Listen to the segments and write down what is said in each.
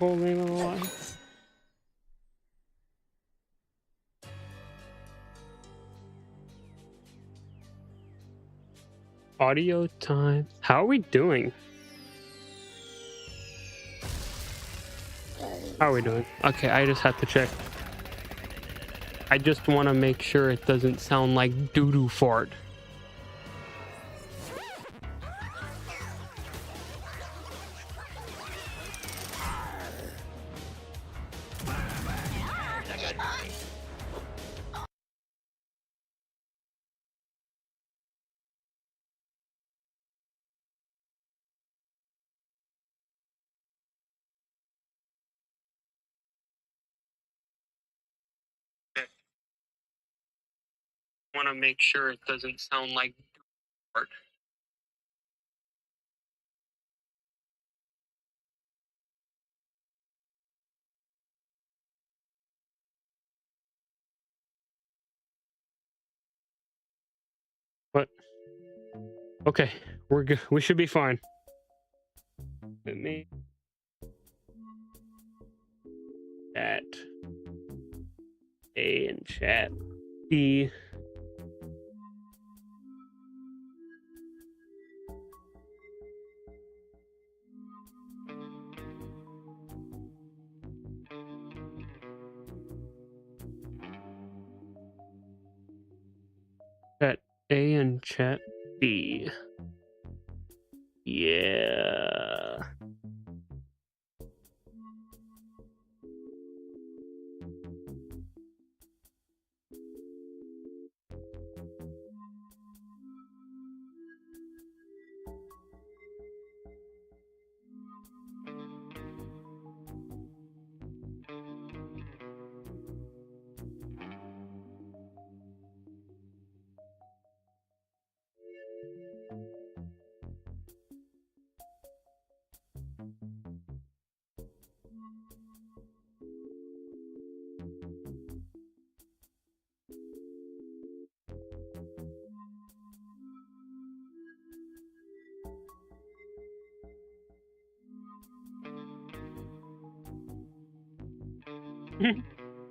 whole name of the line. Audio time. How are we doing? How are we doing? Okay, I just have to check. I just want to make sure it doesn't sound like doo-doo fart. Want to make sure it doesn't sound like fart. What? Okay, we're good. We should be fine. Let me chat A and chat B. Chat A and chat B. Yeah.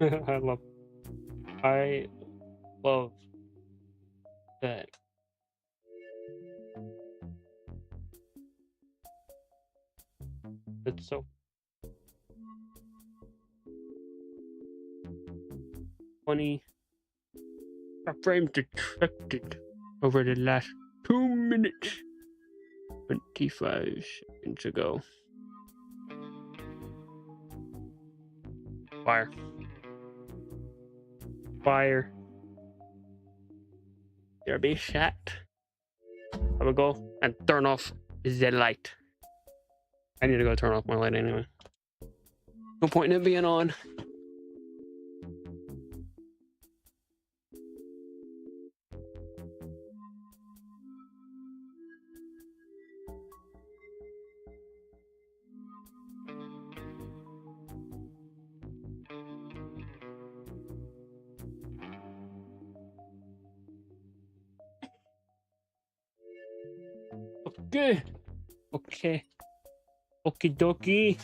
I love that. It's so funny. Our frame detected over the last 2 minutes. 25 seconds ago. Fire. Fire. There be shot. I will go and turn off the light. I need to go turn off my light anyway. No point in it being on. Okay. Okay. Okie dokie.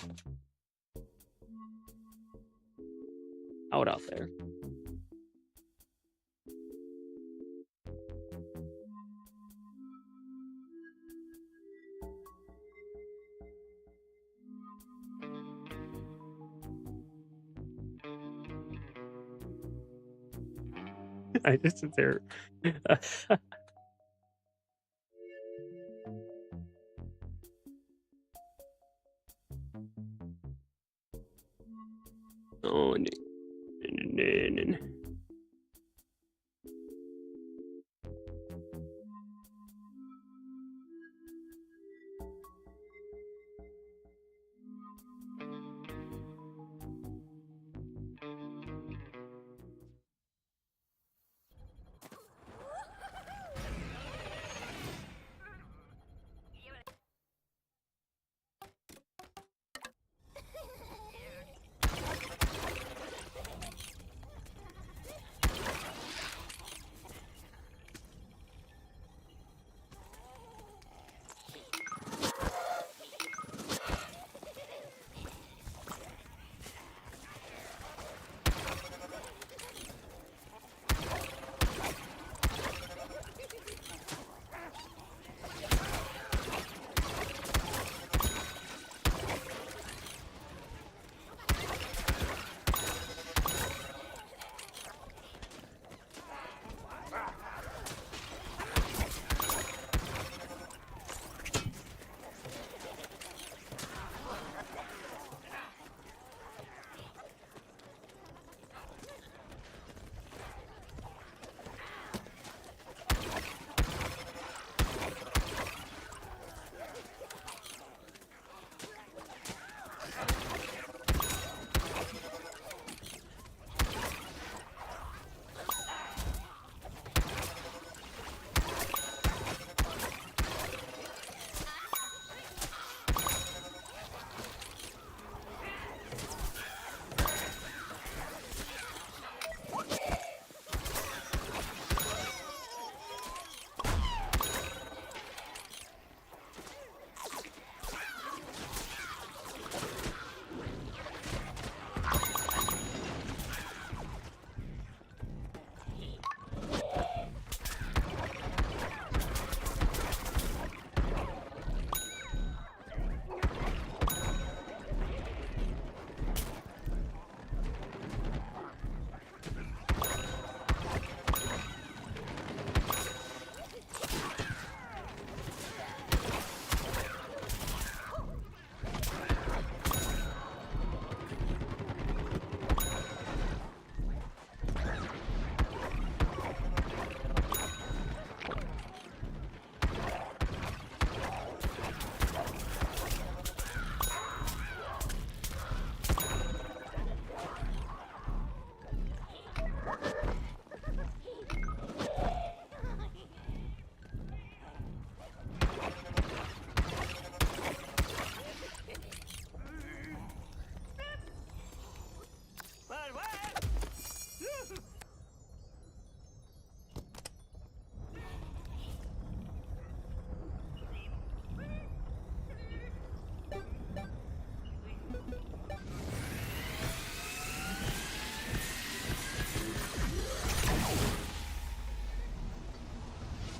Out there. I just sit there. Oh,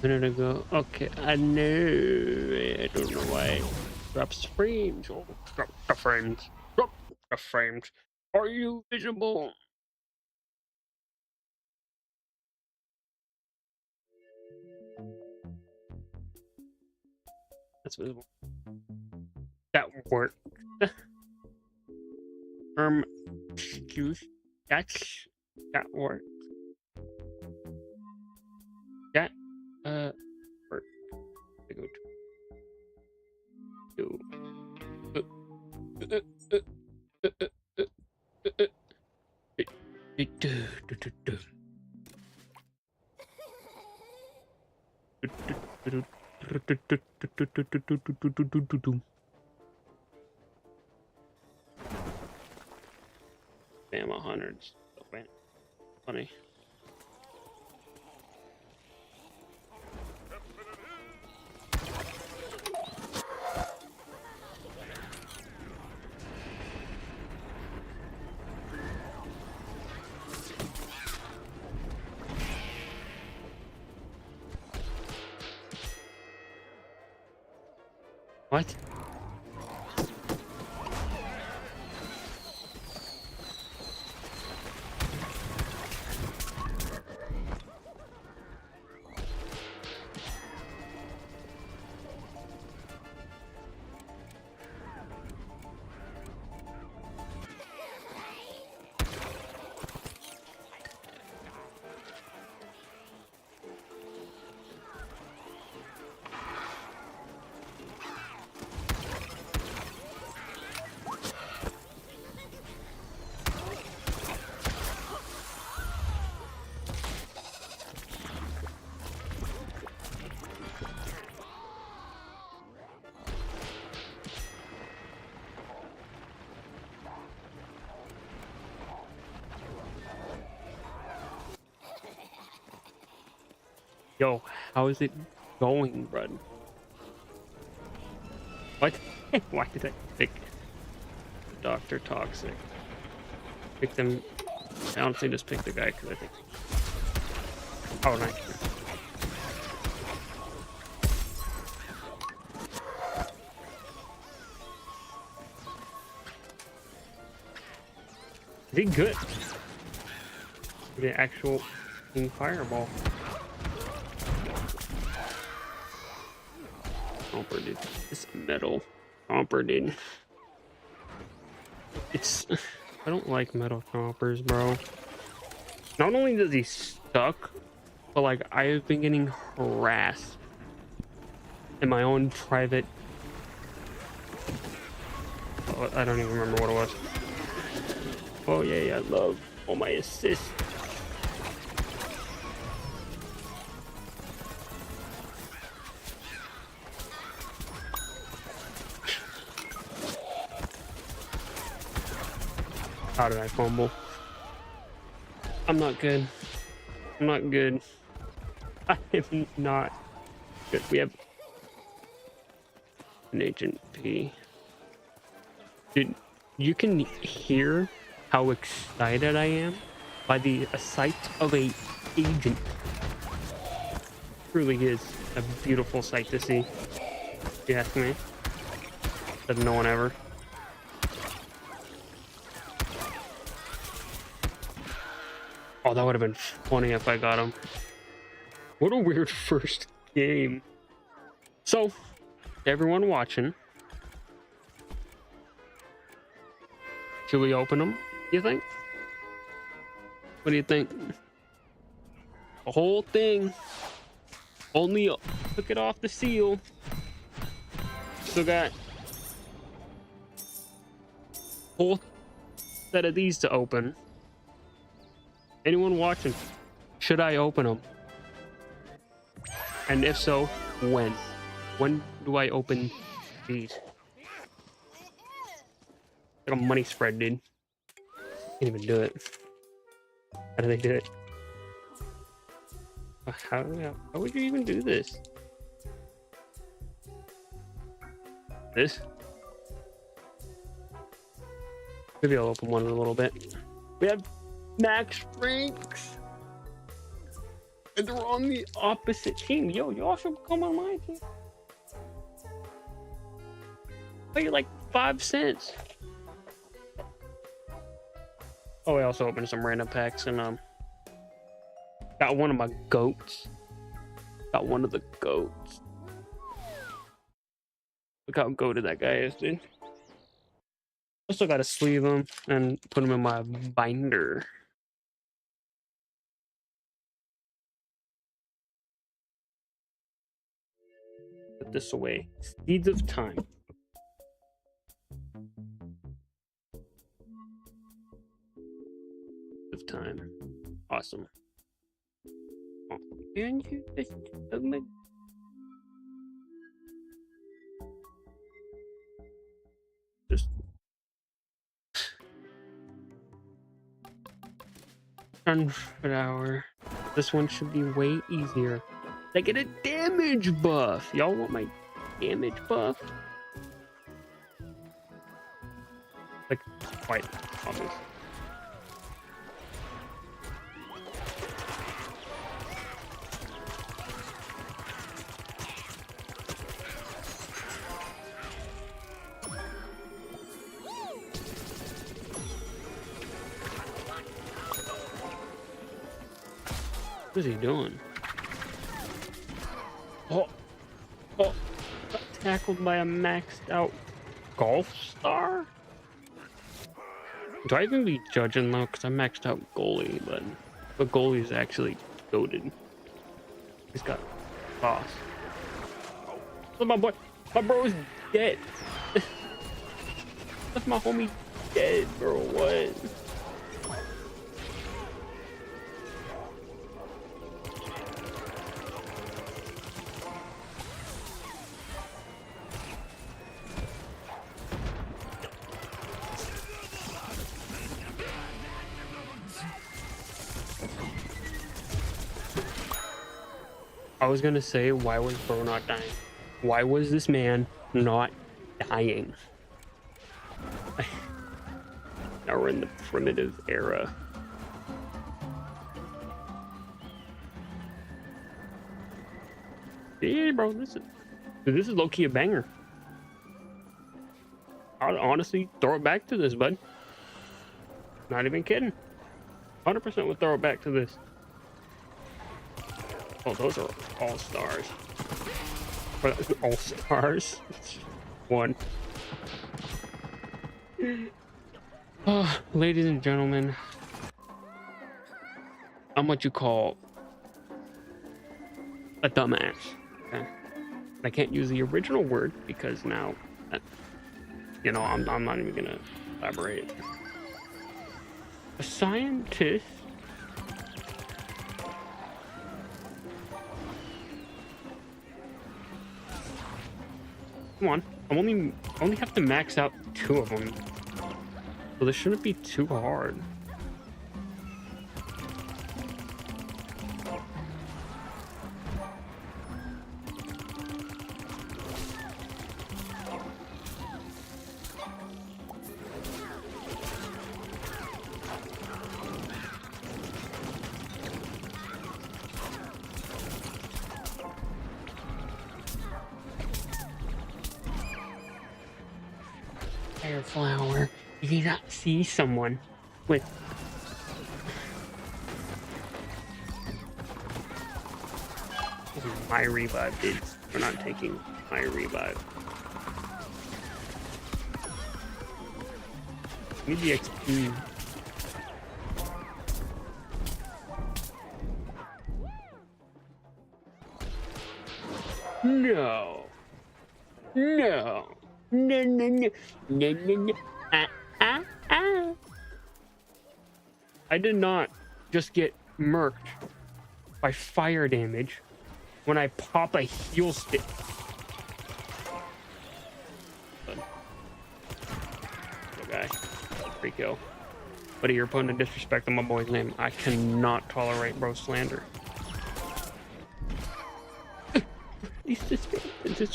minute ago. Okay, I know. I don't know why. Drops frames. Oh, drop the frames. Drop the frames. Are you visible? That's visible. That worked. Excuse. That worked. That worked. I go to. Uh, uh, uh, uh, uh, uh, uh, uh, Damn, 100s. Funny. What? Yo, how is it going, bud? What? Why did I pick Dr. Toxic? Pick them. I honestly just picked the guy because I think. Oh, nice. Is he good? The actual fireball. Chomper, dude. It's metal. Chomper, dude. It's. I don't like metal chompers, bro. Not only does he suck, but like I have been getting harassed in my own private. Oh, I don't even remember what it was. Oh yeah, I love all my assists. How did I fumble? I'm not good. I'm not good. I am not good. We have an Agent P. Dude, you can hear how excited I am by the sight of a agent. Truly is a beautiful sight to see. If you ask me. But no one ever. Oh, that would have been funny if I got him. What a weird first game. So, everyone watching, should we open them, you think? What do you think? The whole thing. Only took it off the seal. Still got a whole set of these to open. Anyone watching, should I open them? And if so, when? When do I open these? Like a money spread, dude. Can't even do it. How do they do it? How would you even do this? This? Maybe I'll open one in a little bit. We have Max Franks. And they're on the opposite team. Yo, y'all should come on my team. Pay you like 5 cents. Oh, I also opened some random packs and got one of my goats. Got one of the goats. Look how goated that guy is, dude. I still gotta sleeve him and put him in my binder. Put this away. Seeds of time. Of time. Awesome. Oh, can you just run per hour. This one should be way easier. I get a damage buff. Y'all want my damage buff? Like quite obvious. What is he doing? Oh, got tackled by a maxed out golf star? Do I even be judging though? Because I maxed out goalie, but the goalie's actually goated. He's got boss. Look, my boy, my bro's dead. That's my homie dead, bro. What? I was gonna say, why was bro not dying? Why was this man not dying? Now we're in the primitive era. Yeah, bro, this is low-key a banger. I'll honestly throw it back to this, bud. Not even kidding. 100% would throw it back to this. Oh, those are all stars. All stars? One. Oh, ladies and gentlemen, I'm what you call a dumbass. Okay? I can't use the original word because now, you know, I'm not even gonna elaborate. A scientist. Come on, I only have to max out 2 of them, so this shouldn't be too hard. Flower. You do not see someone with my revive, dude. We're not taking my revive. Need the XP. No. No. No, no, no, no, no, no. I did not just get murked by fire damage when I pop a heal stick. Okay, free kill. Buddy, you're putting a disrespect on my boy's name. I cannot tolerate bro slander. It's this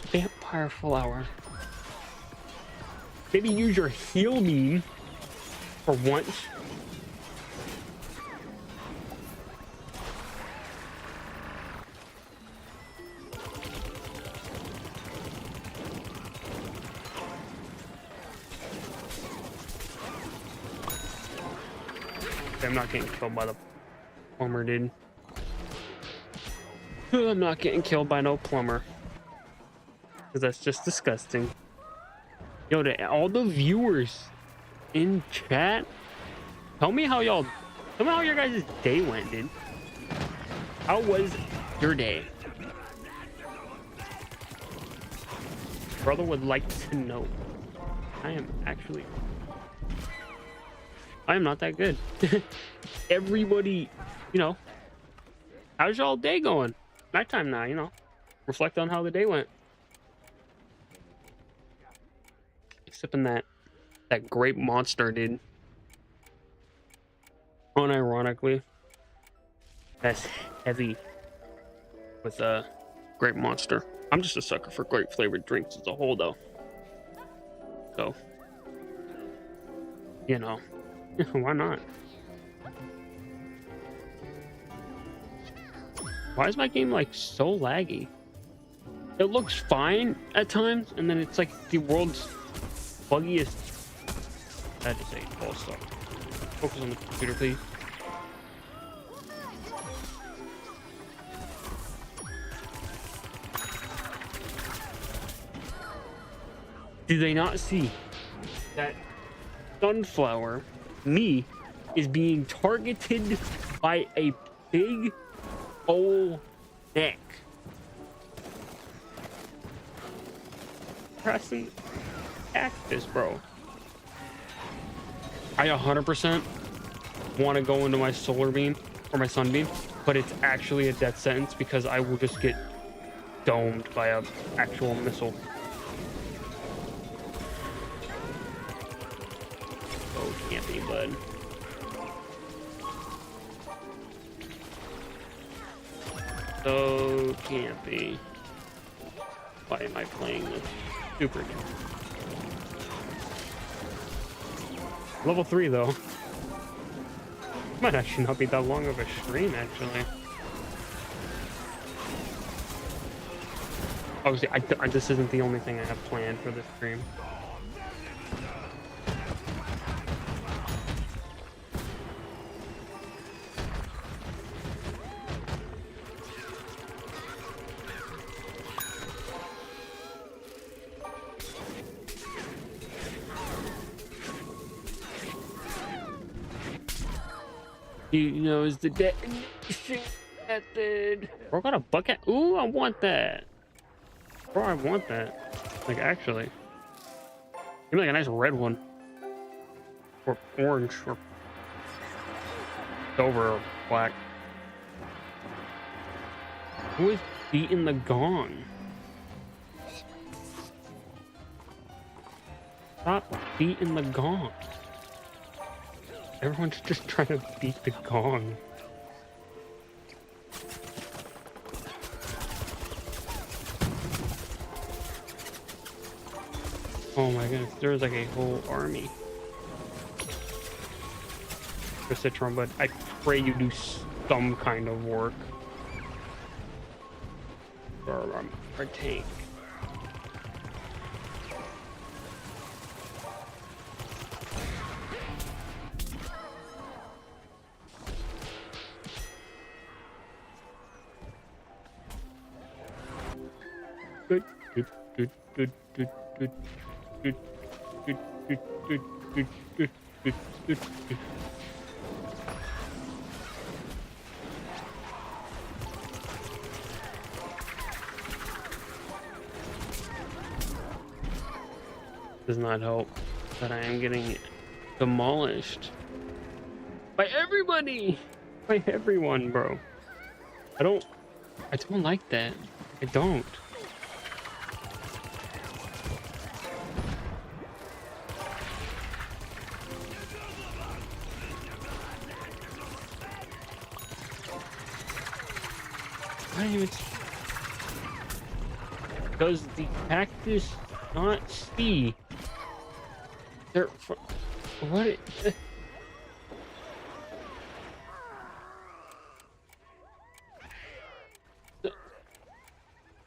vampire flower. Maybe use your heal beam for once. I'm not getting killed by the plumber, dude. I'm not getting killed by no plumber. Because that's just disgusting. Yo, to all the viewers in chat, tell me how your guys' day went, dude. How was your day? Brother would like to know. I am not that good. Everybody, you know, how's y'all day going? Nighttime now, you know. Reflect on how the day went. Sipping that grape monster, dude. Unironically, that's heavy with a grape monster. I'm just a sucker for grape flavored drinks as a whole, though. So, you know, why not? Why is my game like so laggy? It looks fine at times, and then it's like the world's buggiest. I just say all stuff. Focus on the computer, please. Do they not see that Sunflower, me, is being targeted by a big old neck? Pressing cactus, bro. I 100% want to go into my solar beam or my sunbeam, but it's actually a death sentence because I will just get domed by a actual missile. Oh, can't be, bud. So can't be. Why am I playing this super game? Level 3 though. Might actually not be that long of a stream, actually. Obviously, this isn't the only thing I have planned for this stream. He knows the detonation method. Bro, got a bucket. Ooh, I want that. Bro, I want that. Like, actually. Give me like a nice red one. Or orange. Or silver or black. Who is beating the gong? Stop beating the gong. Everyone's just trying to beat the gong. Oh my goodness, there's like a whole army. For Citron, but I pray you do some kind of work. Or our tank. Does not help that I am getting demolished by everybody, by everyone, bro. I don't like that. I don't. Does the cactus not see? They're what? Do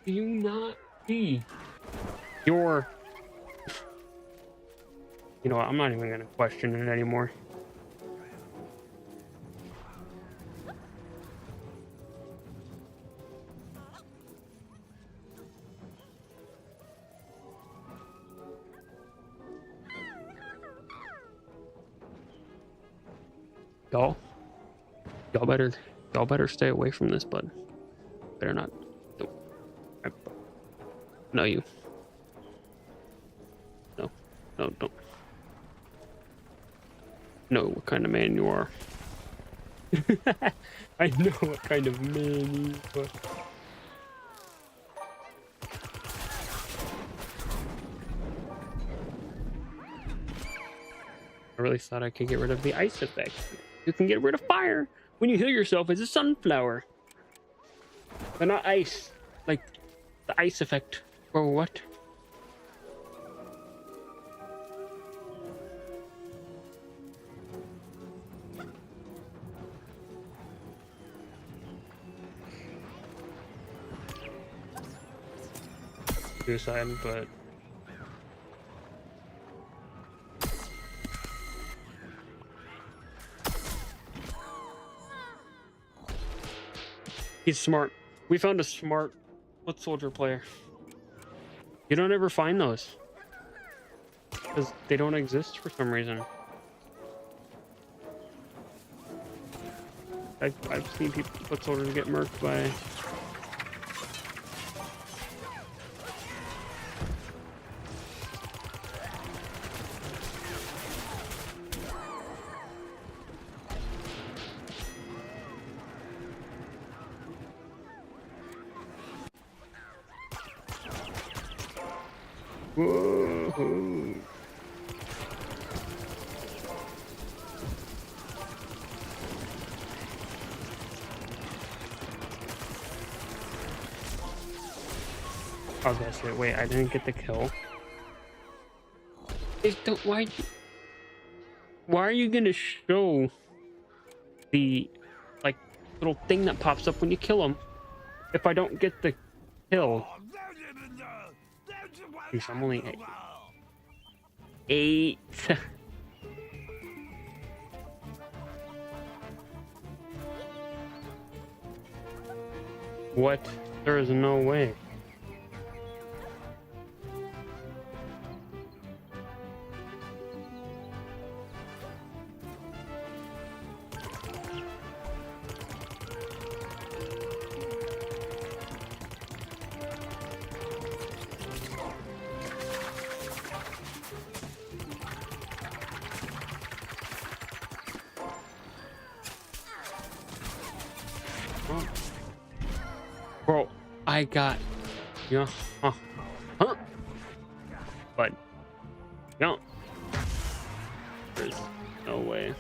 you not see? Your. You know what? I'm not even gonna question it anymore. Y'all, y'all better, y'all better stay away from this, bud. Better not. Don't. No, you. No, no, don't. Know what kind of man you are. I know what kind of man you are. I really thought I could get rid of the ice effect. You can get rid of fire when you heal yourself as a sunflower. But not ice. Like the ice effect. Or what? Suicide, but he's smart. We found a smart foot soldier player. You don't ever find those because they don't exist for some reason. I've seen people foot soldiers get murked by. Whoa. I was gonna say, wait, I didn't get the kill. Why are you gonna show the like little thing that pops up when you kill him if I don't get the kill? Jeez, I'm only at 8. What? There is no way. Bro, I got, but, no, there's no way.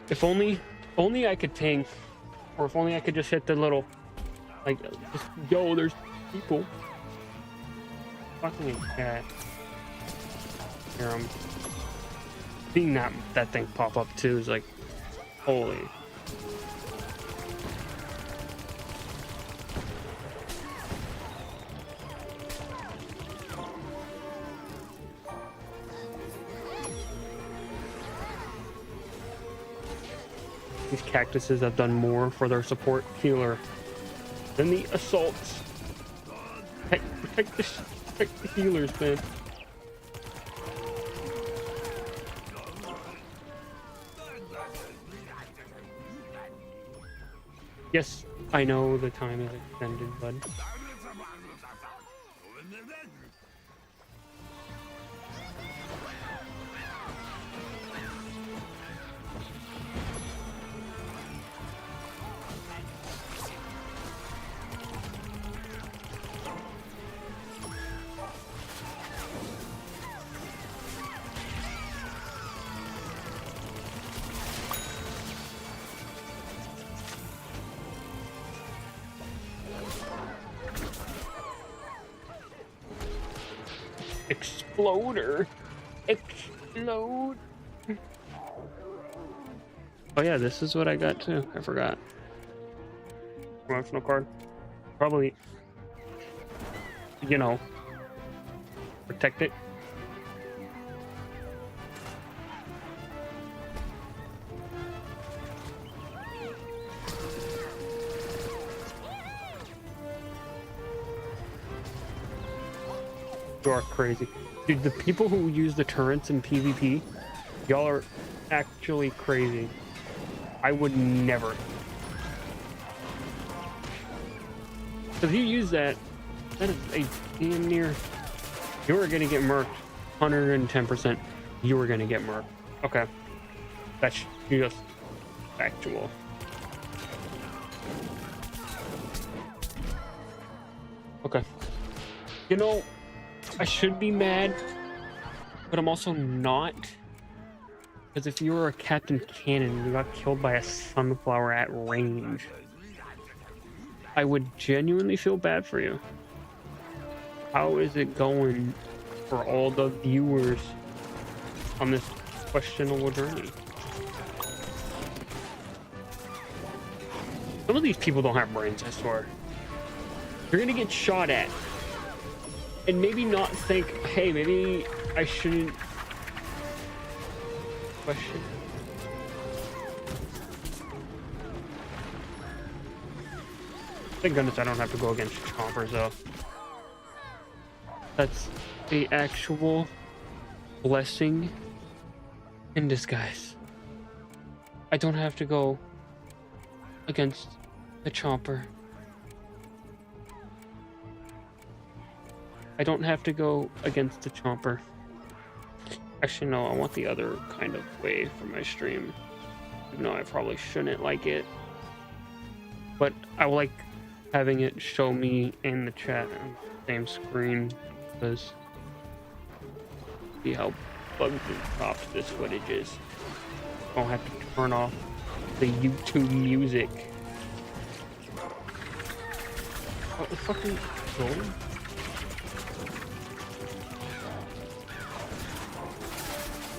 If only I could ping, or if only I could just hit the little, like, just, yo, there's people. Fucking cat. Here, I'm seeing that thing pop up too is like, holy. These cactuses have done more for their support healer than the assaults. Protect the healers, man. Yes, I know the time is extended, bud. Exploder. Explode. Oh yeah, this is what I got too. I forgot. Promotional card. Probably, you know, protect it. You are crazy. Dude, the people who use the turrets in PvP, y'all are actually crazy. I would never. If you use that, that is a damn near... You are going to get murked. 110%. You are going to get murked. Okay. That's just factual. Okay. You know, I should be mad, but I'm also not. Because if you were a Captain Cannon and you got killed by a sunflower at range, I would genuinely feel bad for you. How is it going for all the viewers on this questionable journey? Some of these people don't have brains, I swear. You're gonna get shot at and maybe not think, hey, maybe I shouldn't question. Thank goodness I don't have to go against chompers though. That's the actual blessing in disguise. I don't have to go against the chomper. I don't have to go against the chomper. Actually, no, I want the other kind of way for my stream. Even though I probably shouldn't like it. But I like having it show me in the chat on the same screen. Because see how bugged and cropped this footage is. I'll have to turn off the YouTube music. What the fucking going?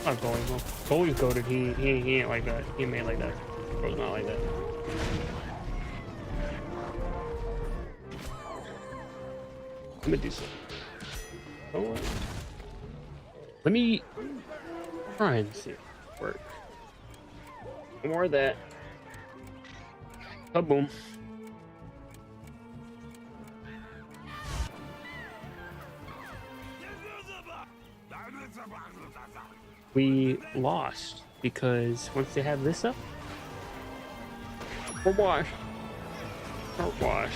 Not goalie, well, goalie's goated. He ain't like that. He ain't like that. Bro's not like that. Let me do something. Oh, let me try and see if it works. More of that. Boom. We lost because once they have this up, we're washed. We're washed.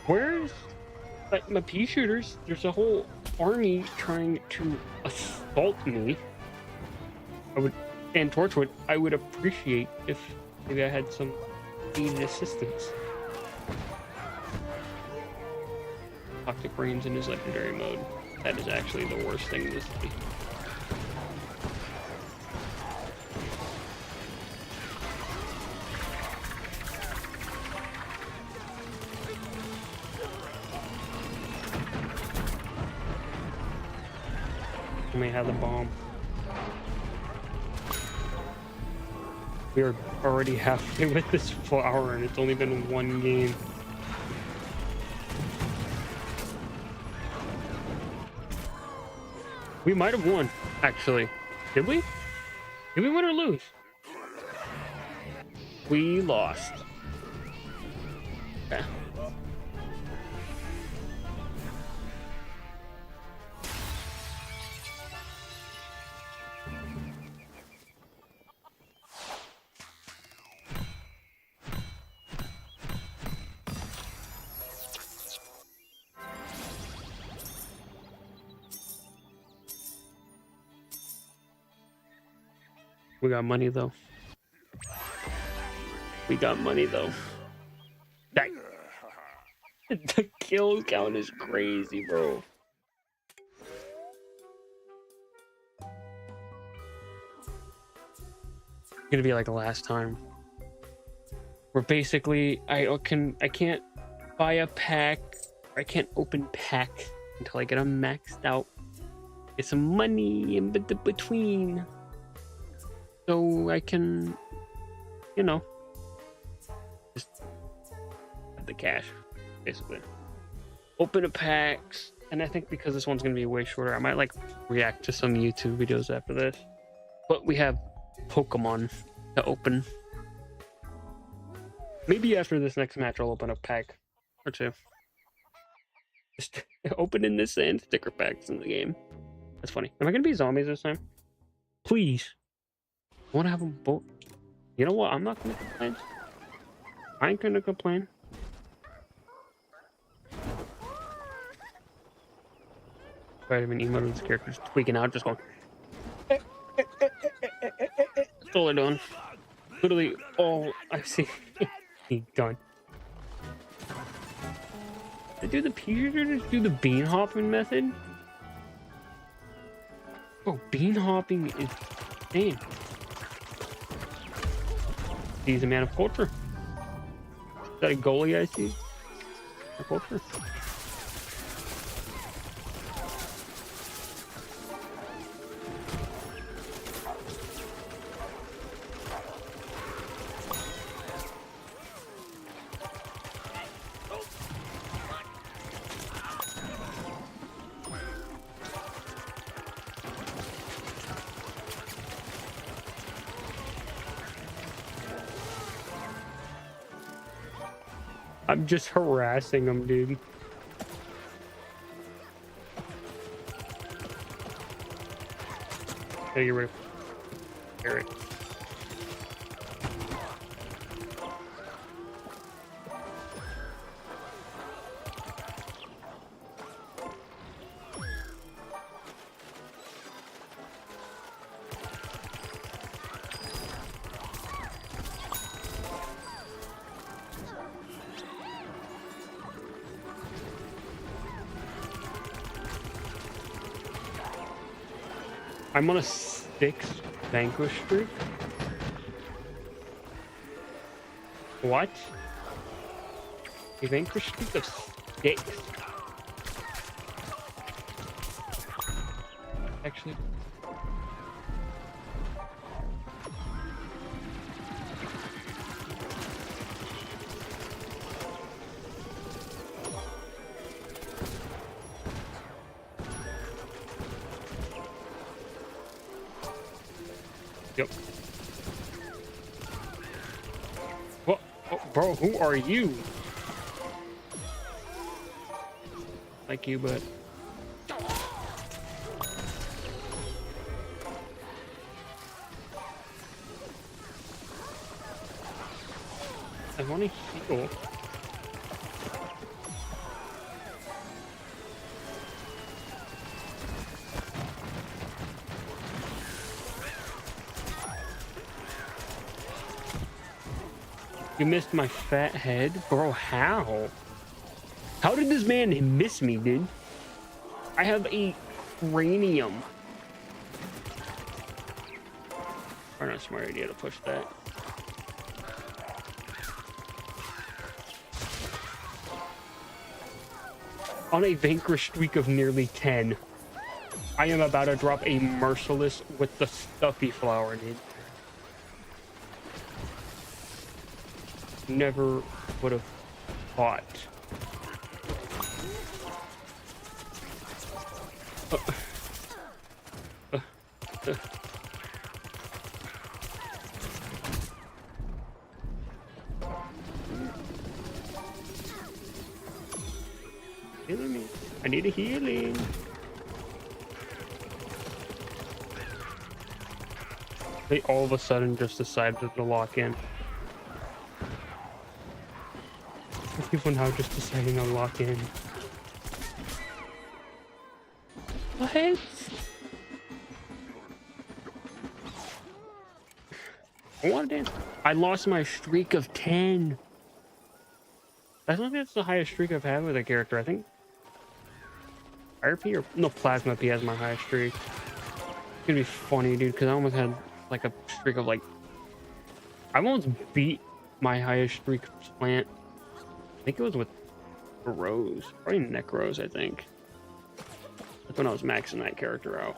Where's like my pea shooters? There's a whole army trying to assault me. I would, and Torchwood, I would appreciate if maybe I had some aid assistance. Toxic Brains in his legendary mode. That is actually the worst thing to see. May have the bomb. We are already halfway with this flower and it's only been one game. We might have won, actually. Did we? Did we win or lose? We lost. Okay. We got money though. We got money though. Dang. The kill count is crazy, bro. It's gonna be like the last time. Where basically I can't buy a pack, or I can't open packs until I get them maxed out. Get some money in between, so I can, you know, just have the cash, basically. Open the packs, and I think because this one's gonna be way shorter, I might like react to some YouTube videos after this. But we have Pokemon to open. Maybe after this next match, I'll open a pack or two. Just opening this and sticker packs in the game. That's funny. Am I gonna be zombies this time? Please. I want to have them both. You know what? I'm not gonna complain. I ain't gonna complain. Vitamin emotes characters tweaking out, just going. That's all they're doing. Literally all I see. Done. Did I do the Peter or just do the bean hopping method? Oh, bean hopping is insane. He's a man of culture. Is that a goalie I see? A culture. I'm just harassing him, dude. Gotta get rid of Eric. I'm on a 6 vanquish streak. What? A vanquish streak of 6? Actually. Yep. What? Oh, bro, who are you? Like you, but I want to heal. You missed my fat head? Bro, how? How did this man miss me, dude? I have a cranium. Probably not a smart idea to push that. On a vanquish streak of nearly 10, I am about to drop a merciless with the Stuffy flower, dude. Never would have thought. Healing me. I need a healing. They all of a sudden just decided to lock in. People now just deciding to lock in. What? I want to dance. I lost my streak of 10. I don't think that's the highest streak I've had with a character. I think Fire P or no, Plasma P has my highest streak. It's gonna be funny, dude, because I almost had like a streak of like I almost beat my highest streak of Plant. I think it was with Rose, probably Necros. I think that's when I was maxing that character out.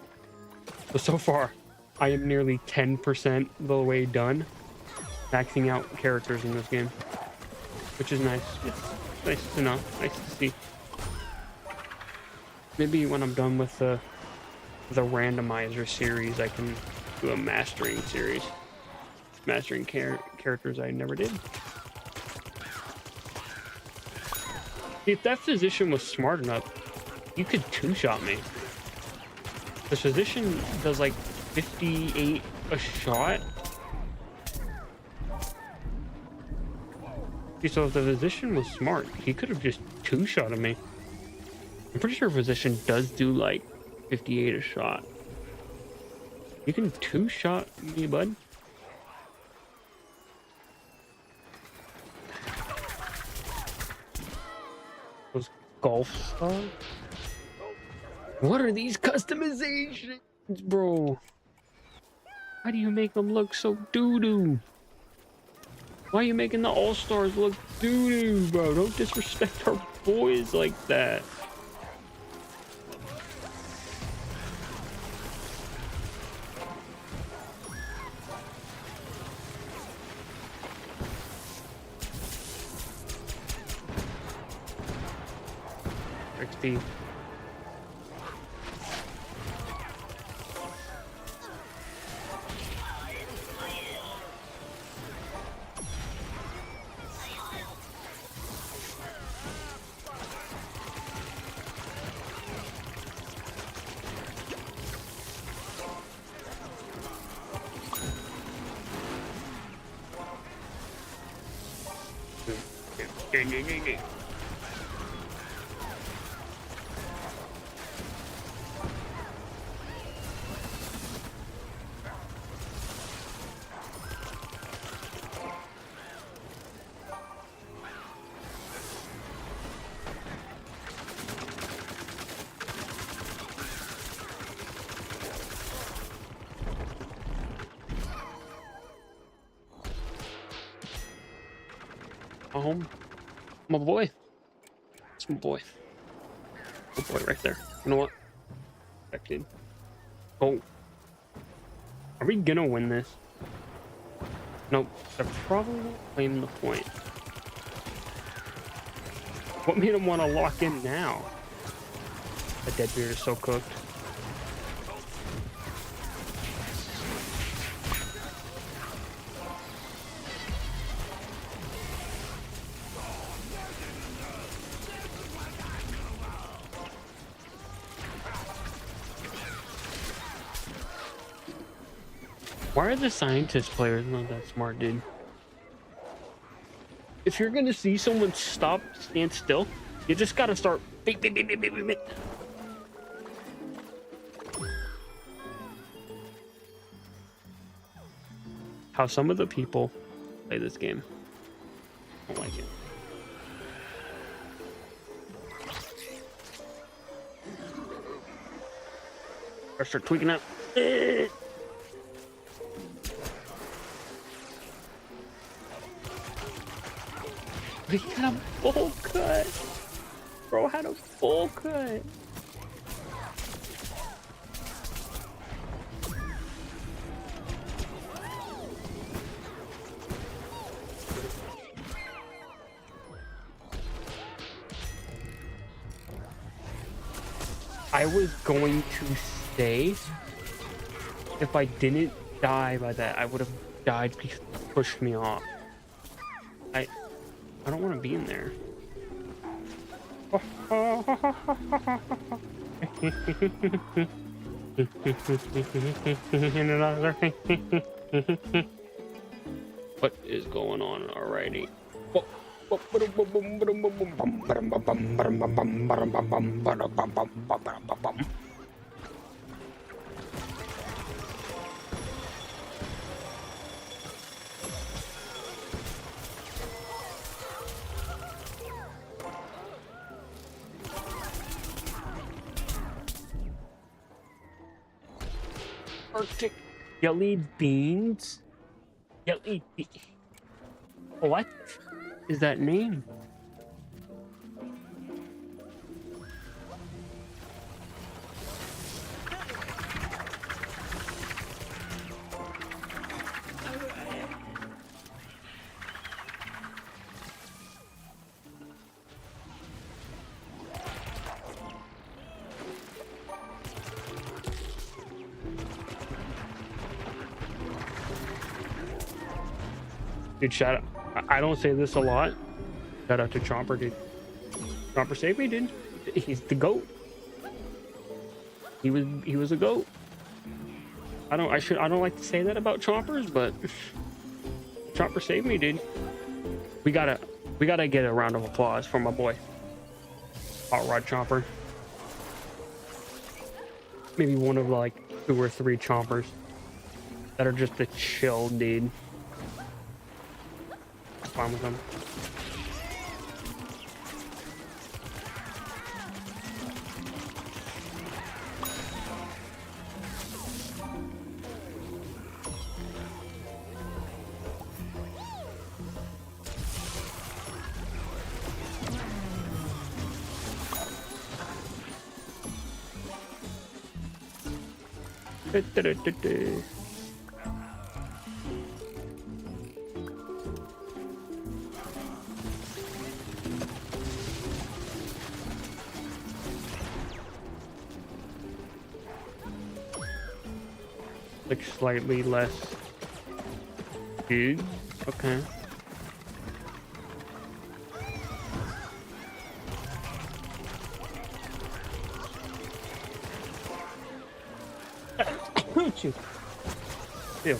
But so far, I am nearly 10% the way done maxing out characters in this game, which is nice. It's nice to know, nice to see. Maybe when I'm done with the randomizer series, I can do a mastering series, mastering characters I never did. If that physician was smart enough, you could two-shot me. The physician does like 58 a shot. So if the physician was smart, he could have just two-shotted me. I'm pretty sure physician does do like 58 a shot. You can two-shot me, bud. Those golf stars? What are these customizations, bro? Why do you make them look so doo-doo? Why are you making the all-stars look doo-doo, bro? Don't disrespect our boys like that. XP. Home. My boy. It's my boy. My boy right there. You know what? Expected. Oh. Are we gonna win this? Nope. They're probably claiming the point. What made him want to lock in now? The Deadbeard is so cooked. Why are the scientist players not that smart, dude? If you're gonna see someone stop, stand still, you just gotta start. Beep, beep, beep, beep, beep, beep. How some of the people play this game. I don't like it. I start tweaking out. He had a full cut. Bro had a full cut. I was going to say, if I didn't die by that, I would have died because it pushed me off. I don't want to be in there. What is going on already? Arctic jelly beans. Jelly be What is that name? Dude, shout out. I don't say this a lot. Shout out to Chomper, dude. Chomper saved me, dude. He's the GOAT. He was a GOAT. I don't like to say that about Chompers, but Chomper saved me, dude. We gotta get a round of applause for my boy. Hot Rod Chomper. Maybe one of like 2 or 3 Chompers that are just the chill, dude. Fine with them. Like slightly less. Dude, okay. Shoot. Ew.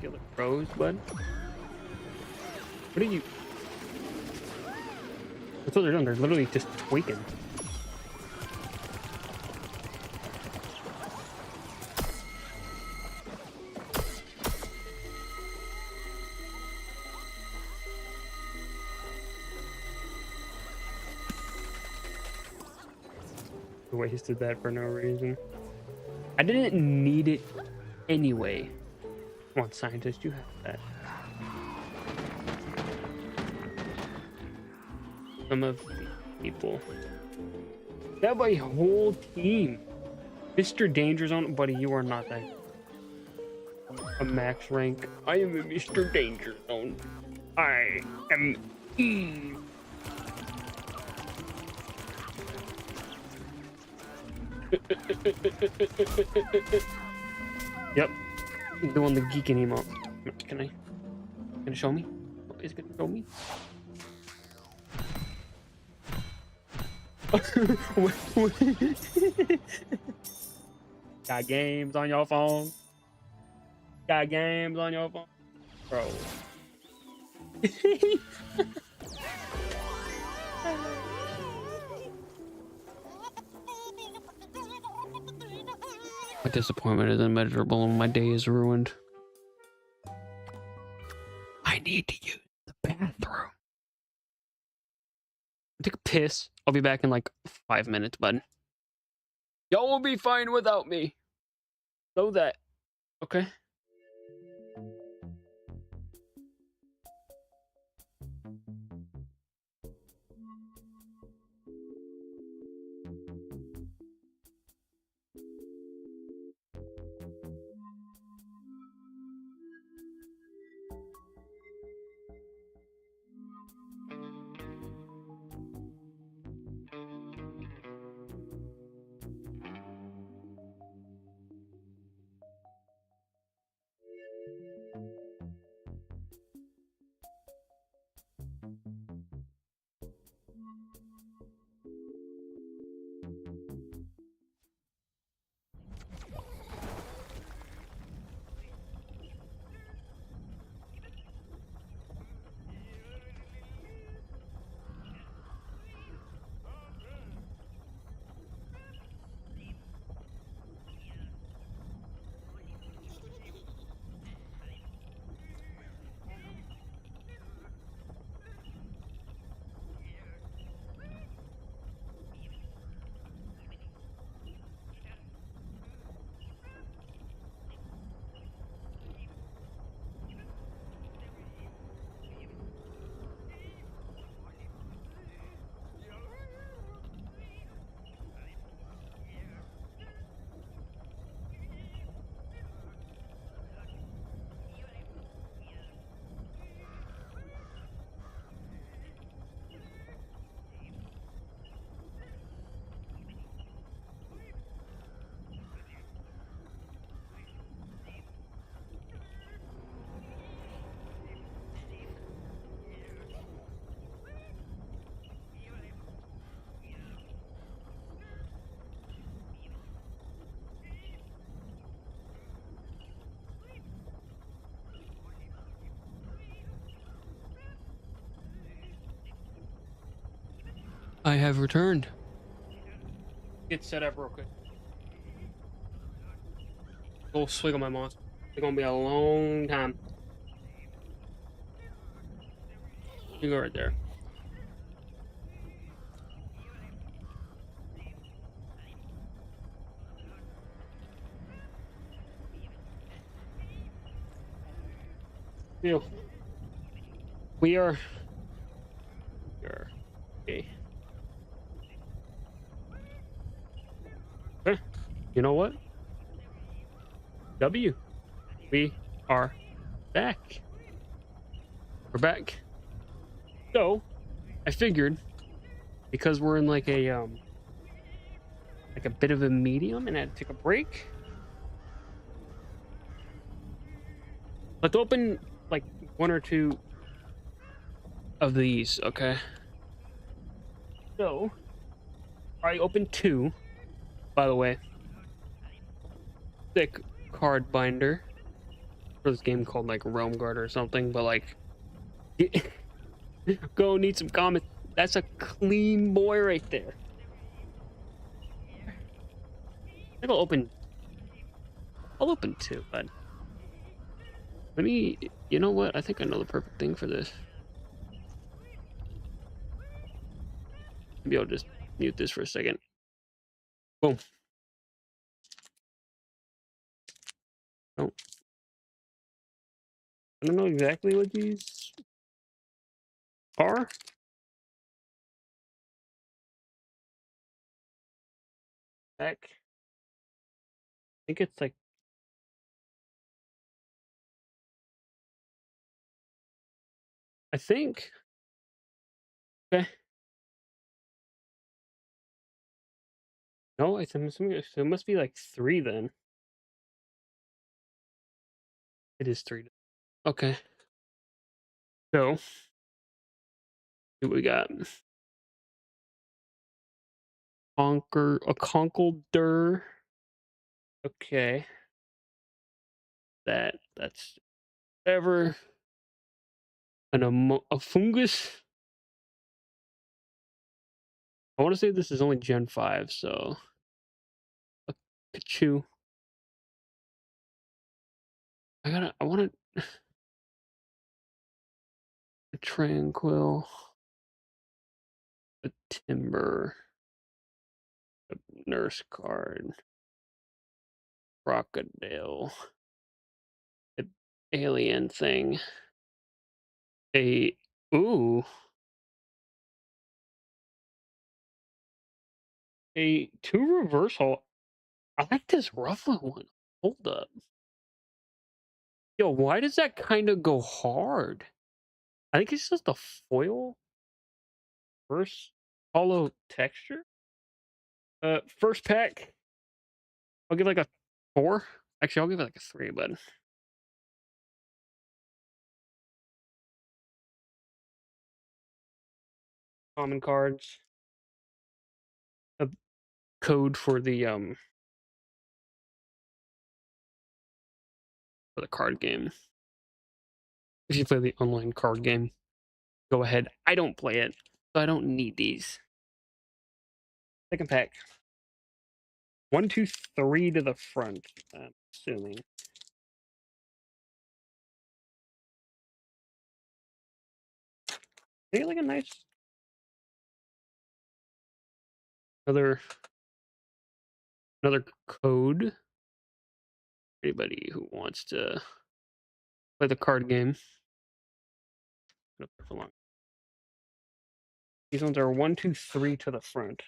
Kill the crows, bud. What are you? That's what they're doing. They're literally just tweaking. Wasted that for no reason. I didn't need it anyway. Come on, scientist, you have that. Some of the people. They have a whole team. Mr. Danger Zone, buddy, you are not that. A max rank. I am a Mr. Danger Zone. I am Eve. Yep. Doing the geeking emote. Can I show me? Is it gonna show me? Got games on your phone? Got games on your phone? Bro. My disappointment is immeasurable and my day is ruined. I need to use the bathroom. Take a piss. I'll be back in like 5 minutes, bud. Y'all will be fine without me. Know that. Okay? I have returned. Get set up real quick. Go swig on my monster. It's gonna be a long time. You go right there. You know, we are. Okay. Okay. You know what? W. We are back. We're back. So I figured because we're in like a bit of a medium and I had to take a break. Let's open like one or two of these, okay? So I opened two, by the way. Thick card binder for this game called like Realm Guard or something, but like go need some comments. That's a clean boy right there. I'll open two, but let me, you know what? I think I know the perfect thing for this. Maybe I'll just mute this for a second. Boom. Oh. I don't know exactly what these are. Heck. I think it's like I think. Okay. No, I'm assuming so it must be like three then. It is three. Okay. So what we got? A Conkeldurr. Okay. That's ever a fungus. I want to say this is only Gen 5, so a Kachu. I want a Tranquil, a Timber, a Nurse card, Crocodile, a Alien thing, a ooh, a two reversal. I like this Ruffalo one. Hold up. Yo, why does that kind of go hard? I think it's just a foil first hollow texture. First pack, I'll give like a 4. Actually, I'll give it like a 3, but common cards. A code for the card game. If you play the online card game, go ahead. I don't play it, so I don't need these. Second pack. 1, 2, 3 to the front. I'm assuming. They get like a nice another code. Anybody who wants to play the card game. These ones are 1, 2, 3 to the front.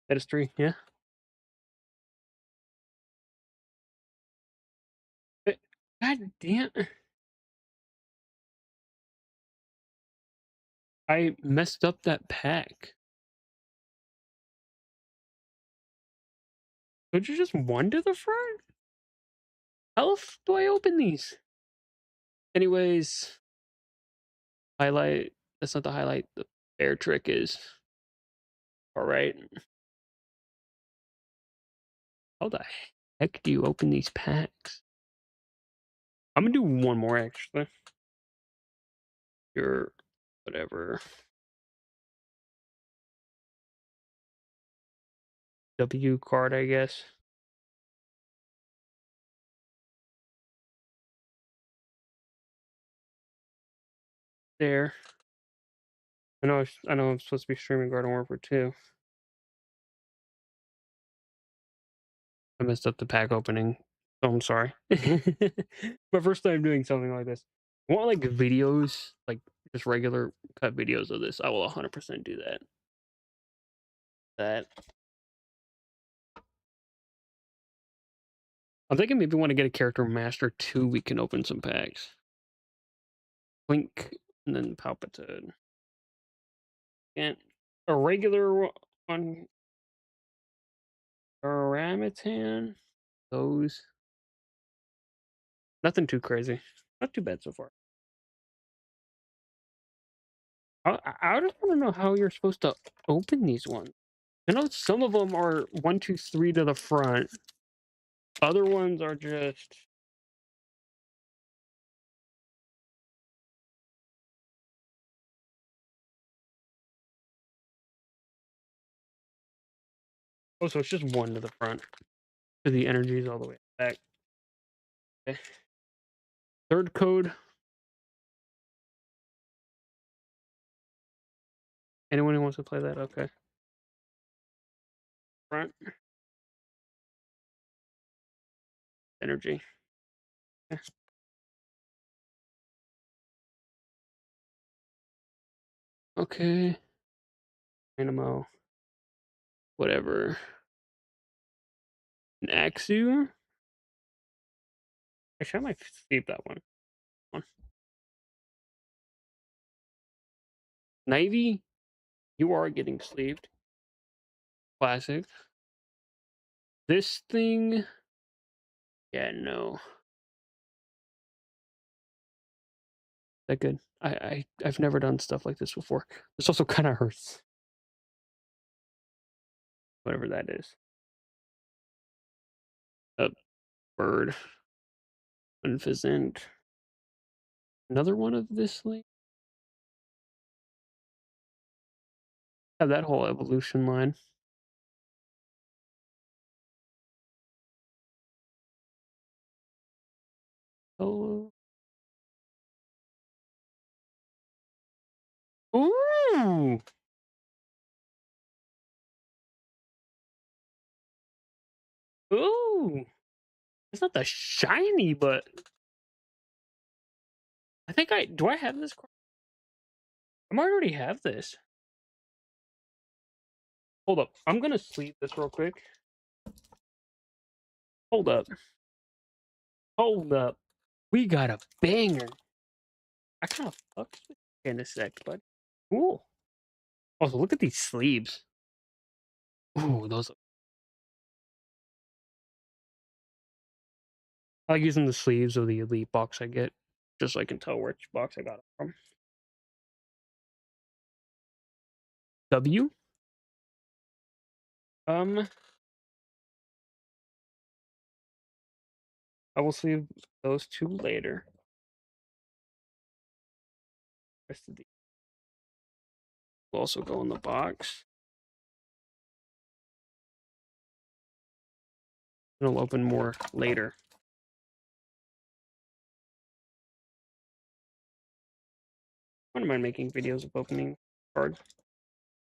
That is 3, yeah. God damn. I messed up that pack. Could you just 1 to the front? How do I open these? Anyways, highlight. That's not the highlight. The bear trick is. All right. How the heck do you open these packs? I'm gonna do one more actually. Your Whatever. W card, I guess. There. I know I'm supposed to be streaming Garden Warfare 2. I messed up the pack opening. Oh, I'm sorry. My first time doing something like this. I want like videos, like just regular cut videos of this. I will 100% do that. I'm thinking maybe when I get a character master 2, we can open some packs. Blink and then Palpatine. And a regular one. Ramatan. Those. Nothing too crazy. Not too bad so far. I just want to know how you're supposed to open these ones. I know some of them are 1, 2, 3 to the front. Other ones are just. Oh, so it's just 1 to the front. So the energy is all the way back. Okay. Third code. Anyone who wants to play that? Okay. Front. Energy. Okay. Okay. Animo. Whatever. An Axu. Actually, I might save that one. Navy. You are getting sleeved. Classic. This thing. Yeah, no. That good. I've never done stuff like this before. This also kind of hurts. Whatever that is. A bird. Unpheasant. Another one of this like. Have that whole evolution line. Oh. Ooh. Ooh. It's not the shiny, but I think do I have this card? I might already have this. Hold up. I'm gonna sleeve this real quick. Hold up. Hold up. We got a banger. I kind of fucked with you in a sec, but cool. Also, look at these sleeves. Ooh, those. I like using the sleeves of the elite box I get, just so I can tell which box I got it from. W. I will sleeve those 2 later. Rest of the will also go in the box. It'll open more later. I don't mind making videos of opening cards.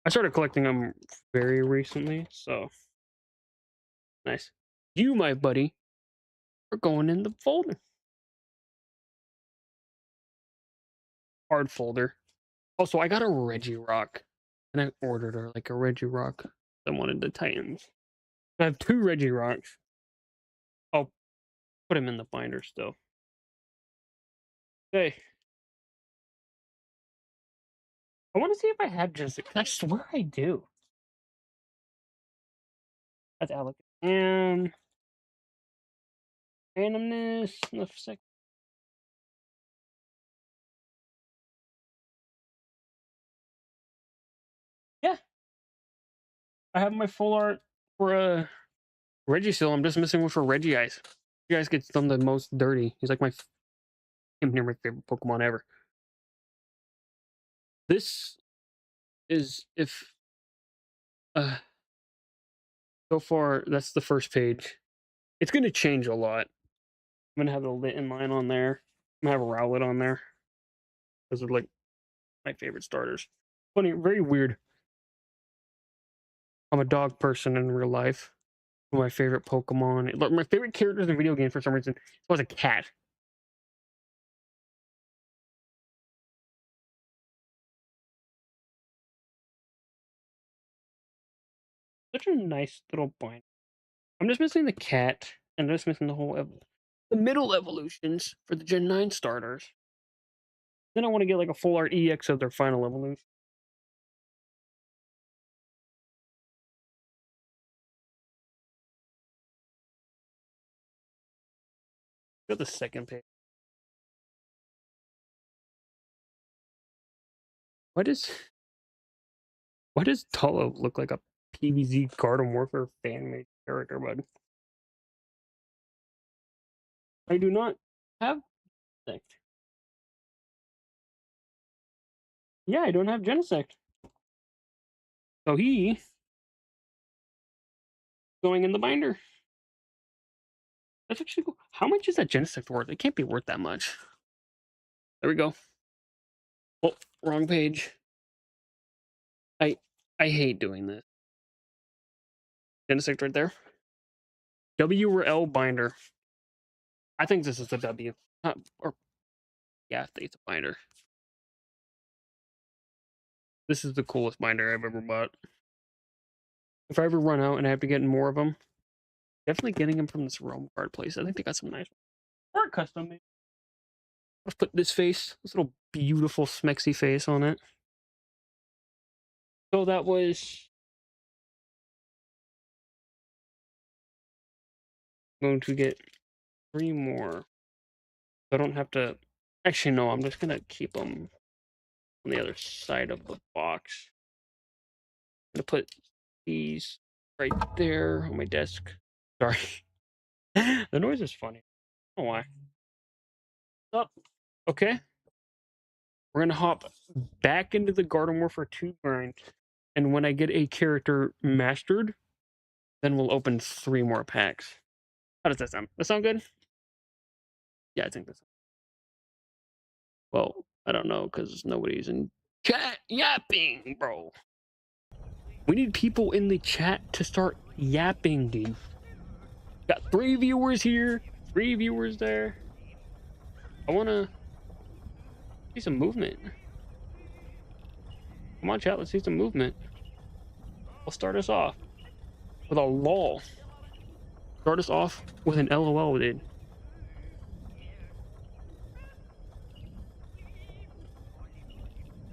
I started collecting them very recently, so nice. You, my buddy, are going in the folder. Hard folder. Also, I got a Regirock, and I ordered her like a Regirock. I wanted the Titans. I have 2 Regirocks. I'll put him in the binder still. Okay. I want to see if I have Jessica. I swear I do. That's Alec. And randomness. No sec. Yeah. I have my full art for Reggie still. I'm just missing one for Reggie Eyes. Reggie Eyes gets done the most dirty. He's like my favorite Pokemon ever. This is if so far that's the first page. It's gonna change a lot. I'm gonna have the Litten line on there. I'm gonna have a Rowlet on there. Those are like my favorite starters. Funny, very weird. I'm a dog person in real life. My favorite Pokemon. Look, my favorite characters in video games for some reason was a cat. Such a nice little bind. I'm just missing the cat, and I'm just missing the whole the middle evolutions for the Gen 9 starters. Then I want to get like a full art EX of their final evolution. Got the second page. Why does Tolo look like a PvZ Garden Warfare fan made character, bud? I do not have Genesect. Yeah, I don't have Genesect. So he going in the binder. That's actually cool. How much is that Genesect worth? It can't be worth that much. There we go. Oh, wrong page. I hate doing this. Genesect right there. W or L binder. I think this is a W. Or yeah, I think it's a binder. This is the coolest binder I've ever bought. If I ever run out and I have to get more of them, definitely getting them from this Rome card place. I think they got some nice art custom made. Let's put this face, this little beautiful smexy face on it. So that was going to get 3 more. I don't have to. Actually, no, I'm just gonna keep them on the other side of the box. I'm gonna put these right there on my desk. Sorry. The noise is funny. I don't know why. Up. Okay. We're gonna hop back into the Garden Warfare 2 grind. And when I get a character mastered, then we'll open 3 more packs. How does that sound? That sound good? Yeah, I think that's. Well, I don't know, because nobody's in chat yapping, bro. We need people in the chat to start yapping, dude. Got 3 viewers here, 3 viewers there. I wanna see some movement. Come on, chat, let's see some movement. I'll start us off with a lol. Start us off with an LOL, dude.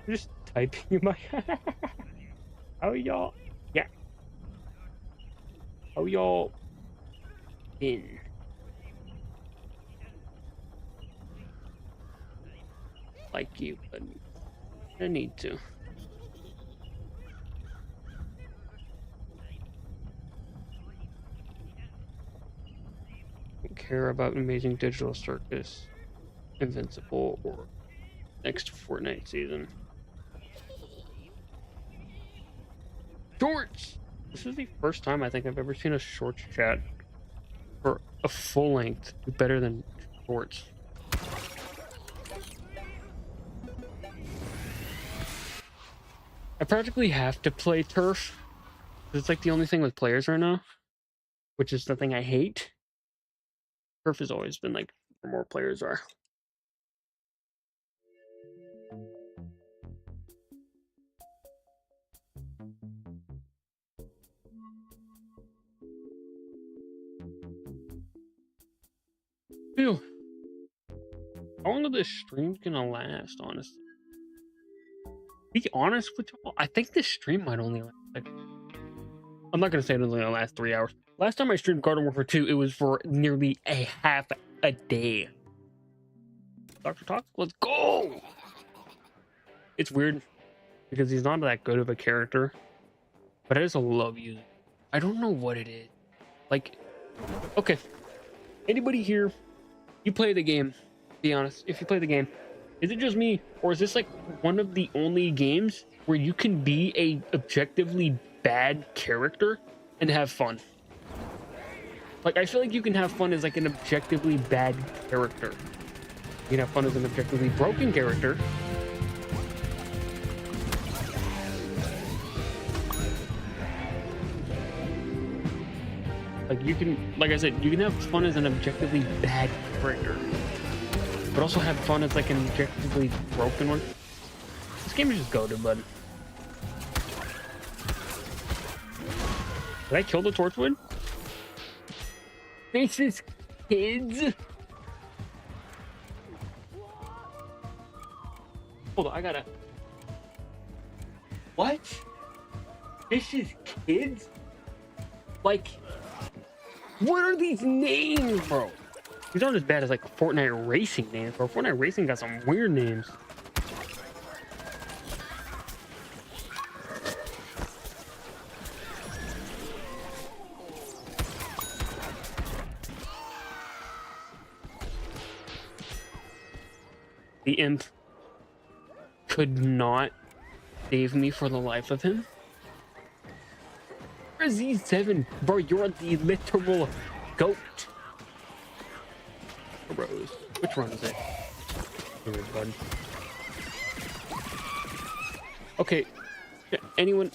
I'm just typing in my. How y'all? Yeah. How y'all in? Like you, but I need to. Don't care about Amazing Digital Circus, Invincible, or next Fortnite season. Shorts! This is the first time I think I've ever seen a shorts chat for a full length do better than shorts. I practically have to play turf. It's like the only thing with players right now, which is the thing I hate. Turf has always been like where more players are. Phew. How long is this stream gonna last, honestly? Be honest with you, I think this stream might only last like, I'm not gonna say it's only gonna last 3 hours. Last time I streamed Garden Warfare 2, it was for nearly a half a day. Dr. Talk, let's go! It's weird because he's not that good of a character, but I just love using. I don't know what it is. Like, okay, anybody here, you play the game, be honest, if you play the game, Is it just me, or is this like one of the only games where you can be a objectively bad character and have fun? Like, I feel like you can have fun as like an objectively bad character. You can have fun as an objectively broken character. Like, you can, like I said, you can have fun as an objectively bad character, but also have fun as like an objectively broken one. This game is just goated, bud. Did I kill the Torchwood? Vicious kids. Hold on, I gotta. What? Vicious kids? Like, what are these names, bro? These aren't as bad as like Fortnite Racing names, bro. Fortnite Racing got some weird names. The imp could not save me for the life of him. Z7, bro, you're the literal goat. Rose. Which one is it? Here, bud. Okay. Anyone?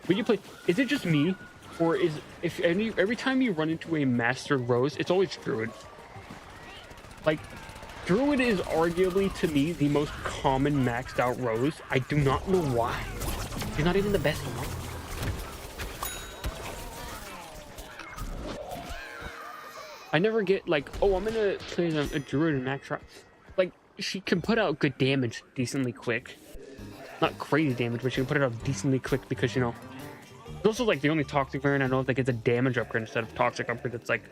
Will you play? Is it just me, or is every time you run into a mastered Rose, it's always Druid? Like, Druid is arguably to me the most common maxed out Rose. I do not know why. She's not even the best one. I never get like, oh, I'm gonna play a Druid and max out. Like, she can put out good damage decently quick. Not crazy damage, but she can put it out decently quick because, you know, it's also like the only toxic variant I know that gets a damage upgrade instead of toxic upgrade. It's like,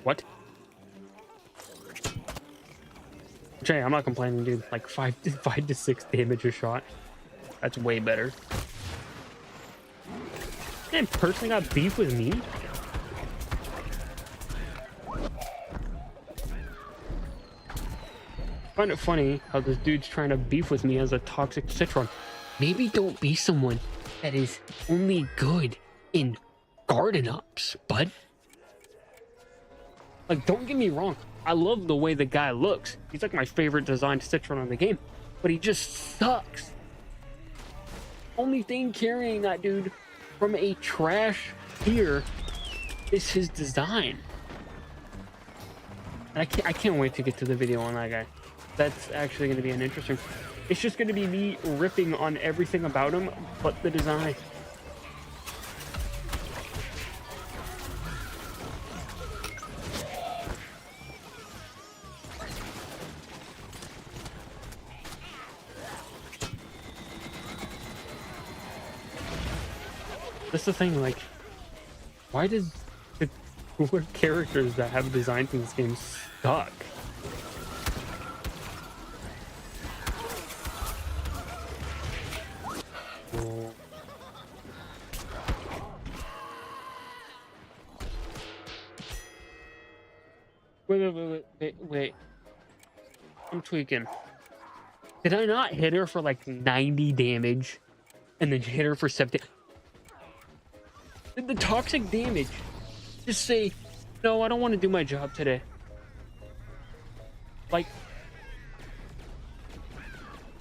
what? Jay, I'm not complaining, dude. Like 5 to 6 damage a shot. That's way better. Man, personally got beef with me. I find it funny how this dude's trying to beef with me as a toxic citron. Maybe don't be someone that is only good in garden ups, bud. Like, don't get me wrong. I love the way the guy looks. He's like my favorite designed citron in the game, but he just sucks. Only thing carrying that dude from a trash tier is his design. And I can't wait to get to the video on that guy. That's actually going to be an interesting. It's just going to be me ripping on everything about him, but the design. That's the thing, like, why does the cooler characters that have designs in this game suck? Wait. I'm tweaking. Did I not hit her for like 90 damage and then hit her for 70? Did the toxic damage just say, no, I don't want to do my job today? Like,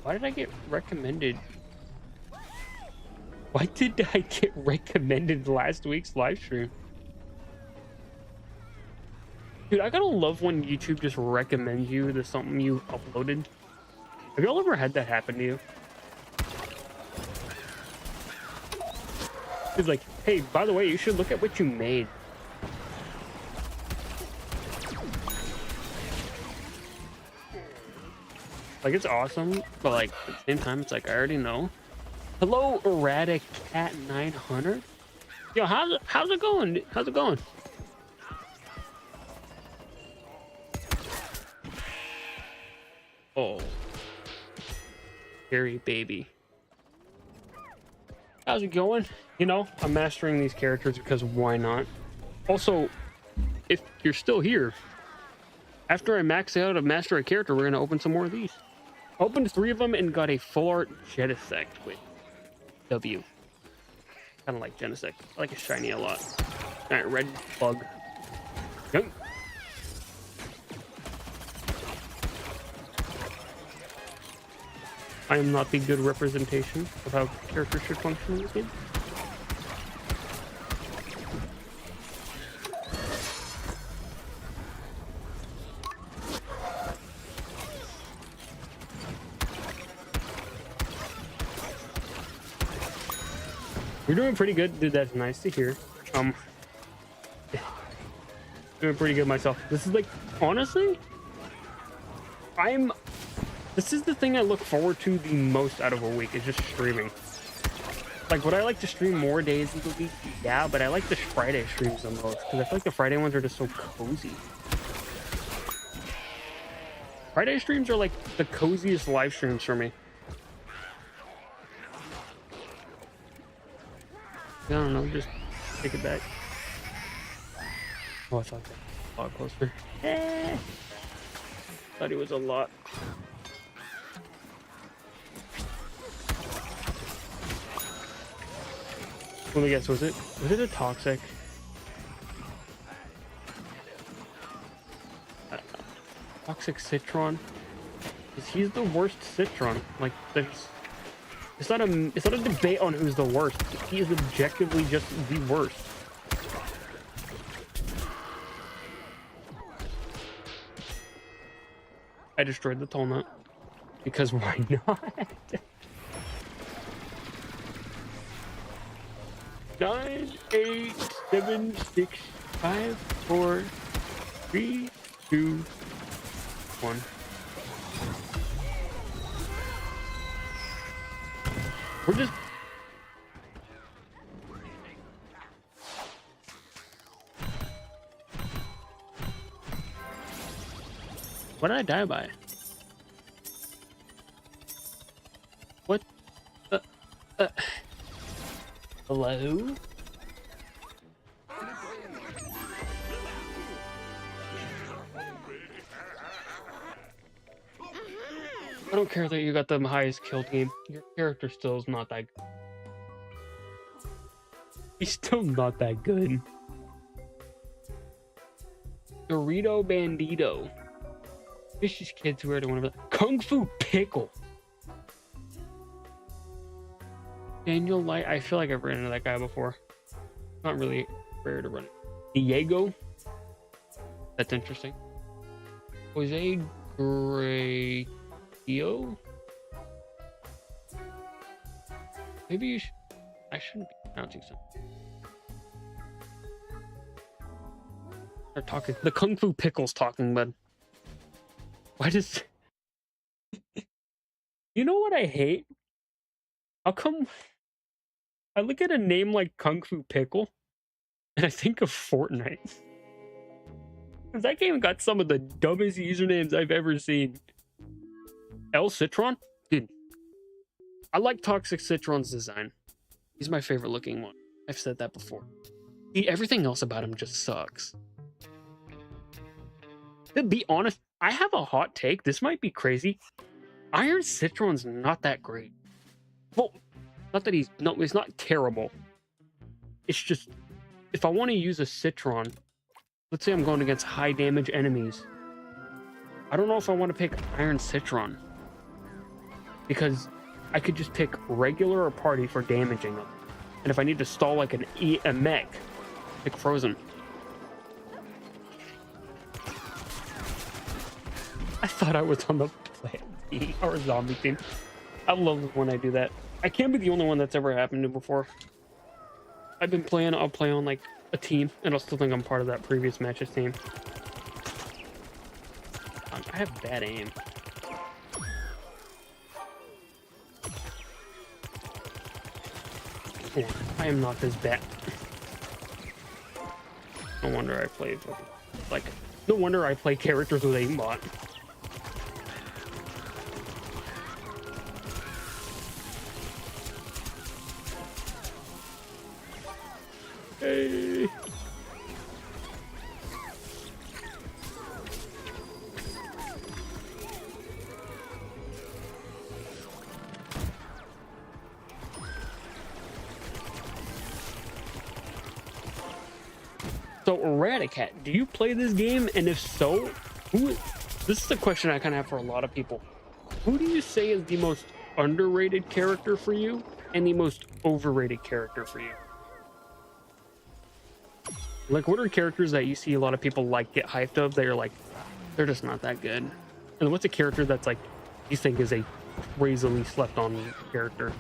why did I get recommended? Why did I get recommended last week's live stream? Dude, I gotta love when YouTube just recommends you to something you uploaded. Have y'all ever had that happen to you? It's like, hey, by the way, you should look at what you made. Like, it's awesome, but like at the same time, it's like I already know. Hello, Erratic Cat 900. Yo, how's it going? How's it going? Oh, scary baby. How's it going? You know, I'm mastering these characters because why not? Also, if you're still here, after I max out a master a character, we're gonna open some more of these. Opened 3 of them and got a full art Genesect with W. Kind of like Genesect. I like a shiny a lot. Alright, red bug. Yoink. I am not the good representation of how characters should function in this game. You're doing pretty good, dude. That's nice to hear. Doing pretty good myself. This is like, honestly, this is the thing I look forward to the most out of a week, is just streaming. Like, would I like to stream more days of the week? Yeah, but I like the Friday streams the most, because I feel like the Friday ones are just so cozy. Friday streams are like the coziest live streams for me. I don't know, just take it back. Oh, I thought that was a lot closer. Thought it was a lot. Let me guess, was it a toxic? Toxic Citron? Because he's the worst Citron. Like, it's not a debate on who's the worst. He is objectively just the worst. I destroyed the toll nut. Because why not? 9, 8, 7, 6, 5, 4, 3, 2, 1. We're just... What did I die by? What? Hello? I don't care that you got the highest kill team. Your character still is not that good. He's still not that good. Dorito Bandito. Vicious Kids weird or whatever. Kung Fu Pickle. Daniel Light. I feel like I've ran into that guy before. Not really rare to run. Diego. That's interesting. Jose Gray. Maybe you should. I shouldn't be pronouncing something. They're talking. The Kung Fu Pickle's talking, but why does? You know what I hate? How come I look at a name like Kung Fu Pickle and I think of Fortnite? Because that game got some of the dumbest usernames I've ever seen. El Citron? Dude, I like Toxic Citron's design. He's my favorite looking one. I've said that before. Everything else about him just sucks. To be honest, I have a hot take. This might be crazy. Iron Citron's not that great. Well, not that he's not terrible. It's just, if I want to use a Citron, let's say I'm going against high damage enemies, I don't know if I want to pick Iron Citron. Because I could just pick regular or party for damaging them. And if I need to stall like a mech, pick Frozen. I thought I was on the Plant B or zombie team. I love when I do that. I can't be the only one that's ever happened to before. I've been playing, I'll play on like a team, and I'll still think I'm part of that previous match's team. I have bad aim. Yeah, I am not this bad. No wonder I play like. No wonder I play characters with aimbot. Hey. So Eradicat, do you play this game? And if so, who? This is a question I kind of have for a lot of people. Who do you say is the most underrated character for you and the most overrated character for you? Like, what are characters that you see a lot of people like get hyped of that you're like, they're just not that good? And what's a character that's like you think is a crazily slept on character?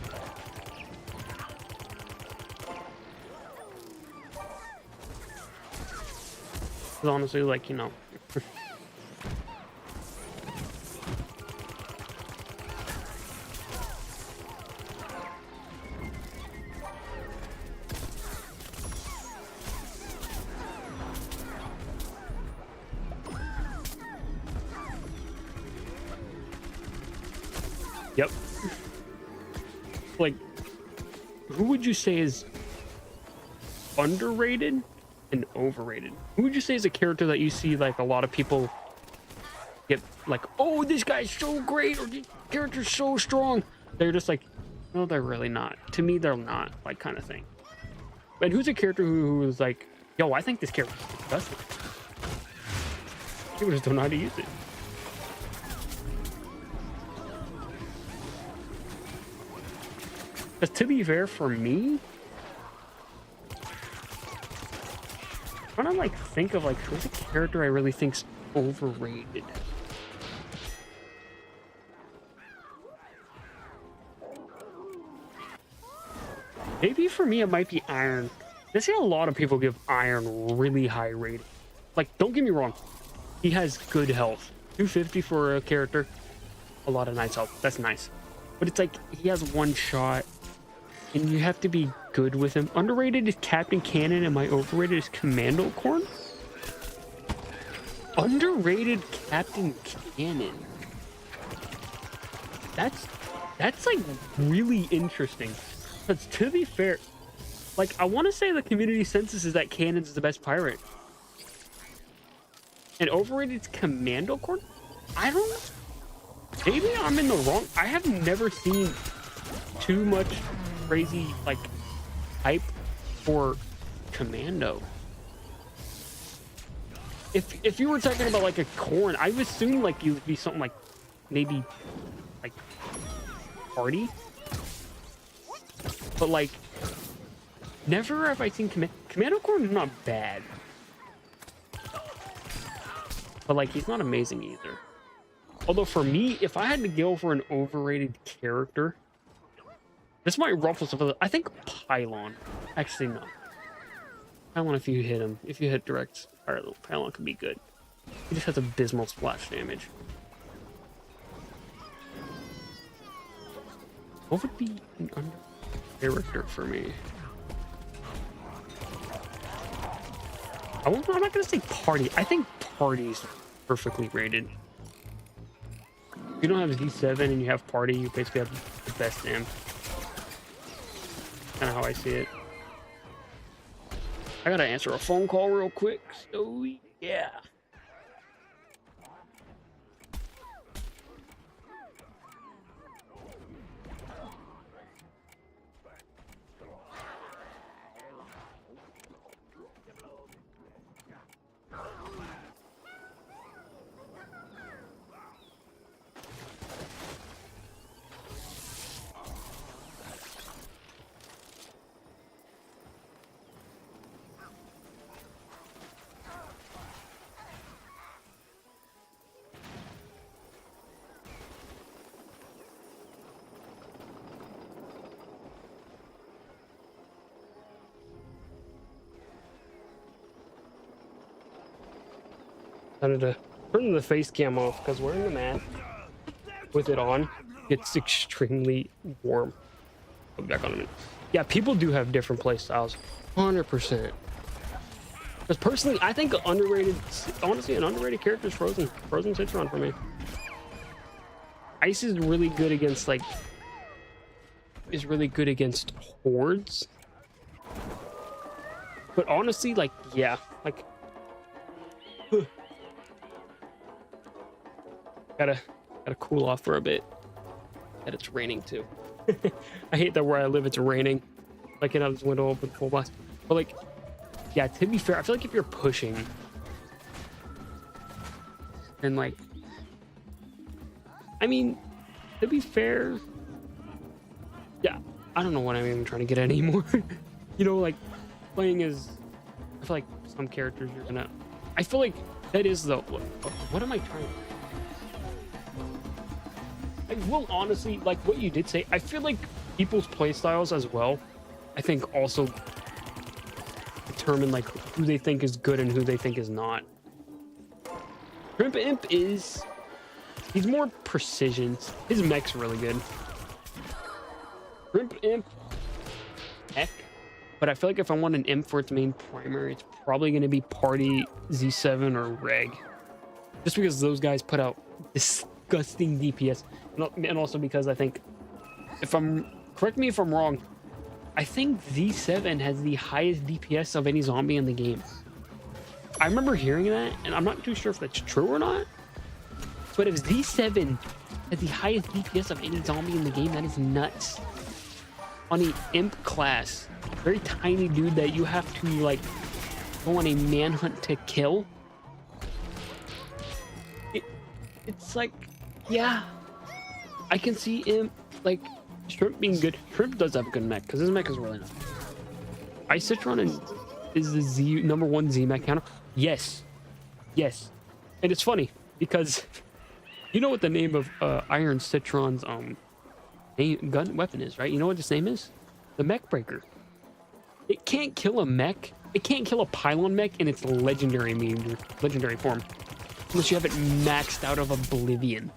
Honestly, like, you know. Yep. Like, who would you say is underrated and overrated? Who would you say is a character that you see like a lot of people get like, oh, this guy's so great, or this character's so strong? They're just like, no, they're really not. To me, they're not, like, kind of thing. But who's a character who is like, yo, I think this character's disgusting. People just don't know how to use it. Because to be fair, for me, I'm trying to like think of like who's a character I really think's overrated. Maybe for me it might be Iron. I see a lot of people give Iron really high rating. Like, don't get me wrong, he has good health. 250 for a character, a lot of nice health. That's nice. But it's like he has one shot, and you have to be good with him. Underrated is Captain Cannon, and my overrated is Commando Corn. Underrated Captain Cannon. That's like really interesting. Because to be fair, like, I want to say the community census is that Cannon's the best pirate. And overrated is Commando Corn? I don't know. Maybe I'm in the wrong. I have never seen too much crazy like hype for Commando. If you were talking about like a corn, I would assume like you would be something like maybe like Party. But like never have I seen Commando Corn is not bad. But like he's not amazing either. Although for me, if I had to go for an overrated character, this might ruffle some. I think Pylon. Actually, no. Pylon, if you hit him, if you hit direct, Pylon could be good. He just has abysmal splash damage. What would be an under character for me? I'm not going to say Party. I think Party's perfectly rated. If you don't have Z7 and you have Party, you basically have the best imp. Kind of how I see it. I gotta answer a phone call real quick, so yeah. I had to turn the face cam off because wearing the mask with it on, it's extremely warm. I'll be back on a minute. Yeah, people do have different play styles, 100%. Because personally, I think honestly, an underrated character is Frozen. Frozen Citron for me. Ice is really good against hordes. But honestly, like, yeah, like. Gotta cool off for a bit. And it's raining too. I hate that where I live it's raining. I can have this window open full blast. But like, Yeah, to be fair, I feel like if you're pushing and like, I mean, to be fair, yeah, I don't know what I'm even trying to get at anymore. You know, like playing as, I feel like some characters you're gonna, I feel like that is the, what am I trying to, I will honestly, like what you did say, I feel like people's play styles as well, I think also determine like who they think is good and who they think is not. Shrimp Imp is, he's more precision. His mech's really good. Shrimp Imp, heck. But I feel like if I want an imp for its main primary, it's probably going to be Party, Z7, or Reg. Just because those guys put out disgusting DPS. And also because I think, if I'm, correct me if I'm wrong, I think Z7 has the highest DPS of any zombie in the game. I remember hearing that, and I'm not too sure if that's true or not. But if Z7 has the highest DPS of any zombie in the game, that is nuts. On the imp class, very tiny dude that you have to like go on a manhunt to kill. It's like, yeah, I can see imp, like Shrimp being good. Shrimp does have a good mech because his mech is really nice. Citron is the #1 Z mech counter. Yes, and it's funny because you know what the name of Iron Citron's gun weapon is, right? You know what its name is? The Mech Breaker. It can't kill a mech. It can't kill a pylon mech in its legendary form, unless you have it maxed out of oblivion.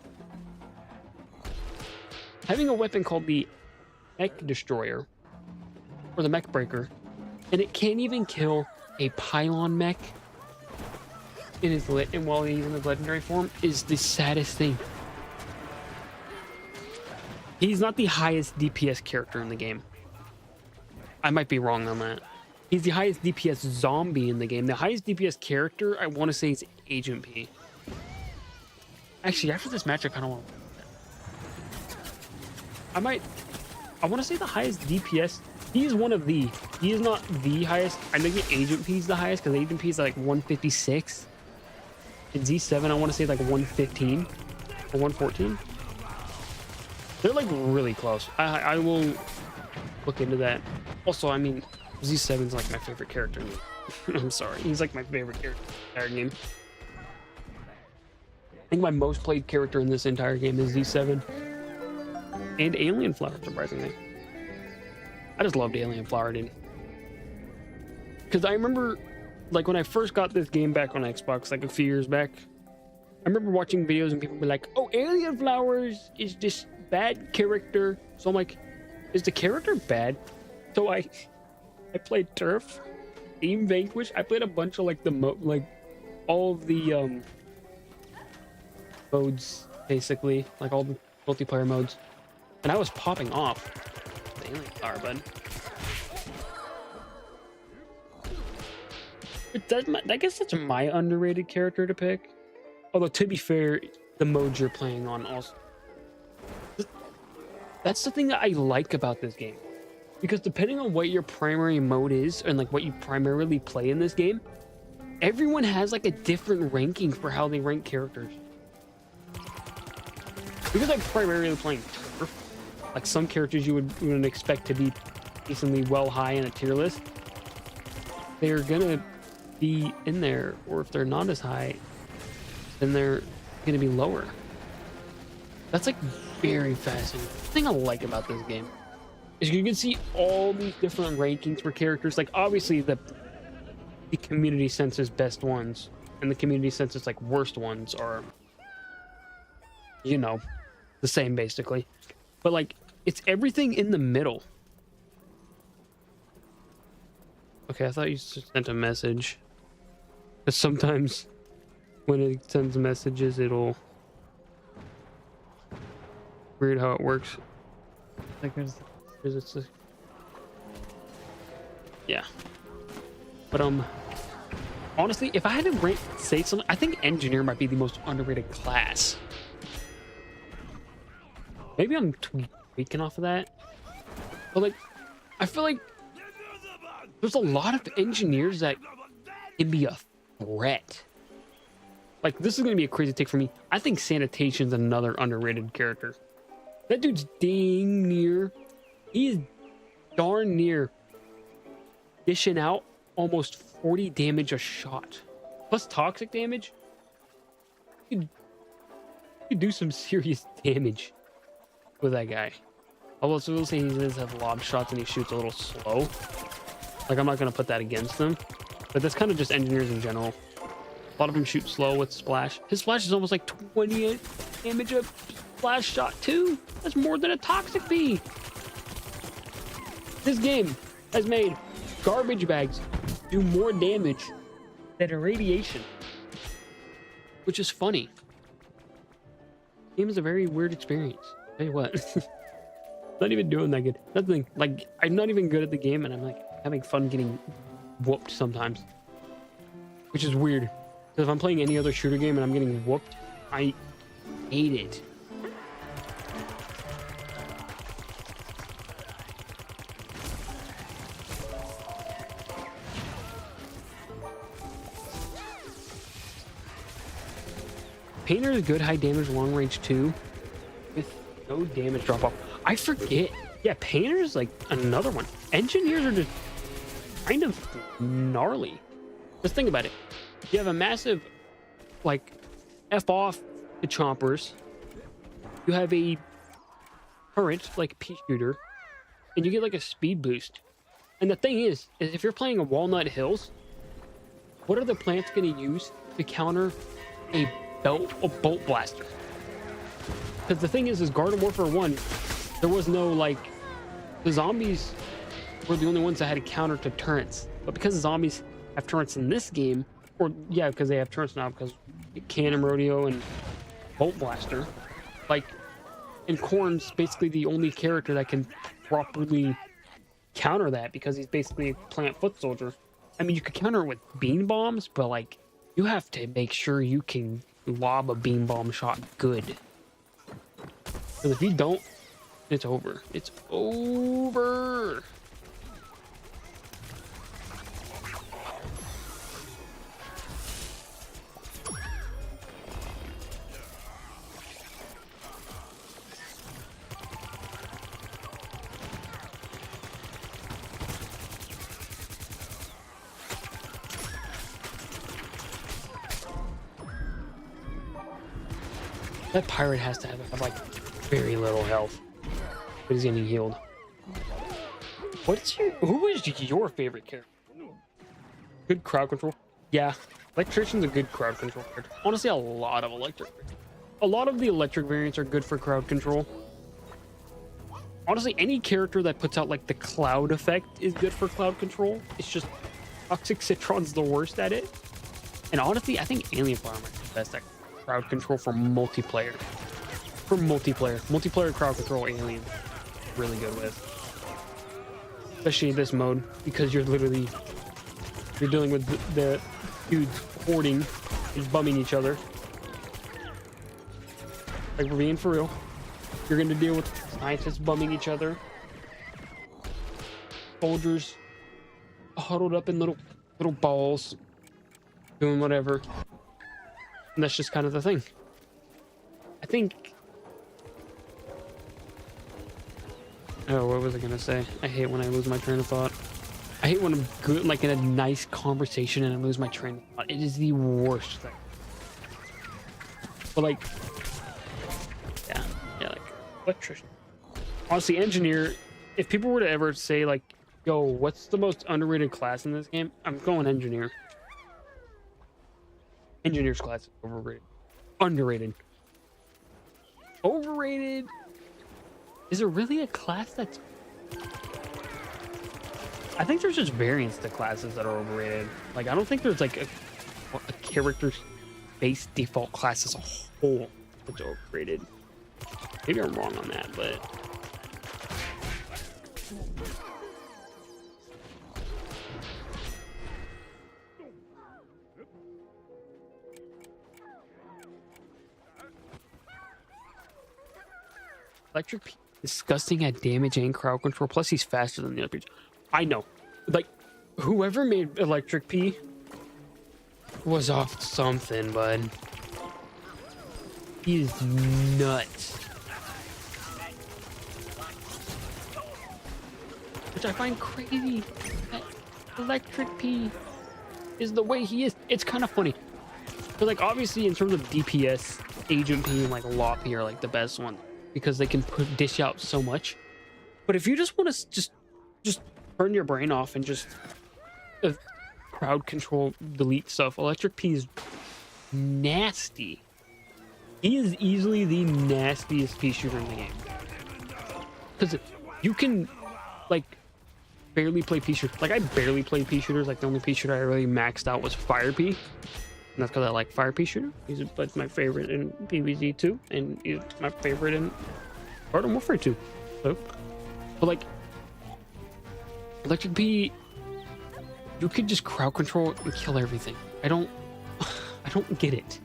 Having a weapon called the Mech Destroyer or the Mech Breaker, and it can't even kill a pylon mech in his and while he's in his legendary form is the saddest thing. He's not the highest DPS character in the game. I might be wrong on that. He's the highest DPS zombie in the game. The highest DPS character, I want to say, is Agent P. Actually, after this match, I kind of want to... I want to say the highest DPS. He's one of the... He is not the highest. I think the Agent P is the highest, because Agent P is like 156. And Z7, I want to say like 115 or 114. They're like really close. I will look into that. Also, I mean, Z7's like my favorite character. I'm sorry. He's like my favorite character in the entire game. I think my most played character in this entire game is Z7. And Alien Flower, surprisingly. I just loved Alien Flower, dude. Because I remember, like, when I first got this game back on Xbox, like a few years back, I remember watching videos and people be like, oh, Alien Flowers is this bad character. So I'm like, is the character bad? So I played Turf, Team Vanquish. I played a bunch of like all of the modes, basically, like all the multiplayer modes, and I was popping off the Alien Flower, bud. I guess that's my underrated character to pick. Although, to be fair, the modes you're playing on also... That's the thing that I like about this game. Because depending on what your primary mode is, and like what you primarily play in this game, everyone has like a different ranking for how they rank characters. Because I'm primarily playing Turf, like some characters you wouldn't expect to be decently well high in a tier list, they're gonna be in there, or if they're not as high, then they're gonna be lower. That's like very fascinating. The thing I like about this game is you can see all these different rankings for characters. Like obviously the community census best ones and the community census like worst ones are, you know, the same basically. But like it's everything in the middle. Okay, I thought you just sent a message. Because sometimes when it sends messages, it'll... Weird how it works. Like it's a... Yeah. But honestly, if I had to say something, I think engineer might be the most underrated class. Maybe I'm tweaking off of that, but like I feel like There's a lot of engineers that can be a threat. Like, this is going to be a crazy take for me. I think Sanitation's another underrated character. That dude's dang near. He is darn near dishing out almost 40 damage a shot. Plus toxic damage. You could do some serious damage with that guy. Although I will say he does have lob shots and he shoots a little slow. Like, I'm not going to put that against him. But that's kind of just engineers in general. A lot of them shoot slow with splash. His splash is almost like 28 damage a splash shot too. That's more than a toxic bee. This game has made garbage bags do more damage than irradiation, which is funny. Game is a very weird experience. Tell you what, not even doing that good. Nothing. Like, I'm not even good at the game, and I'm like having fun getting whooped sometimes, which is weird. Because if I'm playing any other shooter game and I'm getting whooped, I hate it. Painter is good high damage long range too, with no damage drop off. I forget. Yeah, Painter is like another one. Engineers are just kind of gnarly. Just think about it. You have a massive, like, F off the chompers. You have a current, like pea shooter, and you get like a speed boost. And the thing is if you're playing a Walnut Hills, what are the plants going to use to counter a bolt blaster? Because the thing is Garden Warfare 1, there was no, like, the zombies were the only ones that had a counter to turrets. But because the zombies have turrets in this game, or yeah, because they have turrets now, because Cannon Rodeo and Bolt Blaster, like, and Korn's basically the only character that can properly counter that, because he's basically a plant foot soldier. I mean, you could counter it with beam bombs, but like, you have to make sure you can lob a beam bomb shot good. Because if you don't, it's over. It's over. That pirate has to have like very little health, but he's getting healed. Who is your favorite character? Good crowd control. Yeah, Electrician's a good crowd control character. Honestly, a lot of the electric variants are good for crowd control. Honestly, any character that puts out like the cloud effect is good for crowd control. It's just Toxic Citron's the worst at it. And honestly, I think Alien Flower might be the best at crowd control for multiplayer. Multiplayer crowd control, Alien really good with. Especially this mode, because you're dealing with the dudes hoarding and bumming each other. Like, we're being for real. You're gonna deal with scientists bumming each other. Soldiers huddled up in little balls, doing whatever. And that's just kind of the thing. I think... Oh, what was I gonna say? I hate when I lose my train of thought. I hate when I'm good, like in a nice conversation, and I lose my train of thought. It is the worst thing. But like... Yeah, like... Electrician. Honestly, Engineer... If people were to ever say, like, yo, what's the most underrated class in this game? I'm going Engineer. Engineer's class is overrated. Underrated. Overrated? Is there really a class that's... I think there's just variants to classes that are overrated. Like, I don't think there's like a character-based default class as a whole that's overrated. Maybe I'm wrong on that, but... Electric P disgusting at damage and crowd control. Plus, he's faster than the other people. I know. Like, Whoever made Electric P was off something, bud. He is nuts. Which I find crazy. That Electric P is the way he is. It's kind of funny. But like obviously in terms of DPS, Agent P and like Law P are like the best one because they can dish out so much. But if you just want to just turn your brain off and just crowd control, delete stuff, Electric P is nasty. He is easily the nastiest pea shooter in the game. Because you can like barely play pea shooters. Like I barely play pea shooters. Like the only pea shooter I really maxed out was Fire P. And that's because I like Fire Pea Shooter. He's like my favorite in PvZ 2, and he's my favorite in Garden Warfare 2. So, but like Electric P, you could just crowd control and kill everything. I don't get it.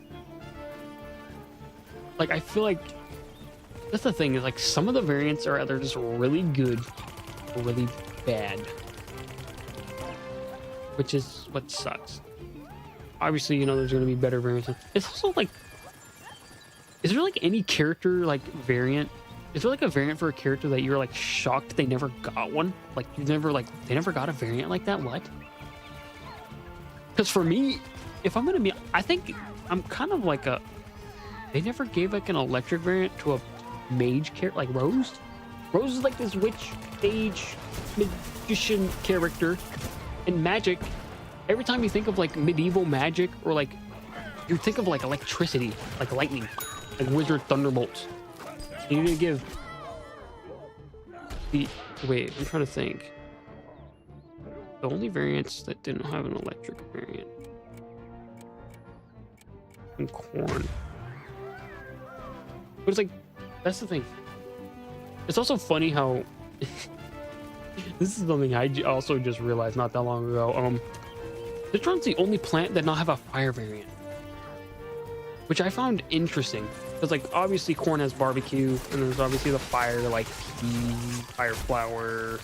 Like I feel like that's the thing is like some of the variants are either just really good or really bad, which is what sucks. Obviously, you know, there's going to be better variants. It's also like, is there like any character like variant? Is there like a variant for a character that you're like shocked they never got one? Like you never like they never got a variant like that? What? Because for me, if I'm gonna be, I think I'm kind of like a. They never gave like an electric variant to a mage character like Rose. Rose is like this witch, mage, magician character in Magic. Every time you think of like medieval magic or like you think of like electricity, like lightning, like wizard thunderbolts. You need to give the wait, I'm trying to think. The only variants that didn't have an electric variant. And corn. But it's like that's the thing. It's also funny how this is something I also just realized not that long ago. Citron's the only plant that not have a fire variant, which I found interesting because like obviously corn has barbecue and there's obviously the fire like pea, fire flower,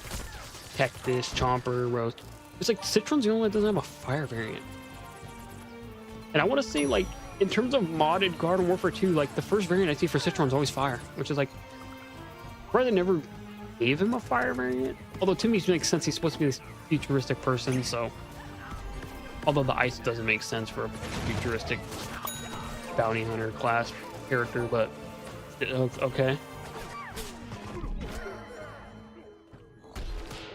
cactus, chomper, rose. It's like Citron's the only one that doesn't have a fire variant. And I want to say like in terms of modded Garden Warfare 2, like the first variant I see for Citron's always fire, which is like rather never gave him a fire variant. Although to me it makes sense, he's supposed to be this futuristic person, so. Although the ice doesn't make sense for a futuristic bounty hunter class character, but okay.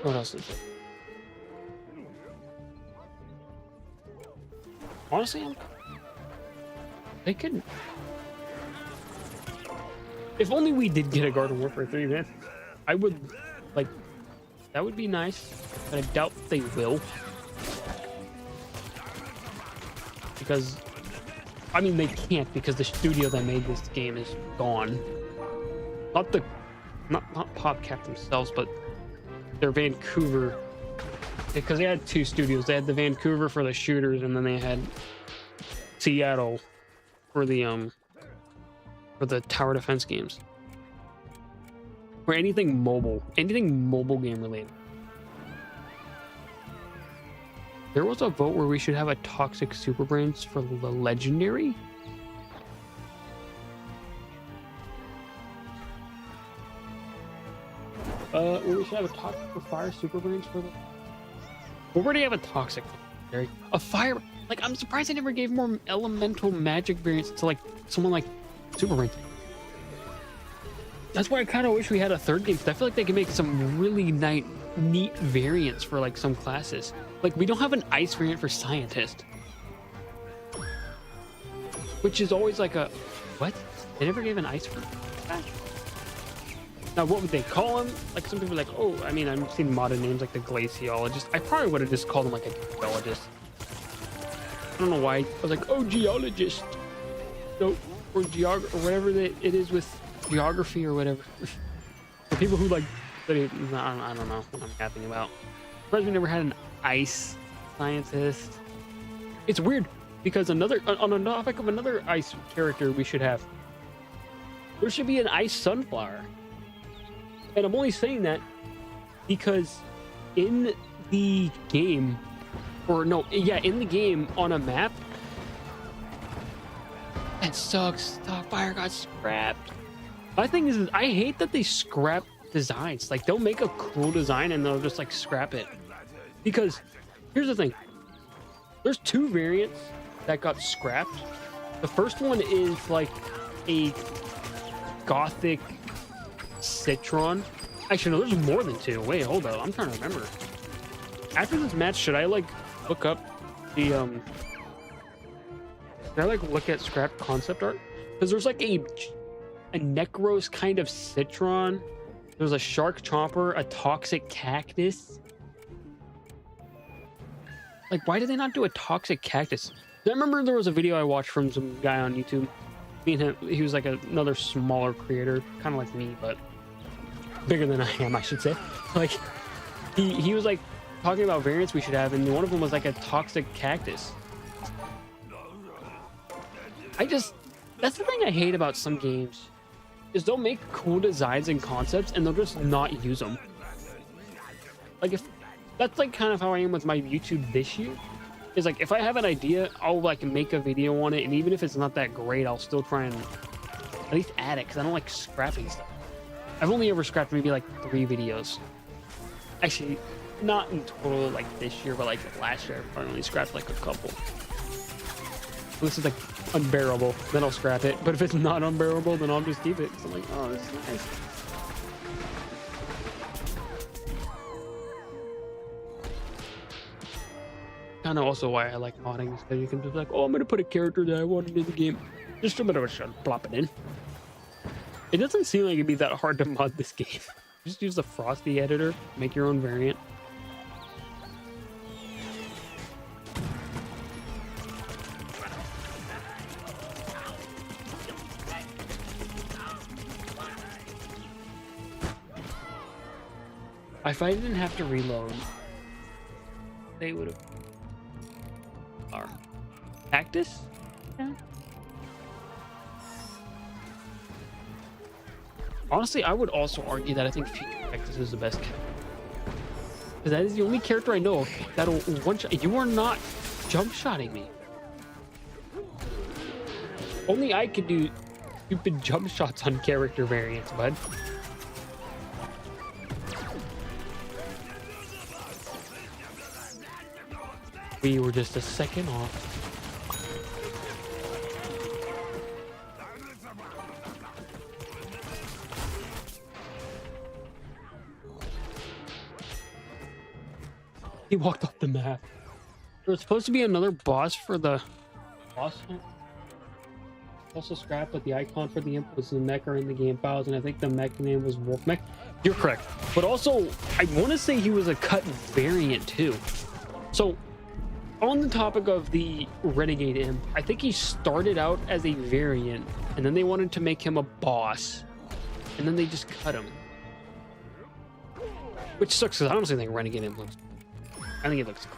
What else is it? Honestly, they could. If only we did get a Garden Warfare 3, man. I would like. That would be nice, but I doubt they will. Because, I mean, they can't because the studio that made this game is gone. Not PopCap themselves, but their Vancouver. Because they had two studios. They had the Vancouver for the shooters, and then they had Seattle for the tower defense games. Or anything mobile game related. There was a vote where we should have a toxic super brains for the legendary. We should have a toxic for fire super brains for the. We already have a toxic legendary. A fire. Like I'm surprised they never gave more elemental magic variants to like someone like super brains. That's why I kind of wish we had a third game. Because I feel like they can make some really neat variants for like some classes. Like we don't have an ice variant for scientist, which is always like a what? They never gave an ice variant. Now what would they call him? Like some people are like, oh, I mean, I've seen modern names like the glaciologist. I probably would have just called him like a geologist. I don't know why. I was like, oh, geologist. So or or whatever it is with geography or whatever. For people who like study, I don't know what I'm yapping about. But we never had an ice scientist. It's weird because on the topic of another ice character we should have, there should be an ice sunflower. And I'm only saying that because in the game, or no, yeah, in the game on a map. That sucks. Starfire got scrapped. My thing is I hate that they scrap designs. Like, they'll make a cool design and they'll just like scrap it. Because here's the thing. There's two variants that got scrapped. The first one is like a gothic citron. Actually, no, there's more than two. Wait, hold up. I'm trying to remember. After this match, should I like look up the should I like look at scrap concept art? Because there's like a Necros kind of citron. There's a shark chomper, a toxic cactus. Like, why did they not do a toxic cactus? I remember there was a video I watched from some guy on YouTube. Me and him, he was like another smaller creator, kind of like me, but bigger than I am, I should say. Like, he was like talking about variants we should have, and one of them was like a toxic cactus. That's the thing I hate about some games, is they'll make cool designs and concepts and they'll just not use them. Like, if that's like kind of how I am with my YouTube this year, is like, if I have an idea, I'll like make a video on it, and even if it's not that great, I'll still try and at least add it, because I don't like scrapping stuff. I've only ever scrapped maybe like 3 videos. Actually, not in total like this year, but like last year I only scrapped like a couple. This is like unbearable, then I'll scrap it. But if it's not unbearable, then I'll just keep it. So I'm like, oh, this is nice. Kind of also why I like modding, is because you can just like, oh, I'm gonna put a character that I wanted in the game, just a bit of a shot, plop it in. It doesn't seem like it'd be that hard to mod this game. Just use the Frosty editor, make your own variant. If I didn't have to reload, they would have. Our cactus? Yeah. Honestly, I would also argue that I think Future Cactus is the best character. Because that is the only character I know that'll one-shot. You are not jump-shotting me. Only I could do stupid jump shots on character variants, bud. We were just a second off. He walked off the map. There was supposed to be another boss for the boss hunt. Also scrapped, but the icon for the imp was the mecha in the game files, and I think the mech name was Wolf Mech. You're correct. But also, I want to say he was a cut variant too. So, on the topic of the Renegade Imp, I think he started out as a variant, and then they wanted to make him a boss, and then they just cut him. Which sucks, because I honestly think Renegade Imp looks... I think it looks cool.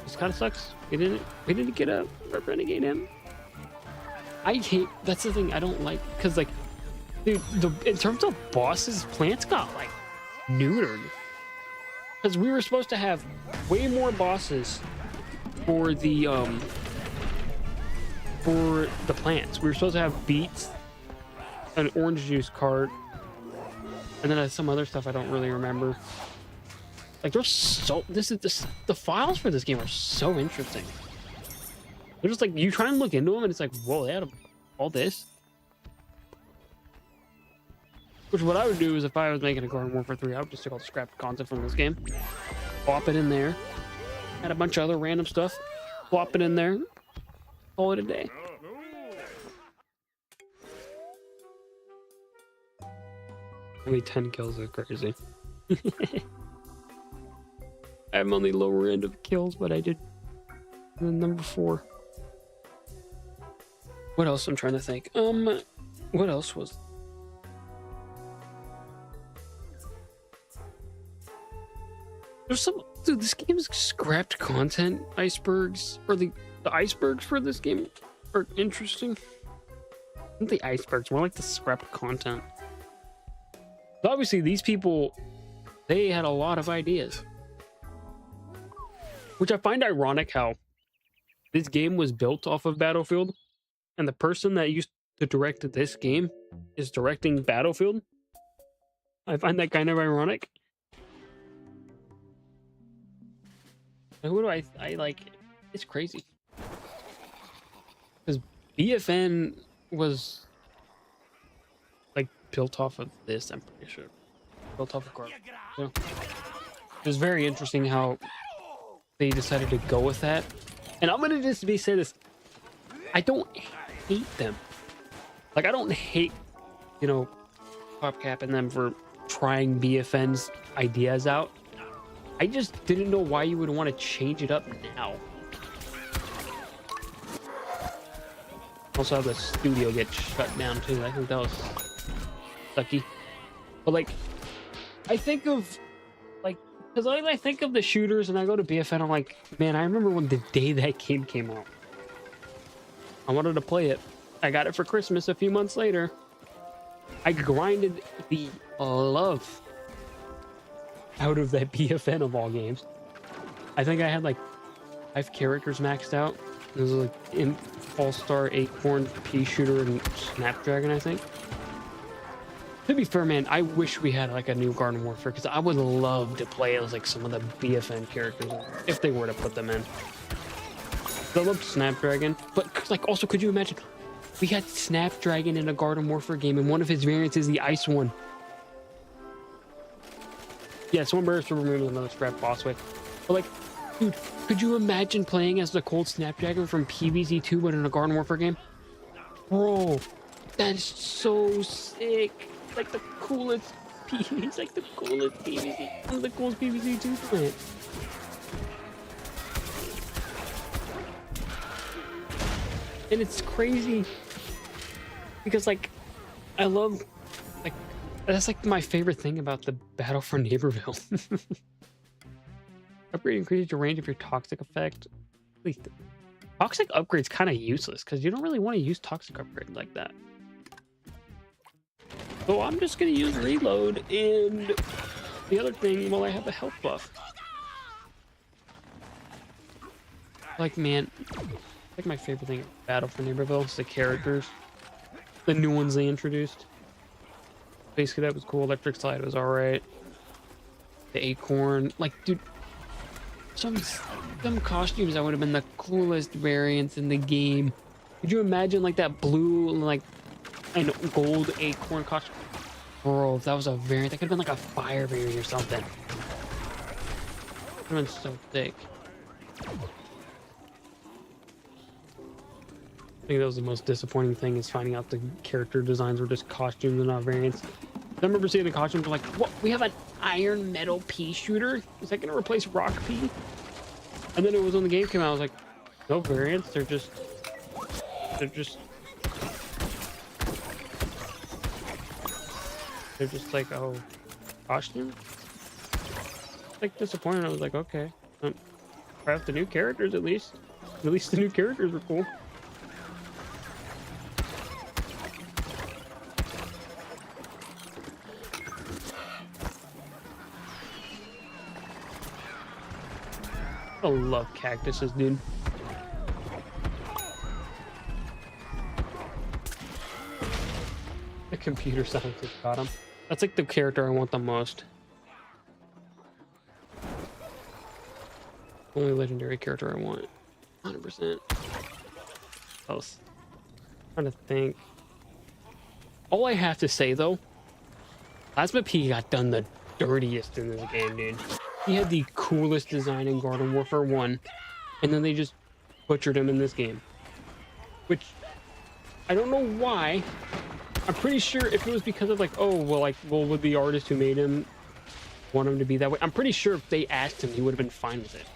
This kind of sucks. We didn't get a Renegade Imp. I hate... That's the thing I don't like, because, like, dude, in terms of bosses, plants got, like, neutered. Because we were supposed to have way more bosses for the plants. We were supposed to have beets, an orange juice cart, and then some other stuff I don't really remember. Like, there's so the files for this game are so interesting. They're just like, you try and look into them and it's like, whoa, they had all this. Which what I would do is, if I was making a Garden Warfare 3, I would just take all the scrap content from this game, plop it in there, add a bunch of other random stuff, plop it in there, call it a day. Only 10 kills is crazy. I'm on the lower end of kills, but I did number 4. What else? I'm trying to think. What else was... There's some... Dude, this game's scrapped content icebergs, or the icebergs for this game are interesting. Not the icebergs, more like the scrapped content. But obviously, these people, They had a lot of ideas. Which I find ironic how this game was built off of Battlefield, and the person that used to direct this game is directing Battlefield. I find that kind of ironic. Who do I like? It's crazy. Because BFN was like built off of this, I'm pretty sure. Built off of Guard. So, it was very interesting how they decided to go with that. And I'm gonna just say this. I don't hate them. Like, I don't hate, you know, PopCap and them for trying BFN's ideas out. I just didn't know why you would want to change it up now. Also have the studio get shut down too. I think that was sucky. But like, I think of like, because I think of the shooters and I go to BFN, I'm like, man, I remember when the day that game came out. I wanted to play it. I got it for Christmas a few months later. I grinded the love out of that BFN of all games. I think I had like 5 characters maxed out. It was like in All-Star, Acorn, Pea Shooter, and Snapdragon, I think. To be fair, man, I wish we had like a new Garden Warfare, because I would love to play as like some of the BFN characters if they were to put them in. I loved Snapdragon, but like also, could you imagine we had Snapdragon in a Garden Warfare game, and one of his variants is the Ice one. Yeah, someone bears to remove another scrap boss way. But like, dude, could you imagine playing as the Cold Snapdragon from PvZ2 but in a Garden Warfare game? Bro, that is so sick. Like the coolest It's like the coolest PvZ. One of the coolest PvZ2 plant. And it's crazy because like I love like that's like my favorite thing about the battle for Neighborville. Upgrade increases your range of your toxic effect. At least toxic upgrade's kind of useless because you don't really want to use toxic upgrade like that. So I'm just gonna use reload and the other thing while I have a health buff. Like man, like my favorite thing about Battle for Neighborville is the characters, the new ones they introduced. Basically, that was cool. Electric Slide was alright. The Acorn, like dude, some costumes that would have been the coolest variants in the game. Could you imagine like that blue like and gold Acorn costume? Bro, if that was a variant, that could have been like a fire variant or something. It would have been so thick. I think that was the most disappointing thing, is finding out the character designs were just costumes and not variants. I remember seeing the costumes like, what? We have an iron metal pea shooter? Is that gonna replace rock pea? And then it was when the game came out, I was like, no variants, they're just like, oh, costume? Like disappointed. I was like, okay, craft the new characters at least. At least the new characters were cool. I love cactuses, dude. The computer scientist got him. That's like the character I want the most. Only legendary character I want. 100%. Close. Trying to think. All I have to say though, Plasma P got done the dirtiest in this game, dude. He had the coolest design in Garden Warfare 1, and then they just butchered him in this game. Which, I don't know why. I'm pretty sure if it was because of like, oh, well, would the artist who made him want him to be that way? I'm pretty sure if they asked him, he would have been fine with it.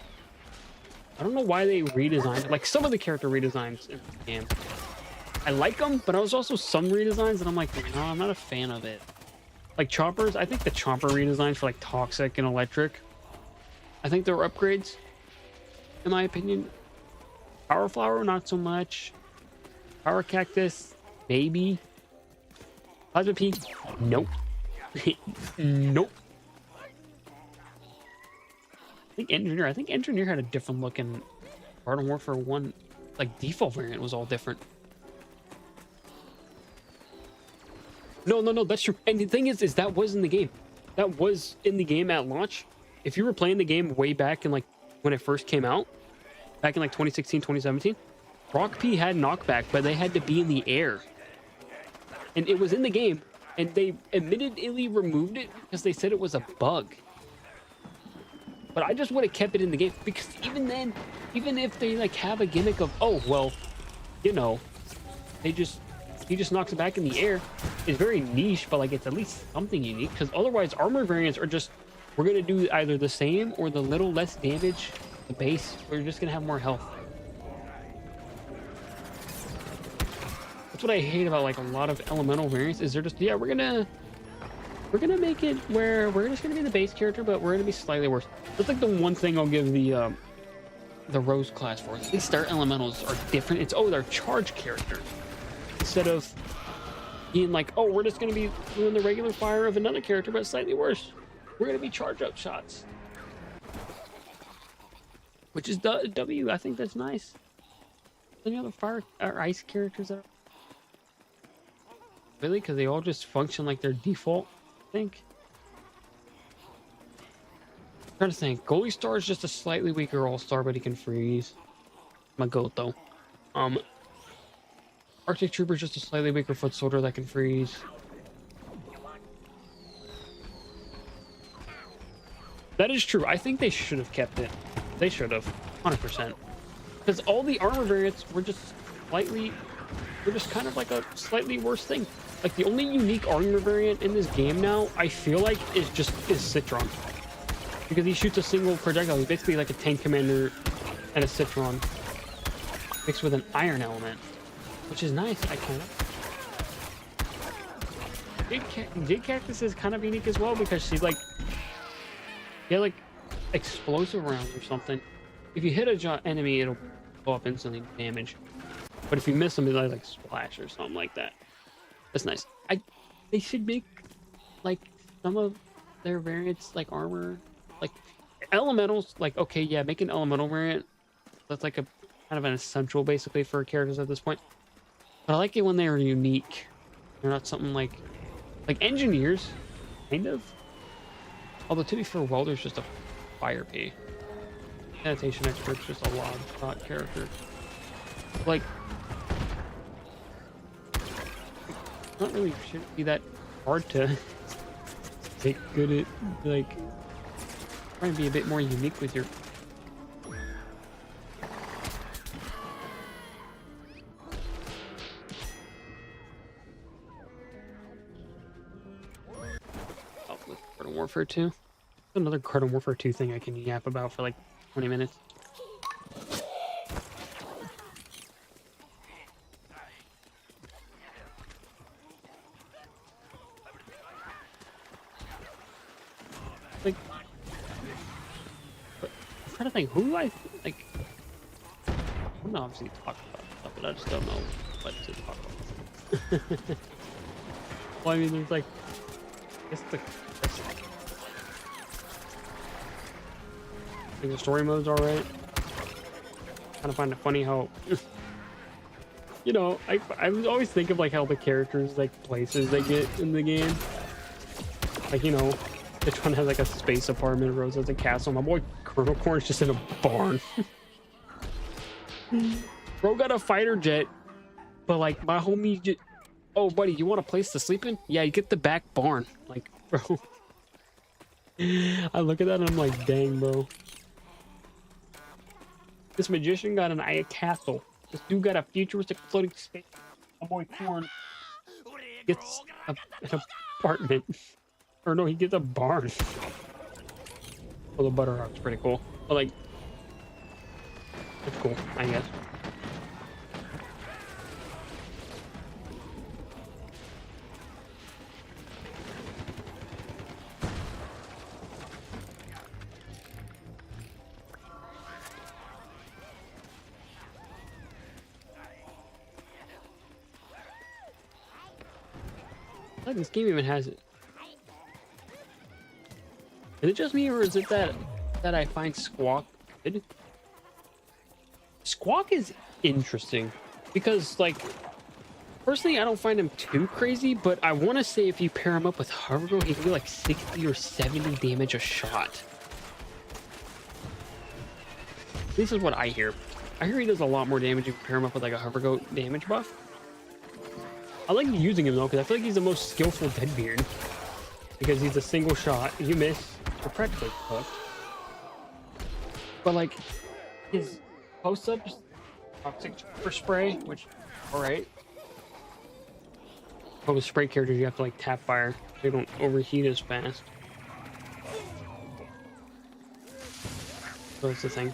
I don't know why they redesigned it. Like, some of the character redesigns in the game, I like them, but I was also some redesigns that I'm like, no, I'm not a fan of it. Like Choppers, I think the Chopper redesigns for like Toxic and Electric, I think they're upgrades, in my opinion. Power Flower, not so much. Power Cactus, maybe. Plasma P, nope. Nope. I think engineer had a different look in Garden Warfare 1. Like default variant was all different. No, that's true. And the thing is that was in the game. That was in the game at launch. If you were playing the game way back in like when it first came out, back in like 2016, 2017, Rock P had knockback, but they had to be in the air. And it was in the game, and they admittedly removed it because they said it was a bug. But I just would have kept it in the game, because even then, even if they like have a gimmick of, oh well, you know, he just knocks it back in the air, it's very niche, but like it's at least something unique, because otherwise armor variants are just, we're gonna do either the same or the little less damage, the base, we're just gonna have more health. That's what I hate about like a lot of elemental variants, is they're just, yeah, we're gonna make it where we're just gonna be the base character, but we're gonna be slightly worse. That's like the one thing I'll give the Rose class for. At least their elementals are different. It's, oh, they're charge characters, instead of being like, oh, we're just gonna be doing the regular fire of another character, but slightly worse. We're gonna be charge up shots, which is the W. I think that's nice. Any other fire or ice characters that are really, because they all just function like their default, I think. I'm trying to think. Goalie Star is just a slightly weaker all-star, but he can freeze. My goat though. Arctic Trooper is just a slightly weaker foot soldier that can freeze. That is true. I think they should have kept it. They should have, 100%. Because all the armor variants were just slightly, were just kind of like a slightly worse thing. Like the only unique armor variant in this game now, I feel like, is Citron. Because he shoots a single projectile. He's basically like a tank commander and a Citron mixed with an iron element, which is nice. I kind of. Jade Cactus is kind of unique as well, because she's like, yeah, like explosive rounds or something. If you hit a enemy, it'll blow up instantly damage. But if you miss them, it's like splash or something like that. That's nice. They should make like some of their variants like armor, like elementals. Like, okay, yeah, make an elemental variant. That's like a kind of an essential basically for characters at this point. But I like it when they are unique. They're not something like engineers, kind of. Although to be fair, Welder's just a fire P. Sanitation expert's just a log shot character. Like, not really shouldn't be that hard to get good at, like, try and be a bit more unique with your. Oh, with Garden Warfare 2. Another Garden Warfare 2 thing I can yap about for like 20 minutes. Like, but I'm trying to think, who do I like? I'm not obviously talk about stuff, but I just don't know what to talk about. Well, I mean, there's like, I guess the story mode's alright. Kind of find it funny how, you know, I always think of like how the characters, like places they get in the game. Like, you know, each one has like a space apartment, Rose has a castle. My boy Colonel Corn's just in a barn. Bro got a fighter jet, but like my homie just, oh buddy, you want a place to sleep in? Yeah, you get the back barn. Like, bro. I look at that and I'm like, dang, bro. This magician got a castle. This dude got a futuristic floating space. My boy Corn gets an apartment. Or no, he gets a barn. Well, the butter rock's pretty cool. But like, it's cool, I guess. Like this game even has it. Is it just me, or is it that that I find Squawk good. Squawk is interesting because, like, personally, I don't find him too crazy, but I want to say if you pair him up with Hovergo, he can do like 60 or 70 damage a shot. This is what I hear. I hear he does a lot more damage if you pair him up with like a Hovergo damage buff. I like using him though, because I feel like he's the most skillful Deadbeard. Because he's a single shot. You miss, you're practically cooked. But like, his post-ups, toxic for spray, which, alright. But with spray characters, you have to like tap fire, so you don't overheat as fast. So that's the thing.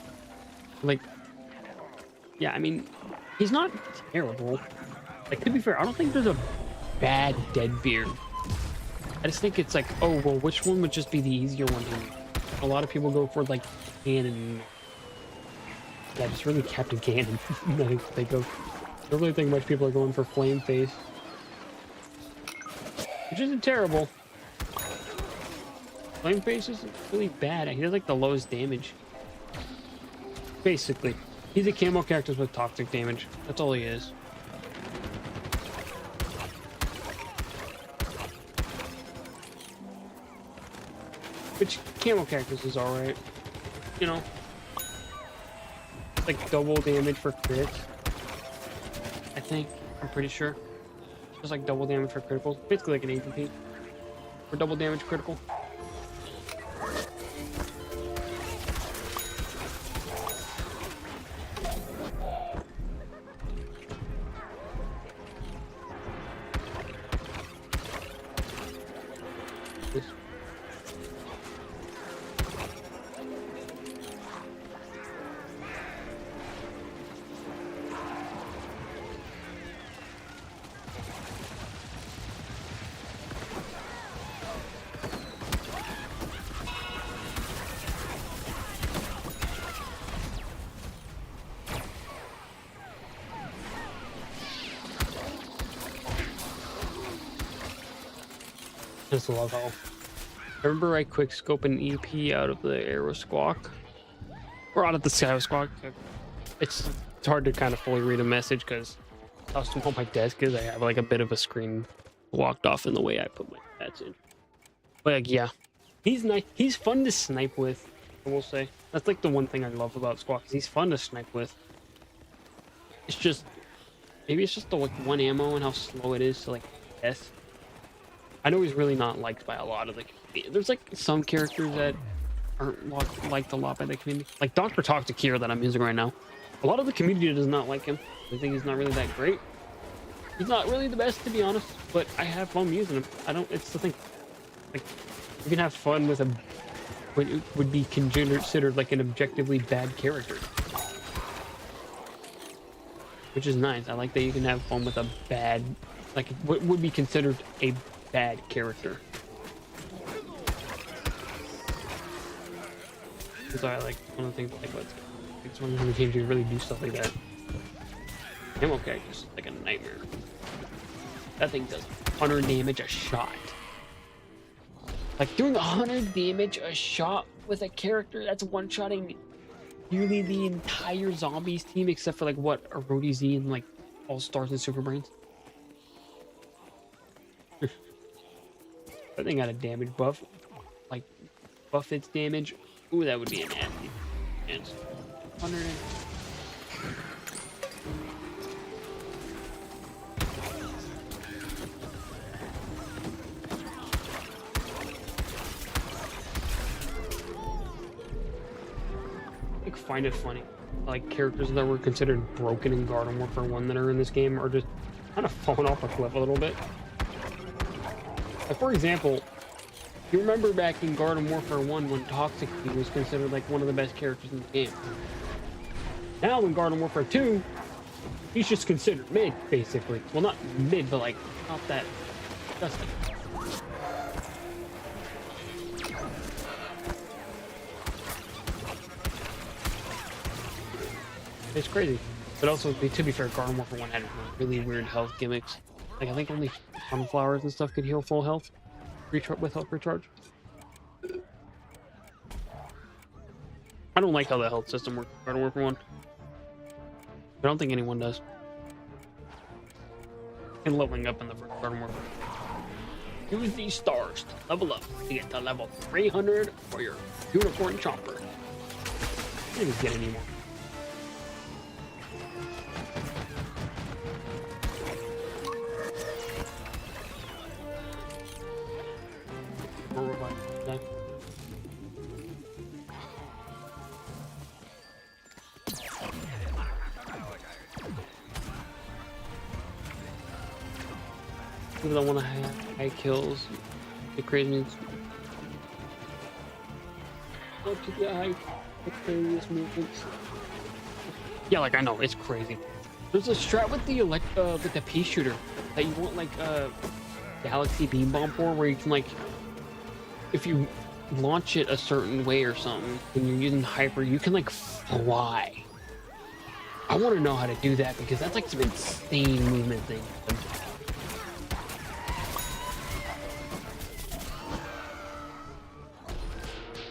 Like, yeah, I mean, he's not terrible. Like, to be fair, I don't think there's a bad Deadbeard. I just think it's like, oh, well, which one would just be the easier one? A lot of people go for like Cannon. Yeah, just really Captain Cannon. They go. I don't really think much people are going for Flame Face, which isn't terrible. Flame Face isn't really bad. He does like the lowest damage. Basically, he's a camo character with toxic damage. That's all he is. Which camo characters is alright. You know. It's like double damage for crits. I think. I'm pretty sure. Just like double damage for criticals. Basically like an AVP. For double damage critical. Just love how. Remember I quick scope an EP out of the Aero Squawk? Or out of the Sky Squawk? It's hard to kind of fully read a message because I was on my desk because I have like a bit of a screen blocked off in the way I put my stats in. But like, yeah, he's nice. He's fun to snipe with, I will say. That's like the one thing I love about Squawk, is he's fun to snipe with. It's just, maybe it's just the like one ammo and how slow it is to like death. I know he's really not liked by a lot of the community. There's like some characters that aren't liked a lot by the community. Like Dr. Toxic here that I'm using right now. A lot of the community does not like him. They think he's not really that great. He's not really the best, to be honest, but I have fun using him. It's the thing. Like, you can have fun with a, what would be considered like an objectively bad character. Which is nice. I like that you can have fun with a bad, like what would be considered a bad character. So I like one of the things I like about it's one of the games you really do stuff like that. Camo characters like a nightmare. That thing does 100 damage a shot. Like doing 100 damage a shot with a character that's one-shotting nearly the entire zombies team except for like what, a Rhodey Z and like All Stars and Super Brains. That thing got a damage buff, like buff its damage. Ooh, that would be a nasty. And 100. I find it funny, like characters that were considered broken in Garden Warfare 1 that are in this game are just kind of falling off a cliff a little bit. Like, for example, you remember back in Garden Warfare 1 when Toxic was considered like one of the best characters in the game. Now in Garden Warfare 2, he's just considered mid, basically. Well, not mid, but like not that disgusting. It's crazy. But also, to be fair, Garden Warfare 1 had really weird health gimmicks. Like, I think only sunflowers and stuff could heal full health with health recharge. I don't like how the health system works. I don't work for one. I don't think anyone does. And leveling up in the first Garden Warfare. Use these stars to level up to get to level 300 for your unicorn chopper. I didn't even get any more. Because I want to have high kills. It crazy. Love to get high, the craziest movements. Yeah, like I know it's crazy. There's a strat with the pea shooter that you want like galaxy beam bomb for, where you can like, if you launch it a certain way or something, when you're using hyper, you can like fly. I want to know how to do that because that's like some insane movement thing.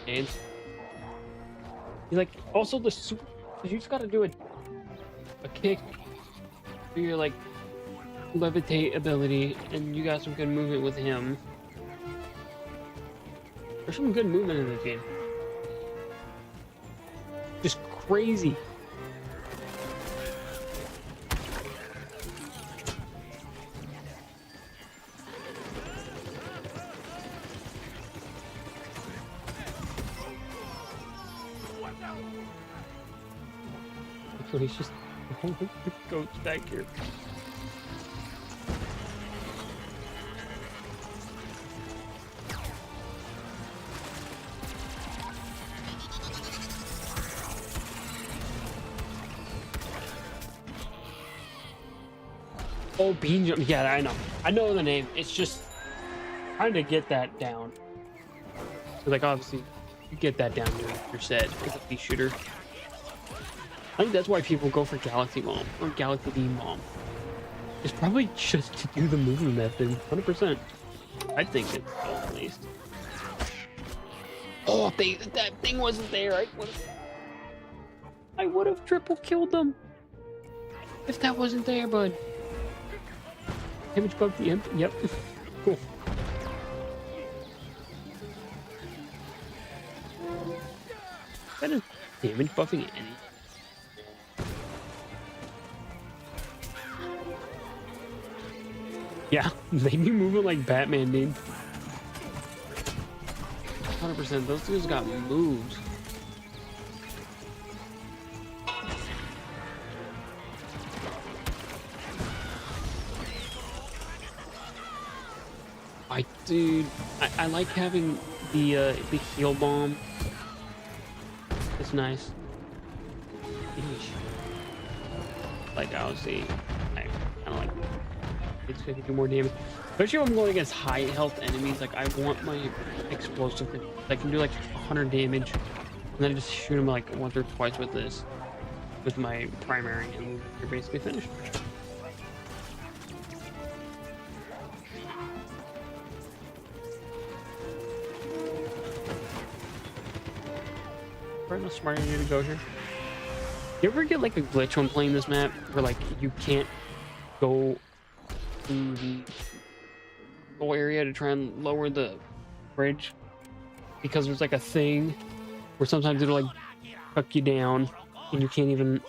And you like also the super, you just got to do a kick for your like levitate ability, and you got some good movement with him. There's some good movement in this game. Just crazy. So he's just goats back here. Oh, bean jump. Yeah, I know. I know the name. It's just trying to get that down. Like, obviously, you get that down, you're set with a pea shooter. I think that's why people go for Galaxy Bomb or Galaxy Beam Bomb. It's probably just to do the movement method, 100%. I think it's so, at least. Oh, if that thing wasn't there, I would have triple killed them. If that wasn't there, bud. Damage buff the imp. Yep. Cool. That is damage buffing any. Yeah, they be moving like Batman, dude. 100%. Those dudes got moves. Dude, I like having the heal bomb. It's nice. Eesh. Like obviously, I kind of like it's gonna do more damage, especially when I'm going against high health enemies. Like I want my explosive. I can do like 100 damage, and then I just shoot them like once or twice with this, with my primary, and you're basically finished. No smart idea to go here. You ever get like a glitch when playing this map where like you can't go to the whole area to try and lower the bridge because there's like a thing where sometimes it'll like suck you down and you can't even,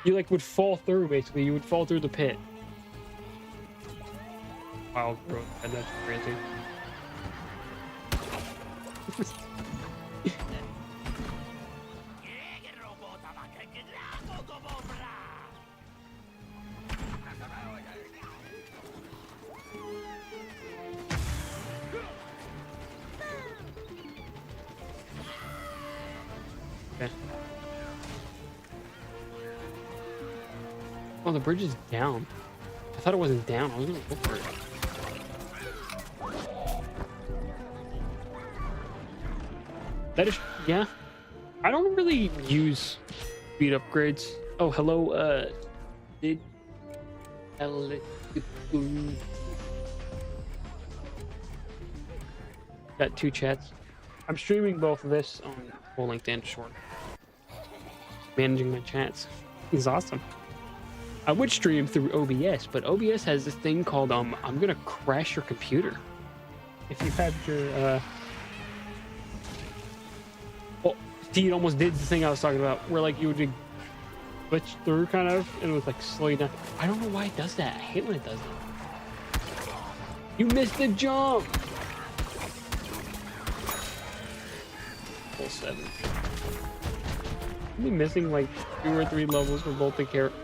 you like would fall through, basically you would fall through the pit. Wild growth, and that's crazy. Okay. Oh, the bridge is down. I thought it wasn't down. I was gonna go for it. That is, yeah. I don't really use speed upgrades. Oh, hello, got two chats. I'm streaming both of this on full length and short. Managing my chats is awesome. I would stream through OBS, but OBS has this thing called I'm gonna crash your computer. If you had your oh, see, it almost did the thing I was talking about, where like you would glitch through kind of, and it was like slow you down. I don't know why it does that. I hate when it does that. You missed the jump. Full 7. I'll be missing like 2 or 3 levels for both the characters.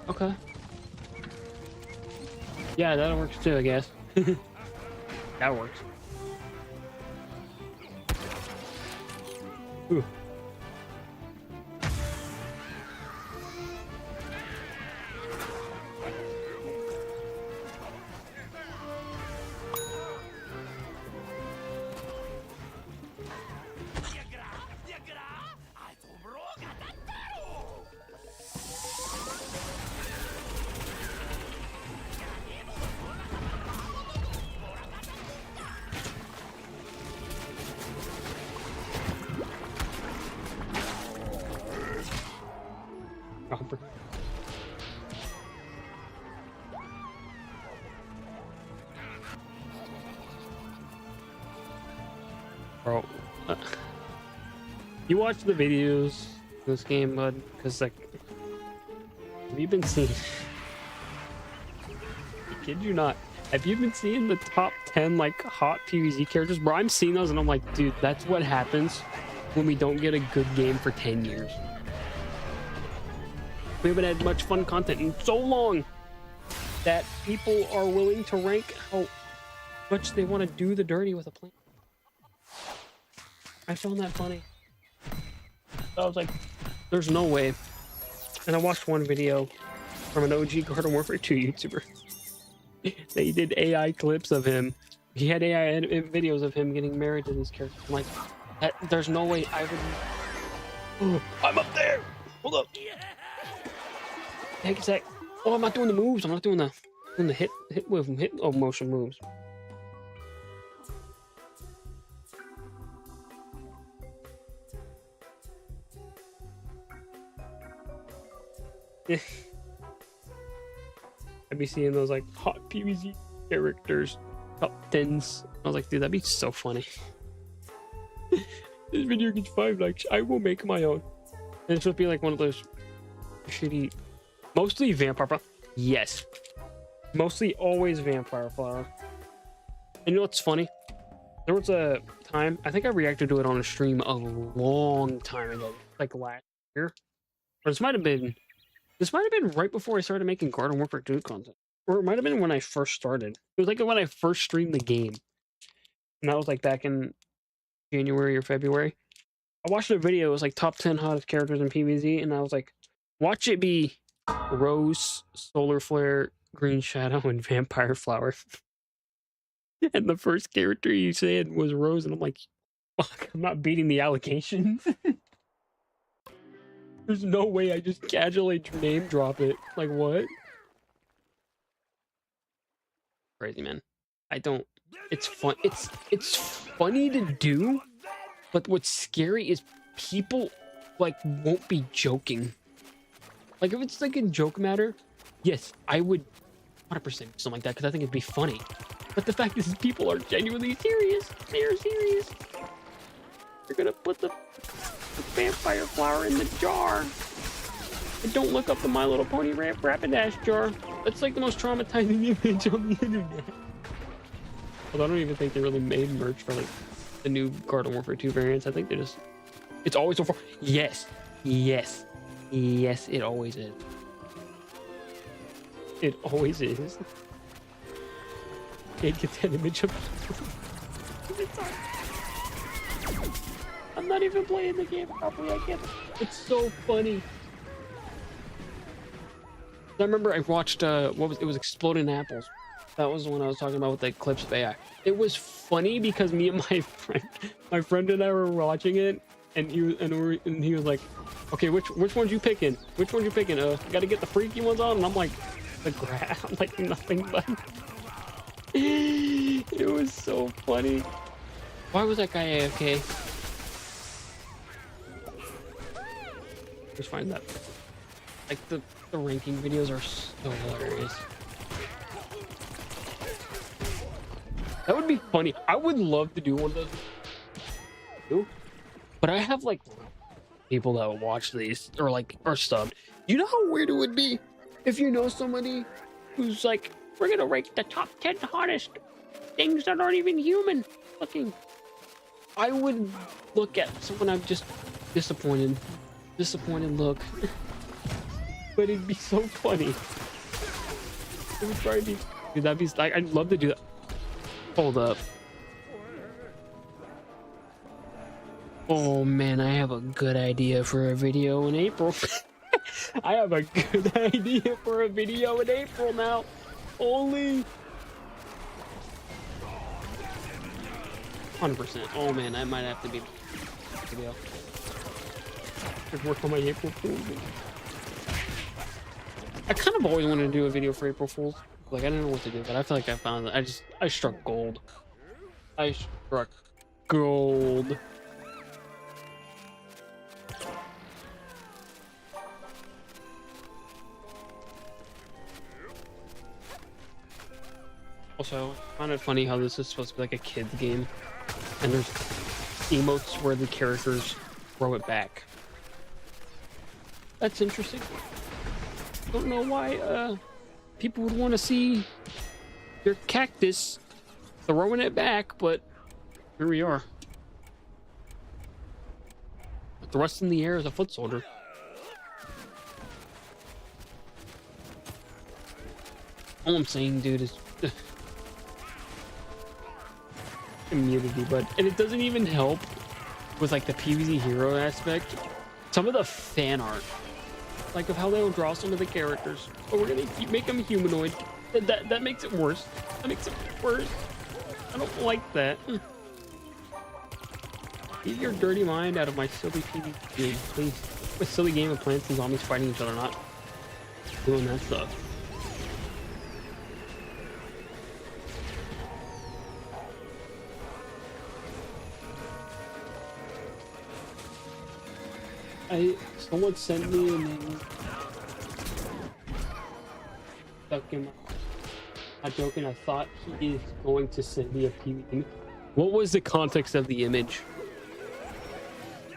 Okay. Yeah, that works too, I guess. That works. Ooh. Bro, you watch the videos in this game, bud? Because like, have you been seeing? I kid you not. Have you been seeing the top 10 like hot PvZ characters? Bro, I'm seeing those and I'm like, dude, that's what happens when we don't get a good game for 10 years. We haven't had much fun content in so long that people are willing to rank how much they want to do the dirty with a plan. I found that funny. I was like, there's no way. And I watched one video from an OG Garden Warfare 2 YouTuber. They did AI clips of him. He had AI videos of him getting married to this character. I'm like, there's no way I would... Oh, I'm up there! Hold up! Take a sec. Oh, I'm not doing the moves. I'm not doing the hit motion moves. I'd be seeing those like hot PvZ characters, top 10s. I was like, dude, that'd be so funny. This video gets 5 likes. I will make my own. And it's supposed to be like one of those shitty, mostly vampire flower. Yes, mostly always vampire flower. And you know what's funny? There was a time, I think I reacted to it on a stream a long time ago, like last year. Or this might have been right before I started making Garden Warfare 2 content. Or it might have been when I first started. It was like when I first streamed the game. And that was like back in January or February. I watched a video, it was like top 10 hottest characters in PvZ, and I was like, watch it be Rose, Solar Flare, Green Shadow, and Vampire Flower. And the first character you said was Rose, and I'm like, fuck, I'm not beating the allocations. There's no way I just casually name drop it. Like, what? Crazy, man. I don't... It's fun. It's funny to do, but what's scary is people, like, won't be joking. Like, if it's, like, a joke matter, yes, I would 100% something like that, because I think it'd be funny. But the fact is, people are genuinely serious. They're serious. You're gonna put the vampire flower in the jar. And don't look up the My Little Pony Rapidash jar. That's like the most traumatizing image on the internet. Although I don't even think they really made merch for like the new Garden Warfare 2 variants. I think they just... It's always so far... Yes. Yes. Yes, it always is. It always is. Can't get that image up. I'm not even playing the game properly. I can't. It's so funny. I remember I watched it was Exploding Apples. That was the one I was talking about with the clips of AI. It was funny because me and my friend and I were watching it, and he was like, okay, which ones you picking? Which ones you picking? Got to get the freaky ones on, and I'm like, the grass, I'm like nothing but. He It was so funny. Why was that guy AFK? Just find that. Like the ranking videos are so hilarious. That would be funny. I would love to do one of those. But I have like people that will watch these or stuff. You know how weird it would be if you know somebody who's like, we're gonna rank the top 10 hottest things that aren't even human looking. I would look at someone I'm just disappointed look. But it'd be so funny. It would probably be, dude, that'd be like, I'd love to do that. Hold up. Oh man, I have a good idea for a video in April. I have a good idea for a video in April now. Only 100%. Oh man, I might have to be video. I've worked on my April Fool's. I kind of always wanted to do a video for April Fool's. Like, I didn't know what to do, but I feel like I found it. I struck gold. I struck gold. Also, I find it funny how this is supposed to be like a kid's game, and there's emotes where the characters throw it back. That's interesting. Don't know why people would want to see your cactus throwing it back, but here we are. Thrust in the air as a foot soldier. All I'm saying, dude, is immunity, and it doesn't even help with like the PvZ hero aspect. Some of the fan art, like of how they will draw some of the characters, but we're gonna make them humanoid. That makes it worse. That makes it worse. I don't like that. Get your dirty mind out of my silly PvZ game, please. A silly game of plants and zombies fighting each other, not doing that stuff. Someone sent me a name. Stuck in my... Not joking, I thought he is going to send me a PvP. What was the context of the image?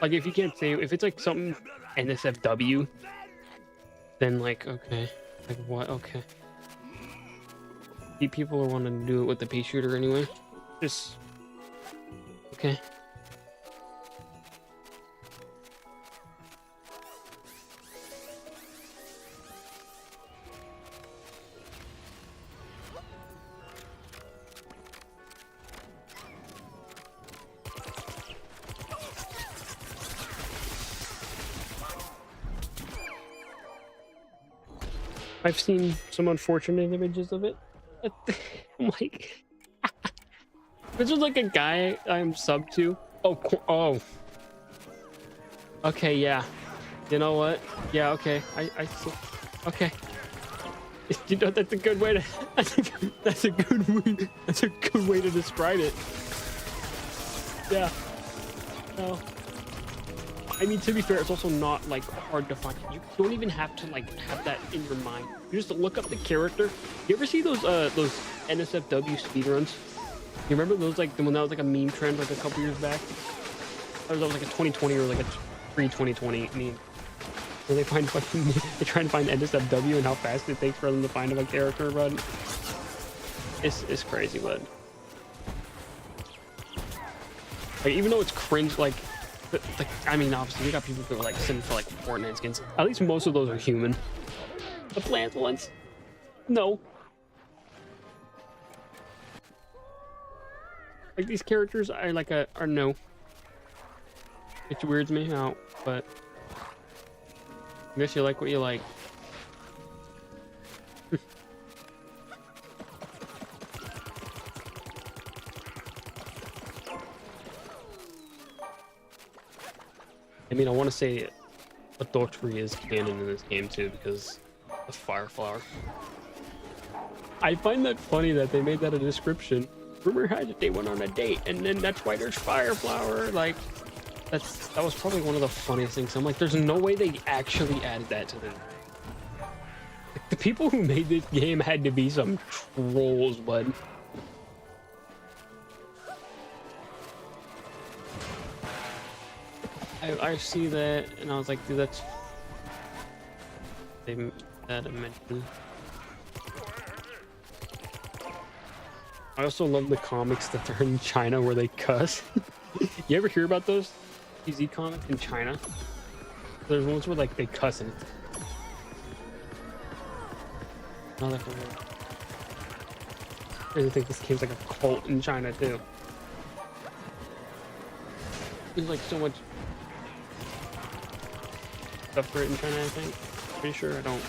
Like, if you can't say, if it's like something NSFW, then like, okay. Like, what? Okay. People are wanting to do it with the pea shooter anyway. Just... Okay. I've seen some unfortunate images of it. I'm like, this was like a guy I'm sub to. Oh. Okay, yeah. You know what? Yeah, okay. Okay. You know, that's a good way to. That's a good way to describe it. Yeah. No. I mean, to be fair, it's also not like hard to find. You don't even have to like have that in your mind. You just look up the character. You ever see those NSFW speedruns? You remember those, like the one that was like a meme trend like a couple years back? Or that was like a 2020 or like a pre-2020 meme. Where they find fucking they try and find NSFW and how fast it takes for them to find a character, but it's crazy, but like even though it's cringe, like I mean, obviously, we got people who are like sitting for like Fortnite skins. At least most of those are human. The plant ones, no. Like these characters, are no. It weirds me out, but I guess you like what you like. I mean, I want to say adultery is canon in this game too, because the fire flower. I find that funny that they made that a description. rumor has it they went on a date, and then that's why there's fire flower. Like, that was probably one of the funniest things. I'm like, there's no way they actually added that to them. Like, the people who made this game had to be some trolls, bud. I see that, and I was like, dude, that's... that I mentioned. I also love the comics that are in China where they cuss. You ever hear about those TZ comics in China? There's ones where like they cuss in it. I really think this game's like a cult in China too. There's like so much stuff for it in China, I think. Pretty sure I don't.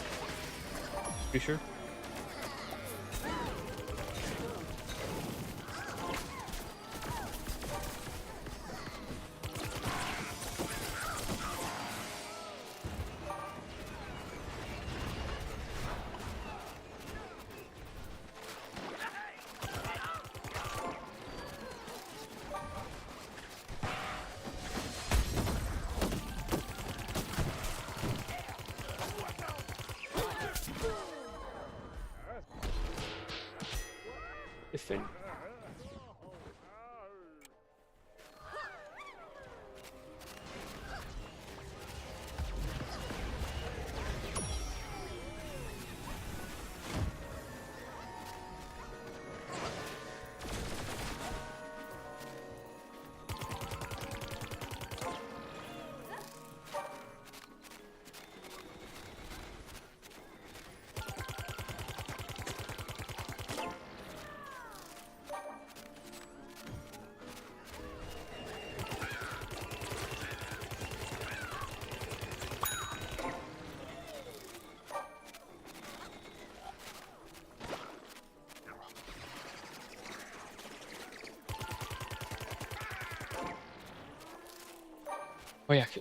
You sure? Defend.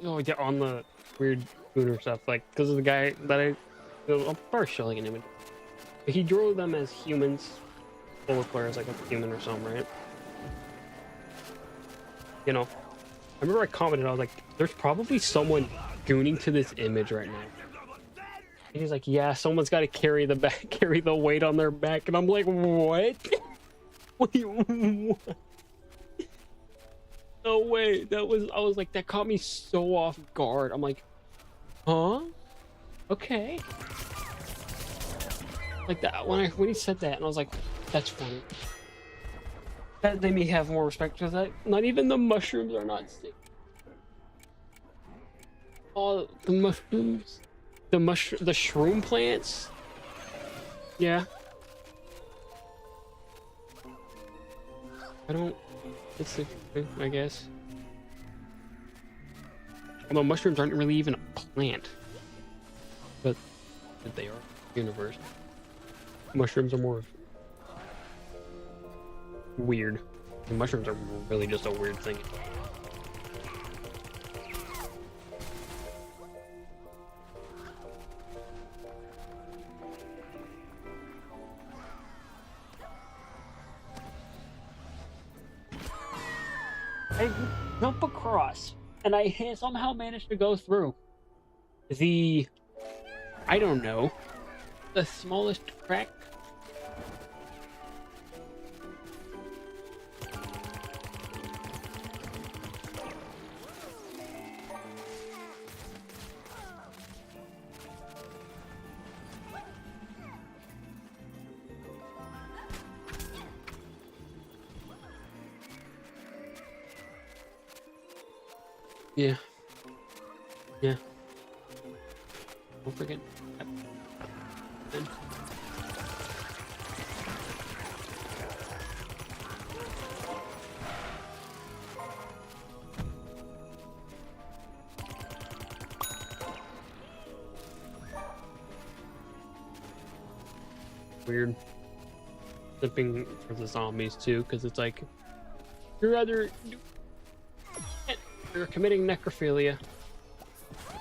Oh yeah, on the weird Booner stuff, like because of the guy that I'm first showing an image. He drew them as humans, full of players like a human or something, right? You know, I remember I commented, I was like, "There's probably someone gooning to this image right now." And he's like, "Yeah, someone's got to carry the weight on their back," and I'm like, "What? Wait, what?" No way. I was like, that caught me so off guard. I'm like, huh? Okay. Like that when he said that, and I was like, that's funny. That made me have more respect for that. Not even the mushrooms are not sick. Oh, the mushrooms, the shroom plants. Yeah. I don't. It's I guess. Although mushrooms aren't really even a plant, but they are universe. Mushrooms are more weird. And mushrooms are really just a weird thing. I jump across, and I somehow managed to go through the, I don't know, the smallest crack. Yeah. Yeah. Don't forget. Weird. Flipping for the zombies too, because it's like you're committing necrophilia.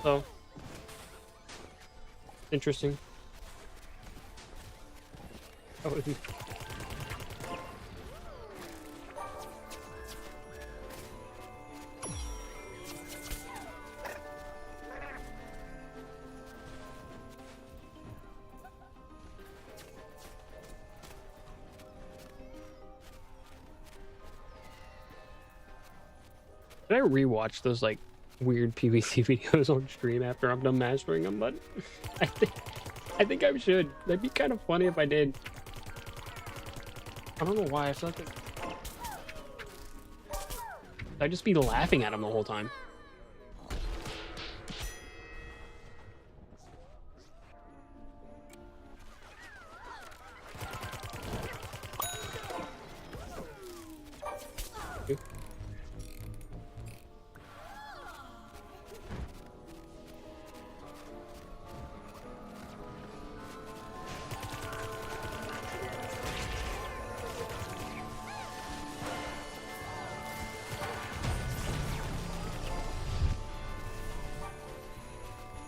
So interesting. Did I rewatch those like weird PvC videos on stream after I'm done mastering them? But I think I should. That'd be kind of funny if I did. I don't know why. I feel like I'd just be laughing at them the whole time.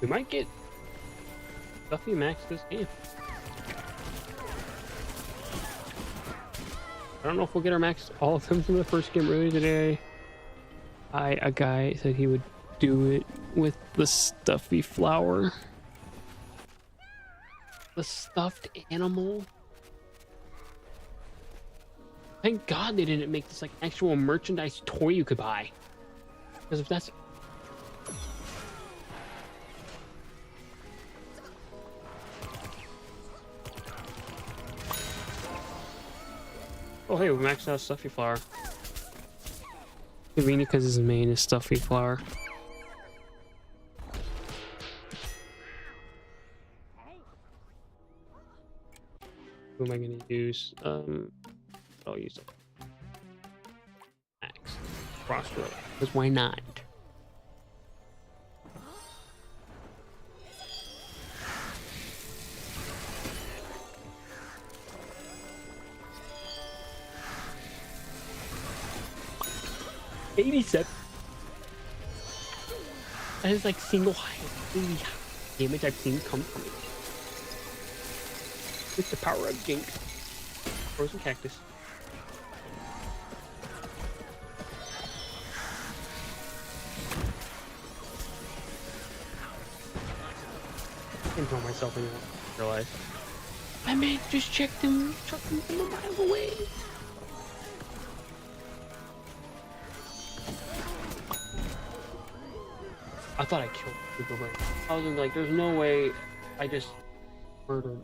We might get Stuffy max this game. I don't know if we'll get our max all of them from the first game earlier today. A guy said he would do it with the Stuffy flower. The stuffed animal. Thank God they didn't make this like actual merchandise toy you could buy. Because if that's... Oh hey, we maxed out Stuffy flower. Convenient because his main is Stuffy flower. Who am I gonna use? I'll use it. Max. Crossroad. Because why not? $87. That is like single highest damage I've seen come from it. With the power of Jinx. Frozen cactus. I can throw myself anymore. Realize. My man just checked him from a mile away. I thought I killed Super Brain. I was like, there's no way I just murdered.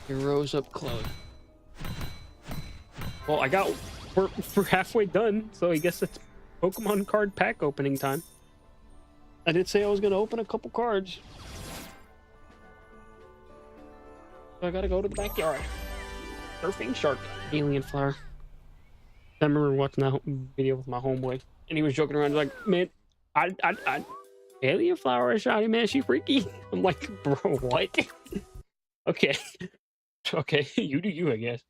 He rose up close. Well, I got... We're halfway done, so I guess it's Pokemon card pack opening time. I did say I was going to open a couple cards. So I gotta go to the backyard. Surfing shark. Alien flower. I remember watching that video with my homeboy. And he was joking around like, man, I alien flower shouty, man, she freaky. I'm like, bro, what? Okay. Okay, you do you, I guess.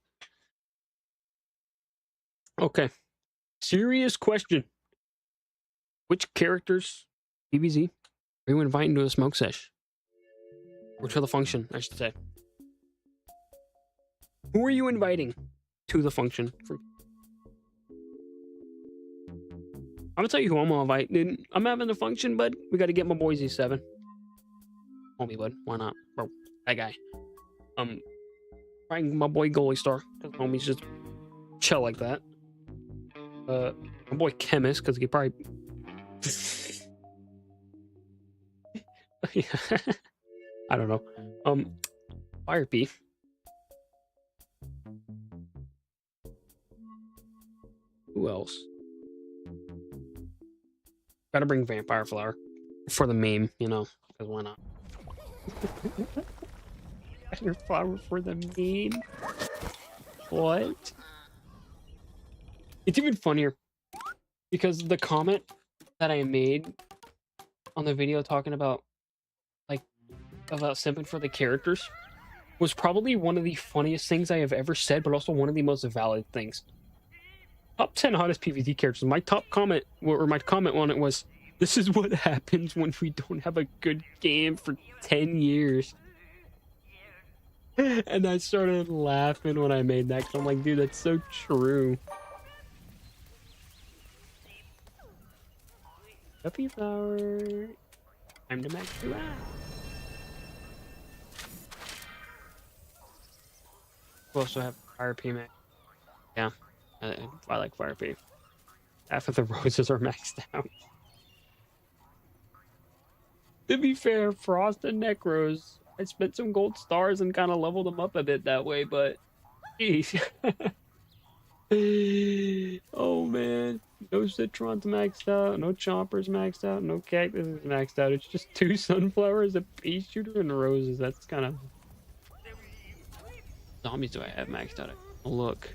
Okay. Serious question. Which characters, PvZ, are you inviting to a smoke sesh? Or to the function, I should say. Who are you inviting to the function? I'm gonna tell you who I'm gonna invite, dude. I'm having a function, bud. We gotta get my boy Z7. Homie, bud. Why not? Bro, that guy. Trying my boy Goalie Star. Because homies just chill like that. My boy Chemist, because he probably... Yeah. I don't know. Fire Beef. Who else? Gotta bring Vampire Flower for the meme, you know, because why not? Vampire Flower for the meme? What? It's even funnier because the comment that I made on the video talking about about simping for the characters was probably one of the funniest things I have ever said, but also one of the most valid things. Top 10 hottest PvZ characters. My top comment, or my comment on it was, this is what happens when we don't have a good game for 10 years. And I started laughing when I made that, because I'm like, dude, that's so true. Stuffy flower. Time to max you out. We also have Fire P max. Yeah, I like Fire P. Half of the roses are maxed out. To be fair, Frost and Necros, I spent some gold stars and kind of leveled them up a bit that way, but jeez. Oh man, no Citrons maxed out, no Chompers maxed out, no Cactus is maxed out. It's just 2 Sunflowers, a Pea Shooter, and Roses. That's kind of... Zombies do I have maxed out? Oh, look.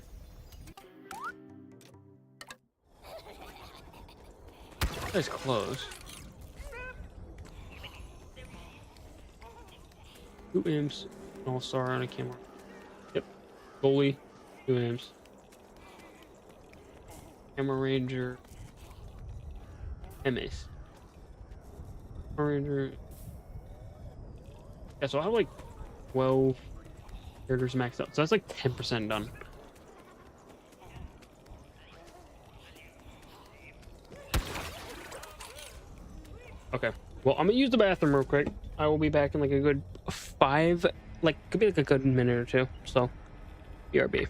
That's close. 2 imps, All-Star on a camera. Yep. Goalie, 2 imps. Camera Ranger. MS. Camera Ranger. Yeah, so I have like 12 characters maxed out. So that's like 10% done. Okay. Well, I'm gonna use the bathroom real quick. I will be back in like a good 5, like, could be like a good minute or 2. So, BRB.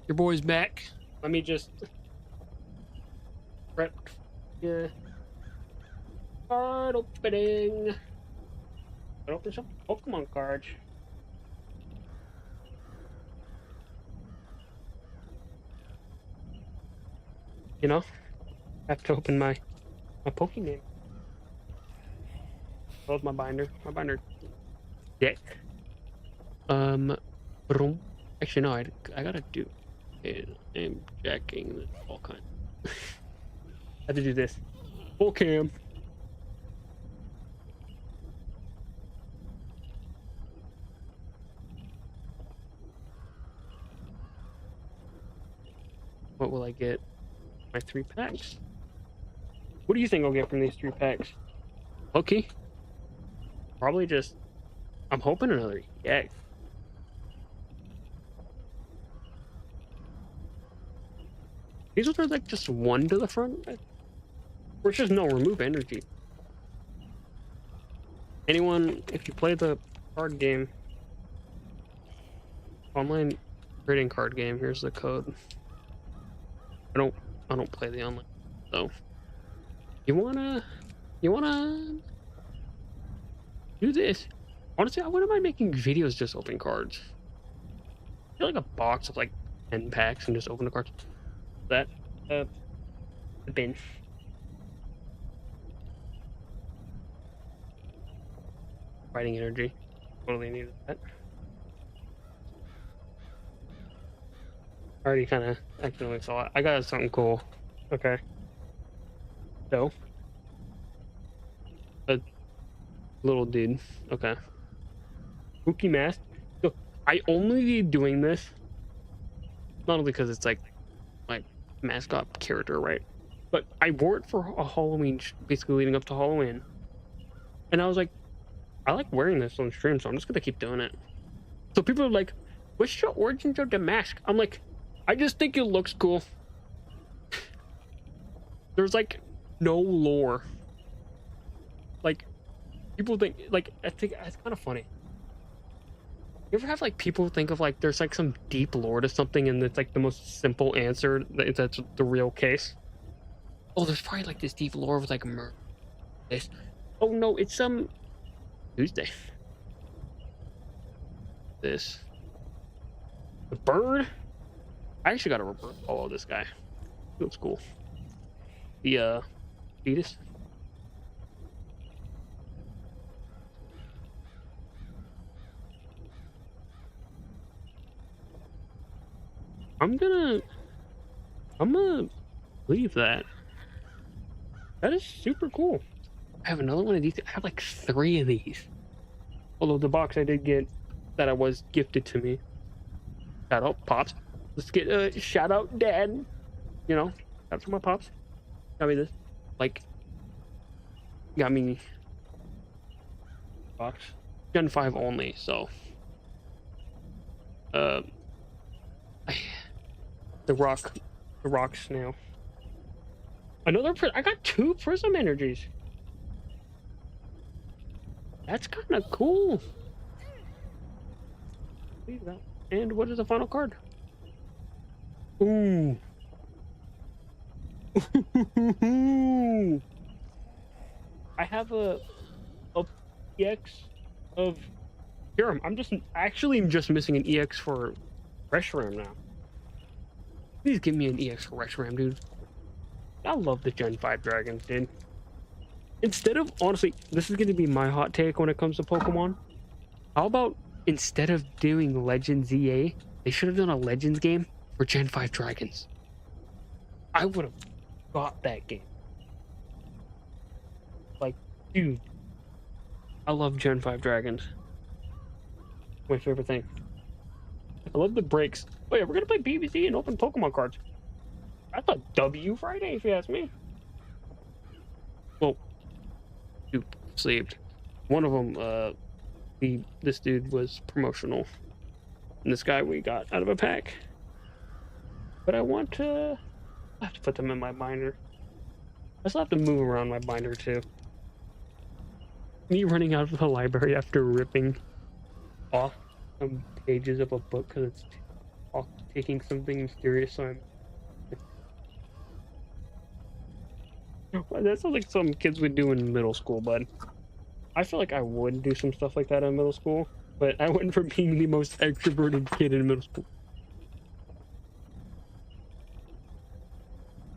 Your boy's back. Let me just prep. Yeah. Card opening. I open some Pokemon cards. You know, I have to open my Pokemon. Close my binder. My binder deck. Boom. Actually, no. I gotta do. I'm jacking all kinds. I have to do this. Full cam. What will I get? My 3 packs. What do you think I'll get from these 3 packs? Okay. Probably just... I'm hoping another EX. These ones are like just 1 to the front. Or it's just no, remove energy. Anyone, if you play the card game, online trading card game, here's the code. I don't play the online, so you wanna do this. Honestly, I wouldn't mind making videos just open cards. I feel like a box of like 10 packs and just open the cards. That the bin. Fighting energy. Totally needed that. I already kind of accidentally saw it. I got something cool. Okay. So, a little dude. Okay. Spooky mask. So, I only be doing this not only because it's like my mascot character, right? But I wore it for a Halloween, basically leading up to Halloween. And I was like, I like wearing this on stream, so I'm just gonna keep doing it. So people are like, what's your origins of the mask? I'm like, I just think it looks cool. There's like no lore. Like, people think, like, I think it's kind of funny. You ever have like people think of like there's like some deep lore to something and it's like the most simple answer that's the real case? Oh, there's probably like this deep lore with like murder. This. Oh no, it's some Tuesday. This. The bird. I actually got to reverse follow this guy. He looks cool. The fetus. I'm gonna leave that. That is super cool. I have another one of these. I have like 3 of these. Although the box I did get that I was gifted to me. Shout out Pops. Let's get a shout out Dad. You know, that's my Pops. Got me this. Like, got me box. Gen 5 only, so the rock snail. Another I got 2 prism energies. That's kind of cool. And what is the final card? Ooh. I have a EX of Serum. I'm just missing an EX for Reshiram now. Please give me an EX for Reshiram, dude. I love the Gen 5 dragons, dude. Instead of, honestly, this is going to be my hot take when it comes to Pokemon. How about instead of doing Legends EA, they should have done a Legends game for Gen 5 dragons. I would have got that game. Like, dude, I love Gen 5 dragons. My favorite thing. I love the breaks. Oh yeah, we're gonna play BBC and open Pokemon cards. That's a W Friday, if you ask me. Well, 2 sleeved. One of them, this dude was promotional, and this guy we got out of a pack. But I have to put them in my binder. I still have to move around my binder too. Me running out of the library after ripping off some pages of a book because it's taking something mysterious. So that sounds like some kids would do in middle school, bud. I feel like I would do some stuff like that in middle school, but I went from being the most extroverted kid in middle school.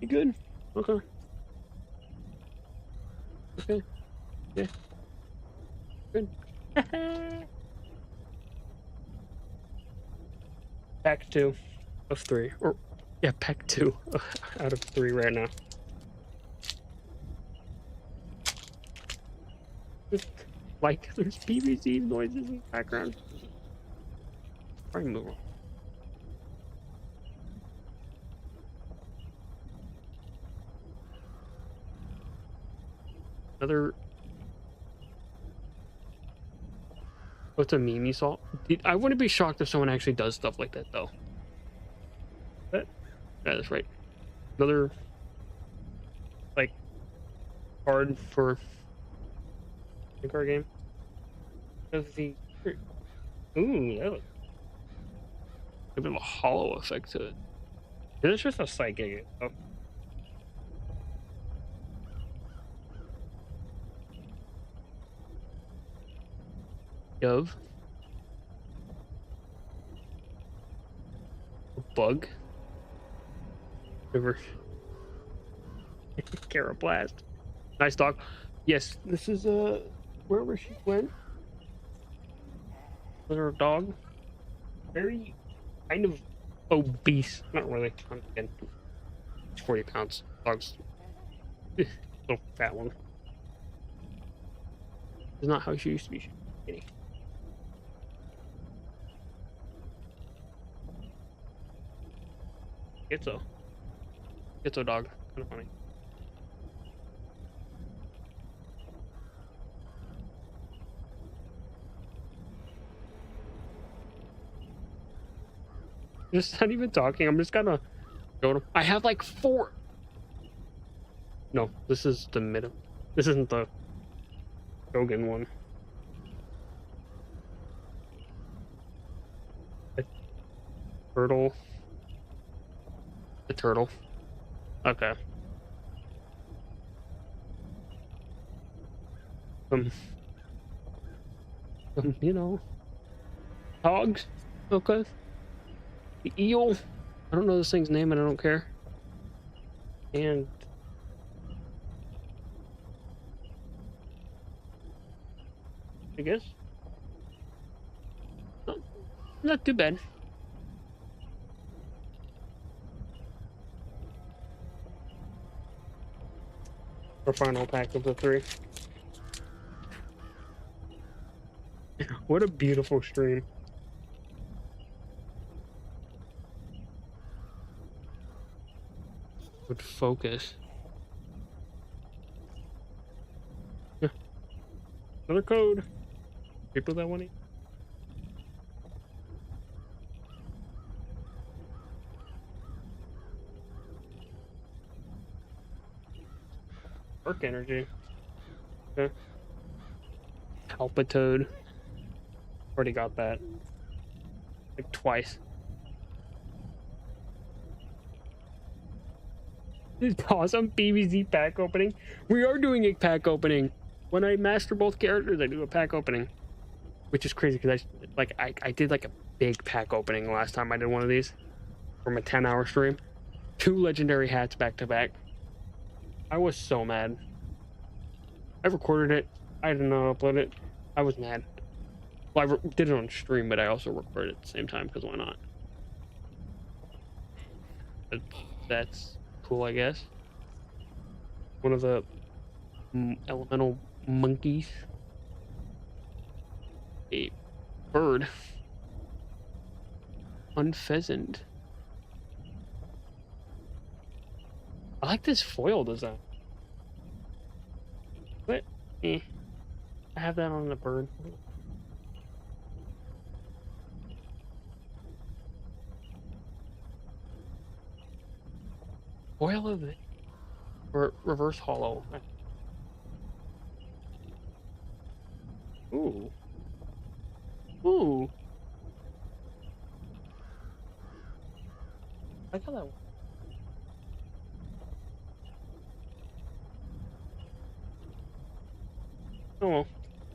You good? Okay. Okay. Yeah. Good. Pack 2 of 3. Or, yeah, pack 2 out of 3 right now. Like, there's PVC noises in the background. Probably move on. Another. What's a meme you saw? Dude, I wouldn't be shocked if someone actually does stuff like that, though. Yeah, that's right. Another, like, card for the card game. Does the ooh, that looks a bit of a hollow effect to it. It's just a psychic. Oh. Of a bug. River. Carablast. Nice dog. Yes, this is wherever she went. Little dog. Very kind of obese. Not really. Again, 40 pounds. Dog's little fat one. It's not how she used to be. Skinny. Schizo dog. Kind of funny. Just not even talking. I'm just gonna go to. I have like 4. No, this is the mid. This isn't the Shogun one. A turtle. The turtle. Okay. You know, hogs. Okay. The eel. I don't know this thing's name and I don't care. And I guess not too bad. Our final pack of the 3. What a beautiful stream. Would focus. Yeah. Another code. People that want it. Work energy. Okay. Palpitoad. Already got that. Like twice. Awesome BBZ pack opening. We are doing a pack opening. When I master both characters, I do a pack opening. Which is crazy because I did like a big pack opening last time I did one of these. From a 10-hour stream. 2 legendary hats back to back. I was so mad. I recorded it. I did not upload it. I was mad. Well, I did it on stream, but I also recorded it at the same time because why not? But that's cool, I guess. One of the elemental monkeys. A bird. Unpheasant. I like this foil design. But, I have that on the bird. Foil of it. Or reverse hollow. Ooh. Ooh. I got that one. Oh well,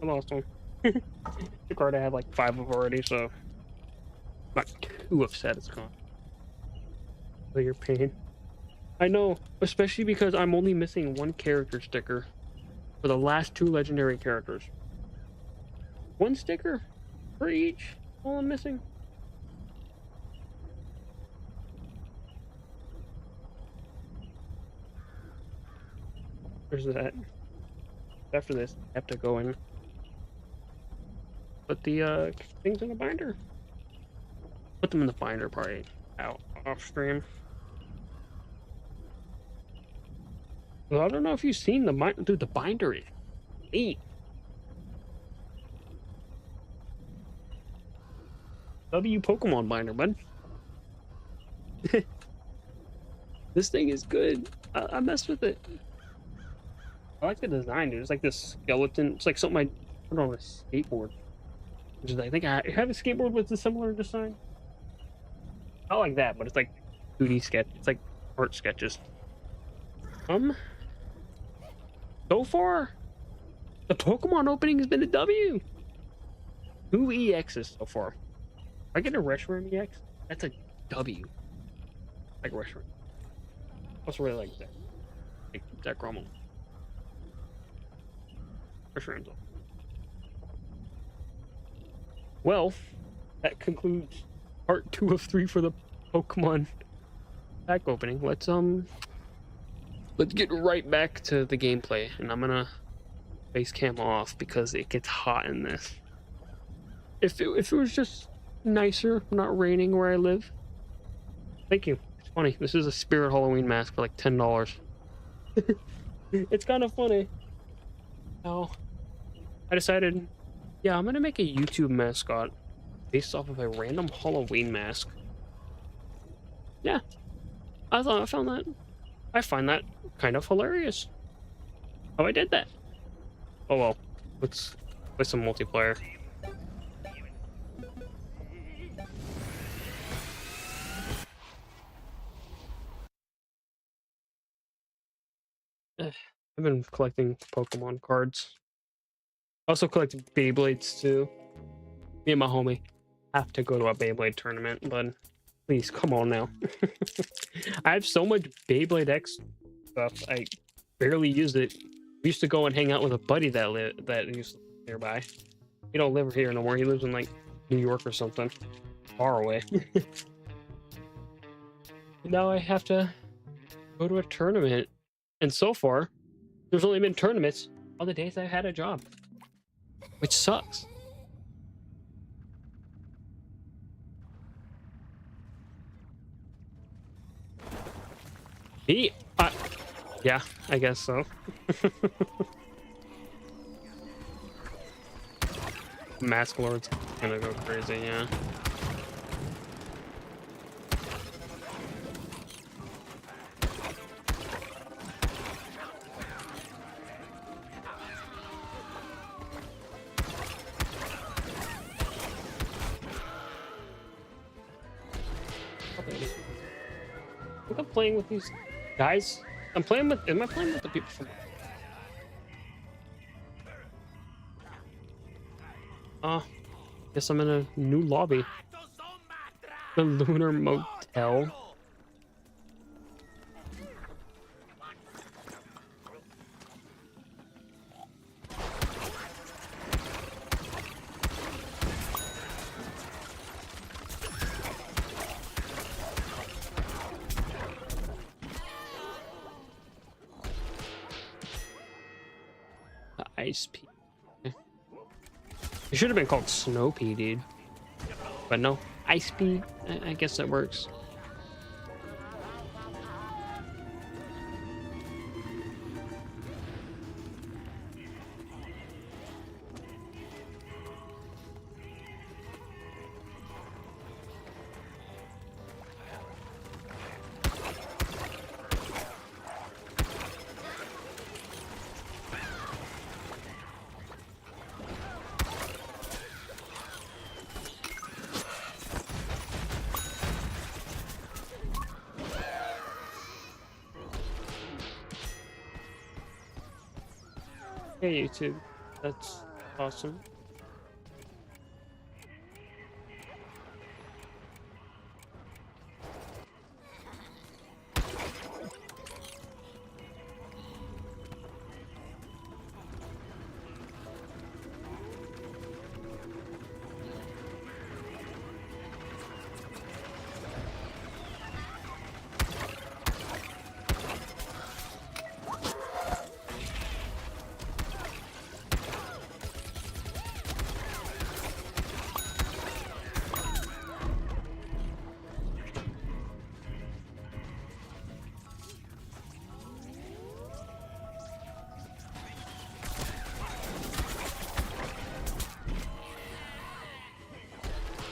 I lost one. The card I had like 5 of already, so not too upset it's gone. Feel your pain. I know, especially because I'm only missing 1 character sticker for the last 2 legendary characters. 1 sticker for each. All I'm missing. Where's that? After this, I have to go and put the things in the binder. Put them in the binder probably out off stream. Well, I don't know if you've seen the binder. Dude, the binder is neat. W Pokemon binder, bud. This thing is good. I messed with it. I like the design, dude. It's like this skeleton. It's like something I put on a skateboard. Which is, I think I have a skateboard with a similar design. Not like that, but it's like 2D sketch. It's like art sketches. So far, the Pokemon opening has been a W. 2 EXs so far. If I get a Reshiram EX, that's a W. Like Reshiram. I also really like that. Like that Grommet. Reshiram's Well, that concludes part 2 of 3 for the Pokemon pack opening. Let's get right back to the gameplay, and I'm gonna face cam off because it gets hot in this. If it was just nicer, not raining where I live. Thank you. It's funny. This is a Spirit Halloween mask for like $10. It's kind of funny. Now, I decided, yeah, I'm gonna make a YouTube mascot based off of a random Halloween mask. Yeah, I find that kind of hilarious. How I did that. Oh well, let's play some multiplayer. I've been collecting Pokemon cards. Also collecting Beyblades too. Me and my homie have to go to a Beyblade tournament, but please come on now. I have so much Beyblade X stuff, I barely use it. We used to go and hang out with a buddy that used to live nearby. He don't live here no more. He lives in like New York or something, far away. Now I have to go to a tournament, and so far, there's only been tournaments on the days I had a job, which sucks. Yeah, I guess so. Mask Lord's gonna go crazy, yeah. I think I'm playing with these guys. Am I playing with the people from... Guess I'm in a new lobby. The Lunar Motel. Ice Pea. It should have been called Snow Pea, dude. But no, Ice Pea. I guess that works. Hey YouTube, that's awesome.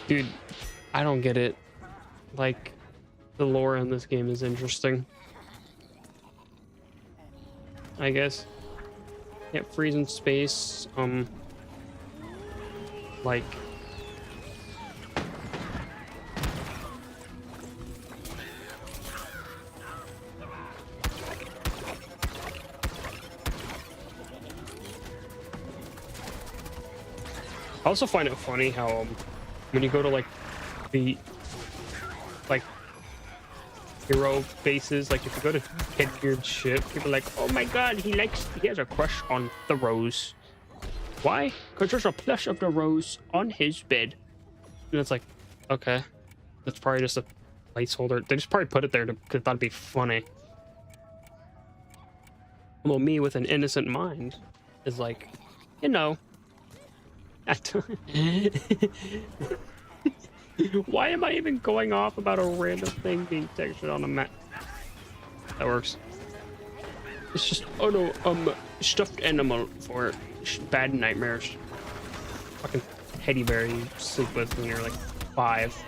Dude, I don't get it. Like, the lore in this game is interesting. I guess. Can't freeze in space. Like... I also find it funny how, when you go to like the hero bases, like if you go to Headbeard's ship, people are like, oh my god, he has a crush on the Rose. Why? Because there's a plush of the rose on his bed. And it's like, okay, that's probably just a placeholder. They just probably put it there because thought it'd be funny. Well, me with an innocent mind is like, you know, why am I even going off about a random thing being textured on a map? That works. It's just, oh no, stuffed animal for bad nightmares. Fucking teddy bear you sleep with when you're like 5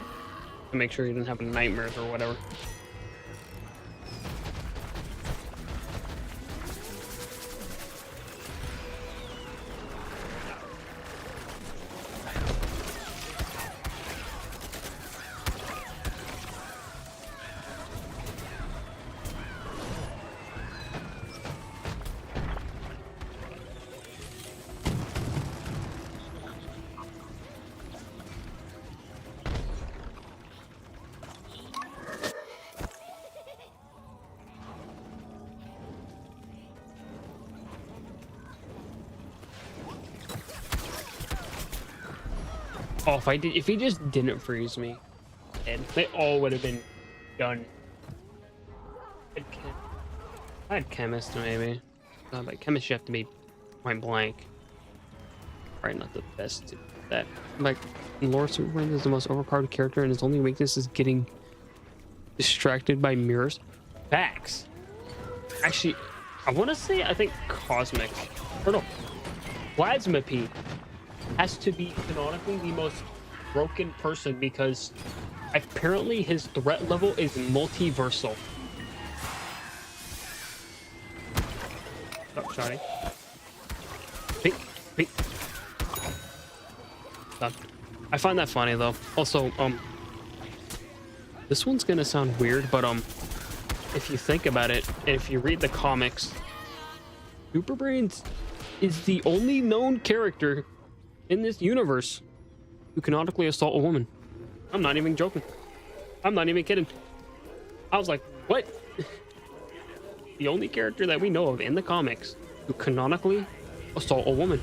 to make sure you didn't have nightmares or whatever. Oh, if he just didn't freeze me, and they all would have been done. I had chemist maybe, but chemist you have to be point blank. Probably not the best to do that. Like, Lore Superman is the most overpowered character, and his only weakness is getting distracted by mirrors. Facts. Actually, I want to say I think Cosmic, or no, Plasma P has to be canonically the most broken person because apparently his threat level is multiversal. Stop shotting. Pink. Done. I find that funny though. Also, this one's gonna sound weird, but if you think about it, if you read the comics, Superbrains is the only known character in this universe who canonically assault a woman. I'm not even joking. I'm not even kidding. I was like, what? The only character that we know of in the comics who canonically assault a woman.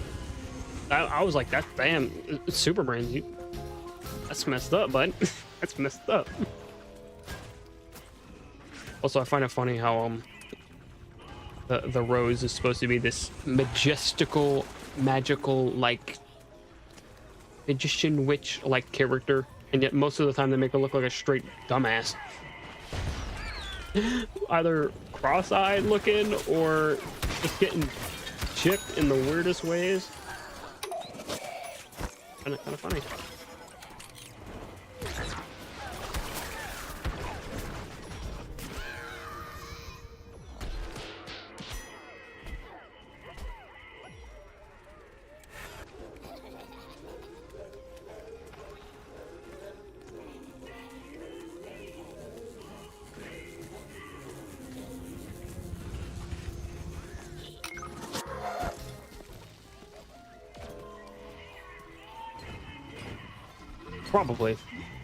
I was like, that's damn, Superbrains. That's messed up, bud. That's messed up. Also, I find it funny how the rose is supposed to be this majestical, magical, like magician witch like character, and yet most of the time they make her look like a straight dumbass. Either cross-eyed looking or just getting chipped in the weirdest ways. Kind of funny.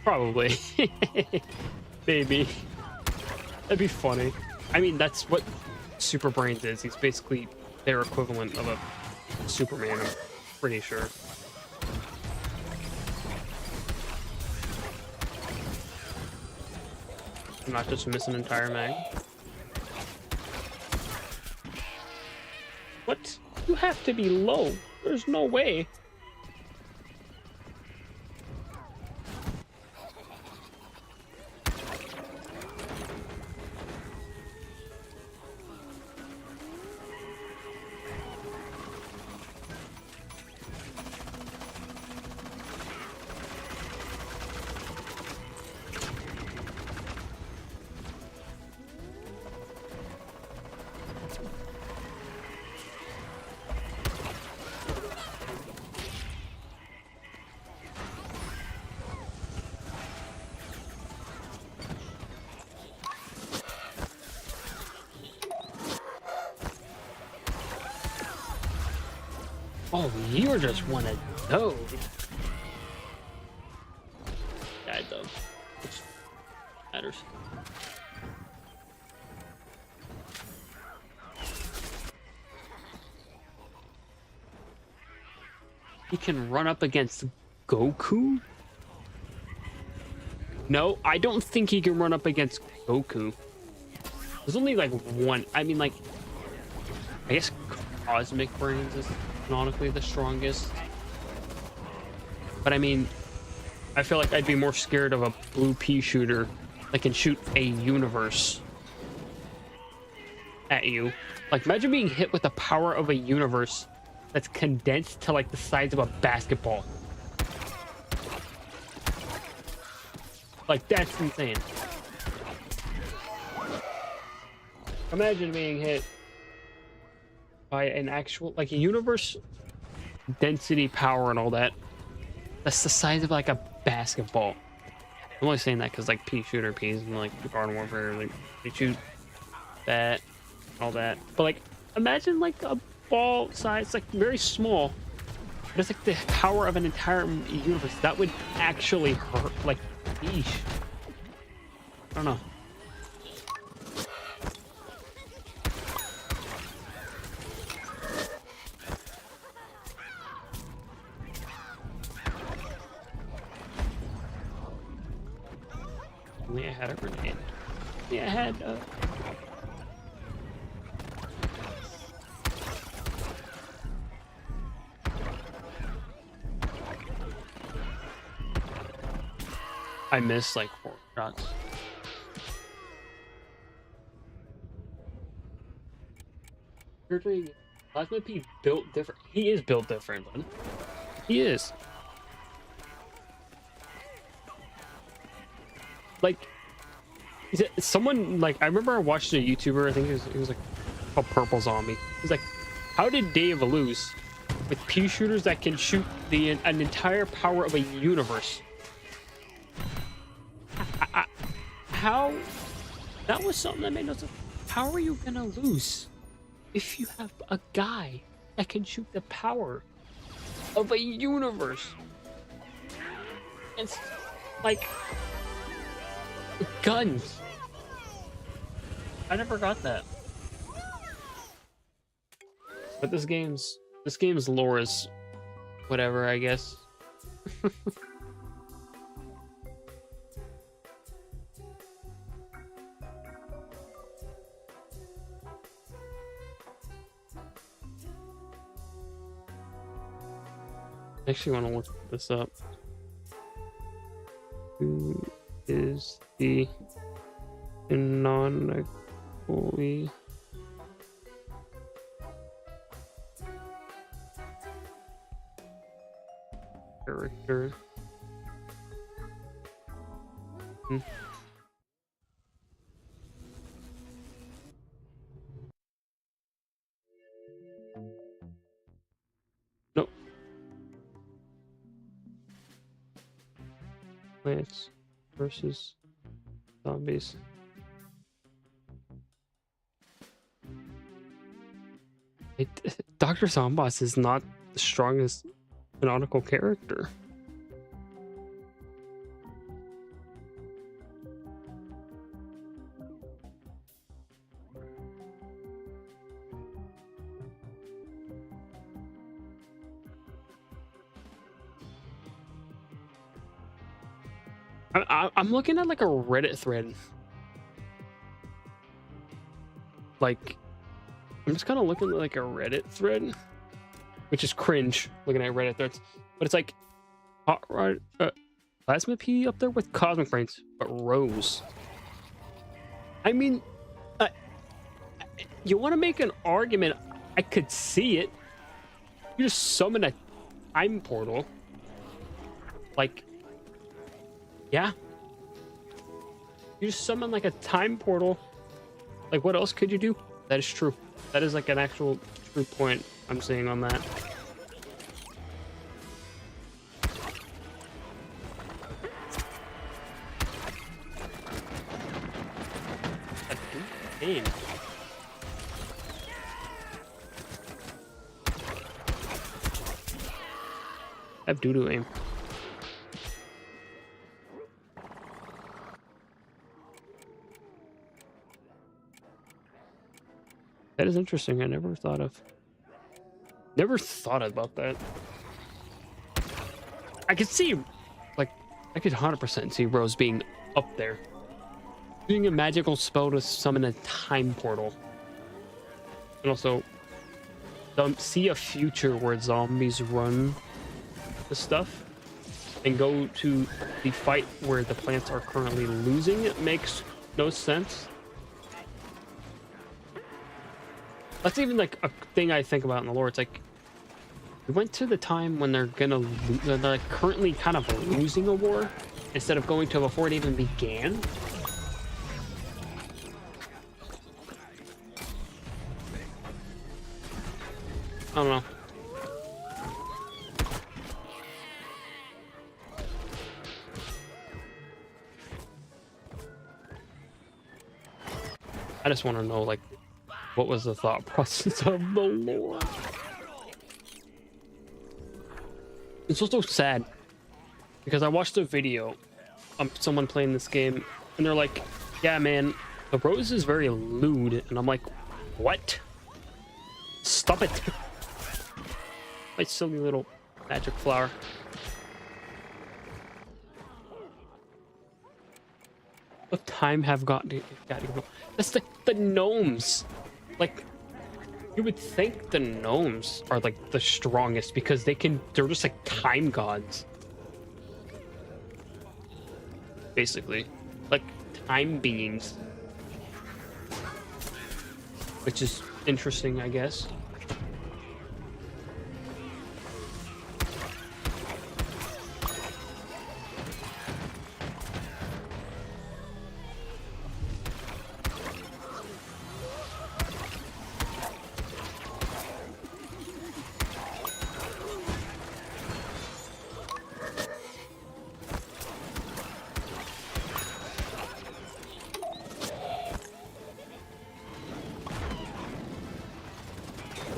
Probably. Maybe. That'd be funny. I mean, that's what Superbrains is. He's basically their equivalent of a Superman, I'm pretty sure. I'm not just miss an entire mag. What? You have to be low. There's no way. Oh, you're just one of those. Died though, which matters. He can run up against Goku? No, I don't think he can run up against Goku. There's only like one. I mean, like, I guess Cosmic Brains is canonically the strongest. But I mean, I feel like I'd be more scared of a blue pea shooter that can shoot a universe at you. Like, imagine being hit with the power of a universe that's condensed to like the size of a basketball. Like, that's insane. Imagine being hit by an actual, like, a universe density power and all that. That's the size of like a basketball. I'm only saying that because like pea shooter peas and like Garden Warfare, like they shoot that, all that. But like, imagine like a ball size, like very small. But it's like the power of an entire universe. That would actually hurt. Like, eesh. I don't know. Only I had a grenade. Yeah, I had I missed like 4 shots. Plasma P built different. He is built different, man. He is. Like, someone, like, I remember I watched a YouTuber, I think it was like called Purple Zombie. He's like, how did Dave lose with pea shooters that can shoot an entire power of a universe? How? That was something that made no sense. How are you gonna lose if you have a guy that can shoot the power of a universe? It's like guns. I never got that. But this game's lore is whatever, I guess. I actually want to look this up. Who is the canonically character? Nope. Plants versus zombies. Dr. Zomboss is not the strongest canonical character. I'm looking at like a Reddit thread. Like, I'm just kind of looking at like a Reddit thread, which is cringe looking at Reddit threads. But it's like Plasma P up there with Cosmic Brains, but Rose. I mean, you want to make an argument? I could see it. You just summon a time portal. Like, yeah. You just summon like a time portal. Like, what else could you do? That is true. That is like an actual true point I'm seeing on that. Aim. I have doo-doo aim. That is interesting. I never thought about that. I could see, like, I could 100% see Rose being up there. Using a magical spell to summon a time portal. And also, see a future where zombies run the stuff and go to the fight where the plants are currently losing. It makes no sense. That's even like a thing I think about in the lore. It's like, we went to the time when they're like currently kind of losing a war instead of going to before it even began. I don't know. I just want to know, like, what was the thought process of the lore? It's also sad because I watched a video of someone playing this game and they're like, yeah, man, the rose is very lewd. And I'm like, what? Stop it. My silly little magic flower. What time have gotten? That's the gnomes. Like, you would think the gnomes are like the strongest because they're just like time gods. Basically, like time beings. Which is interesting, I guess.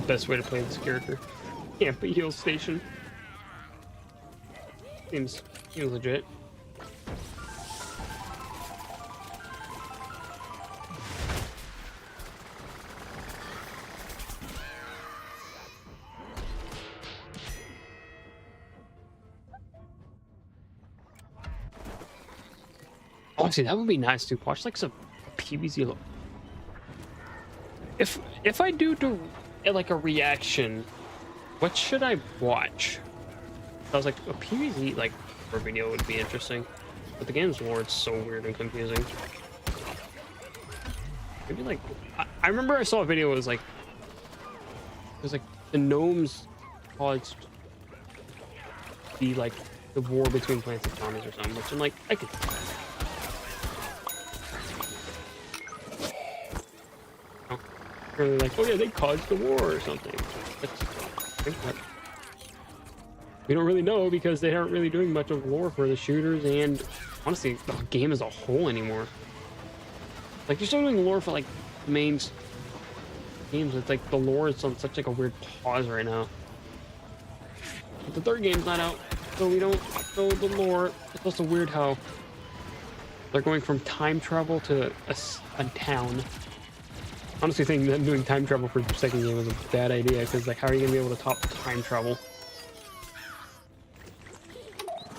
Best way to play this character. Camp a heal station. Seems legit. Honestly, that would be nice to watch like some PvZ look. If I do like a reaction, what should I watch? I was like, a PvZ like for video would be interesting, but the game's lore is so weird and confusing. Maybe like I remember I saw a video. It was like the gnomes caused the like the war between plants and zombies or something, which I'm like, I could. Or like, oh yeah, they caused the war or something. We don't really know because they aren't really doing much of lore for the shooters and honestly the game as a whole anymore. Like, you're still doing lore for like main games. It's like the lore is on such like a weird pause right now. But the third game's not out, so we don't know the lore. It's also weird how they're going from time travel to a town. Honestly, think that doing time travel for the second game was a bad idea, because like, how are you gonna be able to top time travel?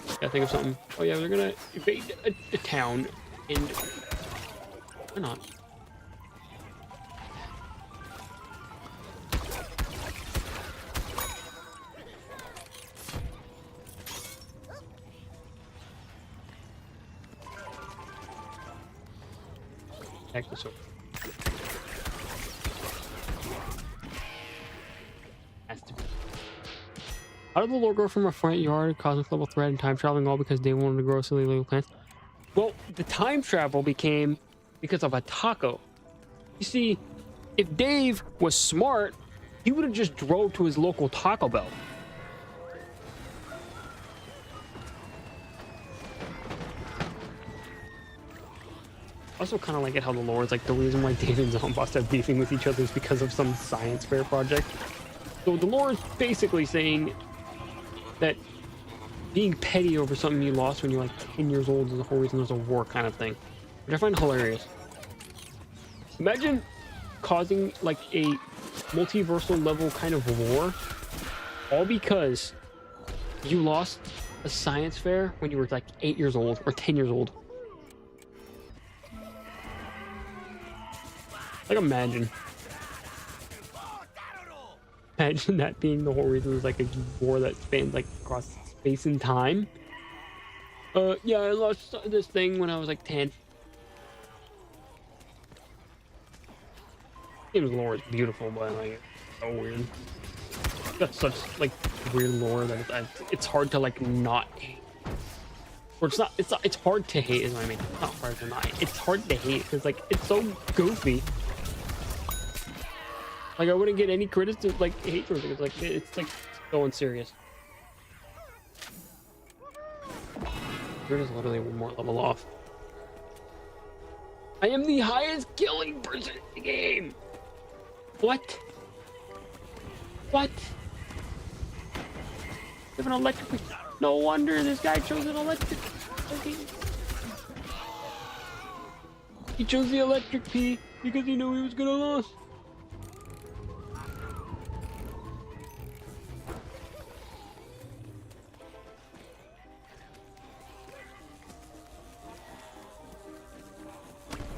Gotta think of something. Oh yeah, they're gonna invade a town, and why not? Heck, this over. How did the lore grow from a front yard, cosmic level threat, and time traveling all because they wanted to grow silly little plants? Well, the time travel became because of a taco. You see, if Dave was smart, he would have just drove to his local Taco Bell. Also kind of like it how the lore is like the reason why Dave and Zomboss are beefing with each other is because of some science fair project. So the lore is basically saying that being petty over something you lost when you're like 10 years old is the whole reason there's a war, kind of thing, which I find hilarious. Imagine causing like a multiversal level kind of war all because you lost a science fair when you were like 8 years old or 10 years old. Like imagine that being the whole reason it was like a war that spans like across space and time. Yeah, I lost this thing when I was like 10. Game's lore is beautiful, but like it's so weird. It's got such like weird lore that it's hard to like not hate. Or it's hard to hate is what I mean. It's not hard to not hate. It's hard to hate because like it's so goofy. Like I wouldn't get any criticism like hate for it because like it's like so unserious. You're just literally one more level off. I am the highest killing person in the game. What? What? You have an electric. No wonder this guy chose an electric. Okay. He chose the electric P because he knew he was gonna lose.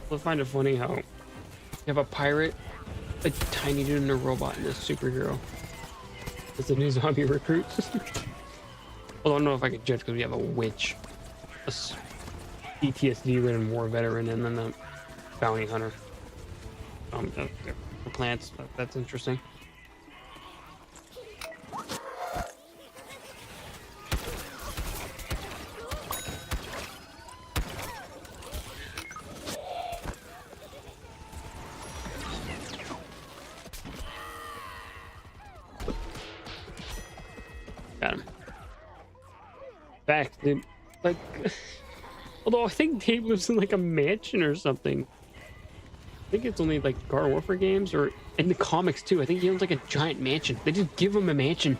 I find it funny how you have a pirate, a tiny dude, and a robot, and a superhero. It's the new zombie recruits. Well, I don't know if I could judge because we have a witch, a PTSD-ridden war veteran, and then a bounty hunter. The plants. That's interesting. Got him. Back, dude. Like, although I think Dave lives in like a mansion or something. I think it's only like Garden Warfare games or in the comics too. I think he owns like a giant mansion. They just give him a mansion.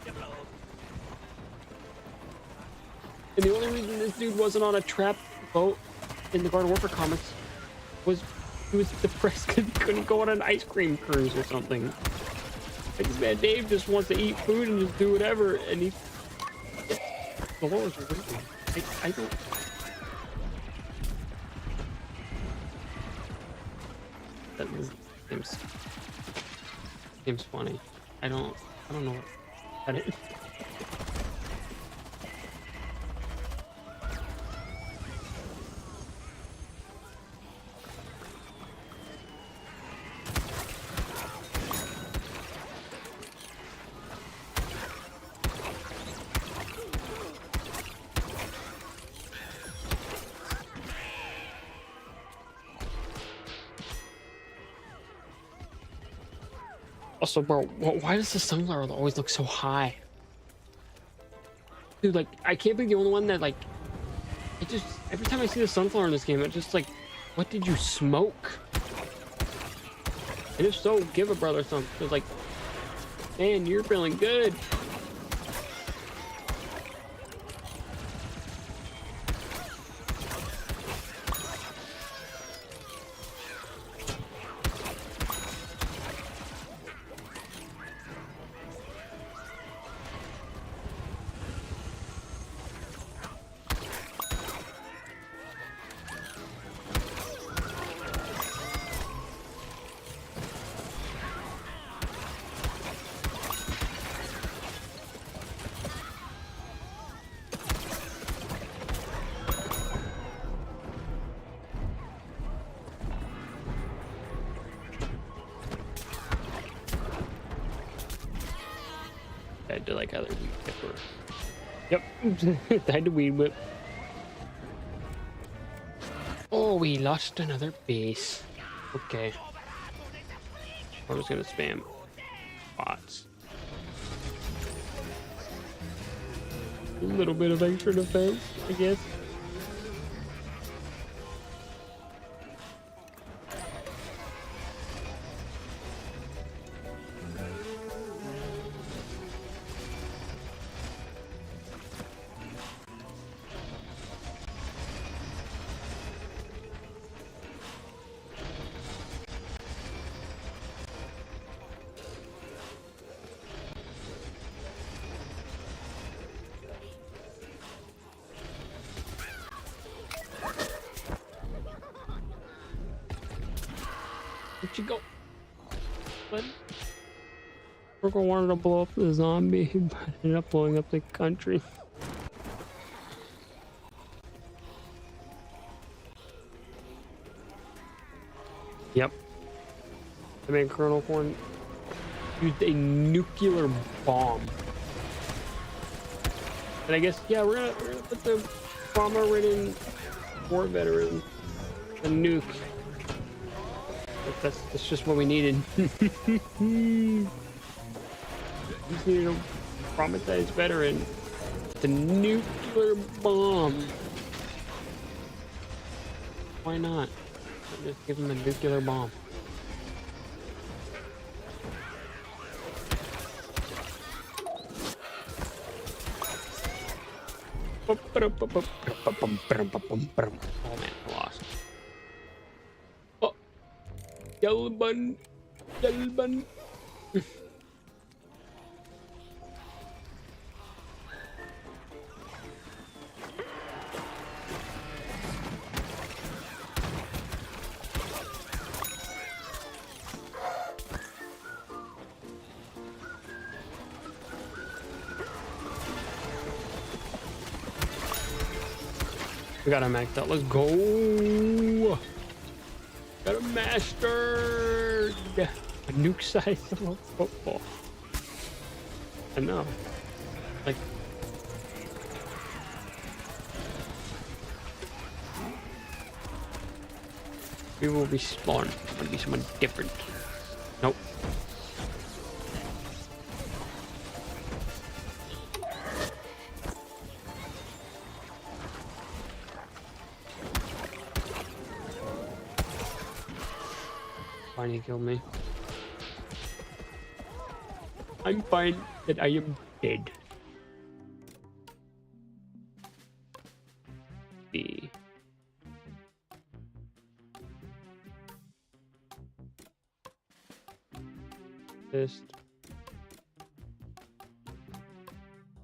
And the only reason this dude wasn't on a trap boat in the Garden Warfare comics was he was depressed because he couldn't go on an ice cream cruise or something. Like this man Dave just wants to eat food and just do whatever, and he. The lore is really. I don't. That seems funny. I don't know what that is. Also, bro, why does the sunflower always look so high? Dude, like, I can't be the only one that, like, it just, every time I see the sunflower in this game, it's just like, what did you smoke? And if so, give a brother some. It's like, man, you're feeling good. I do like other weed whipper. Yep, died to weed whip. Oh, we lost another base. Okay. I'm just gonna spam bots. A little bit of extra defense, I guess. Where'd you go? What? Virgo wanted to blow up the zombie, but ended up blowing up the country. Yep. I mean, Colonel Horn used a nuclear bomb. And I guess, yeah, we're gonna put the bomber-ridden war veteran a nuke. That's just what we needed. We just needed a traumatized veteran with a nuclear bomb. Why not? Just give him a nuclear bomb. Oh man, I lost. Oh, yellow button, yellow button. We got him maxed out. Let's go. Got him mastered. A nuke size football. I know. Like. We will be spawned. It's gonna be someone different. Nope. Fine, he killed me. I'm fine that I am dead. B. Just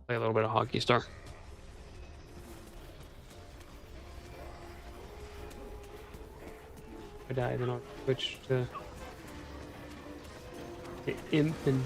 play a little bit of Hockey Star. I die, then I'll switch to the Imp and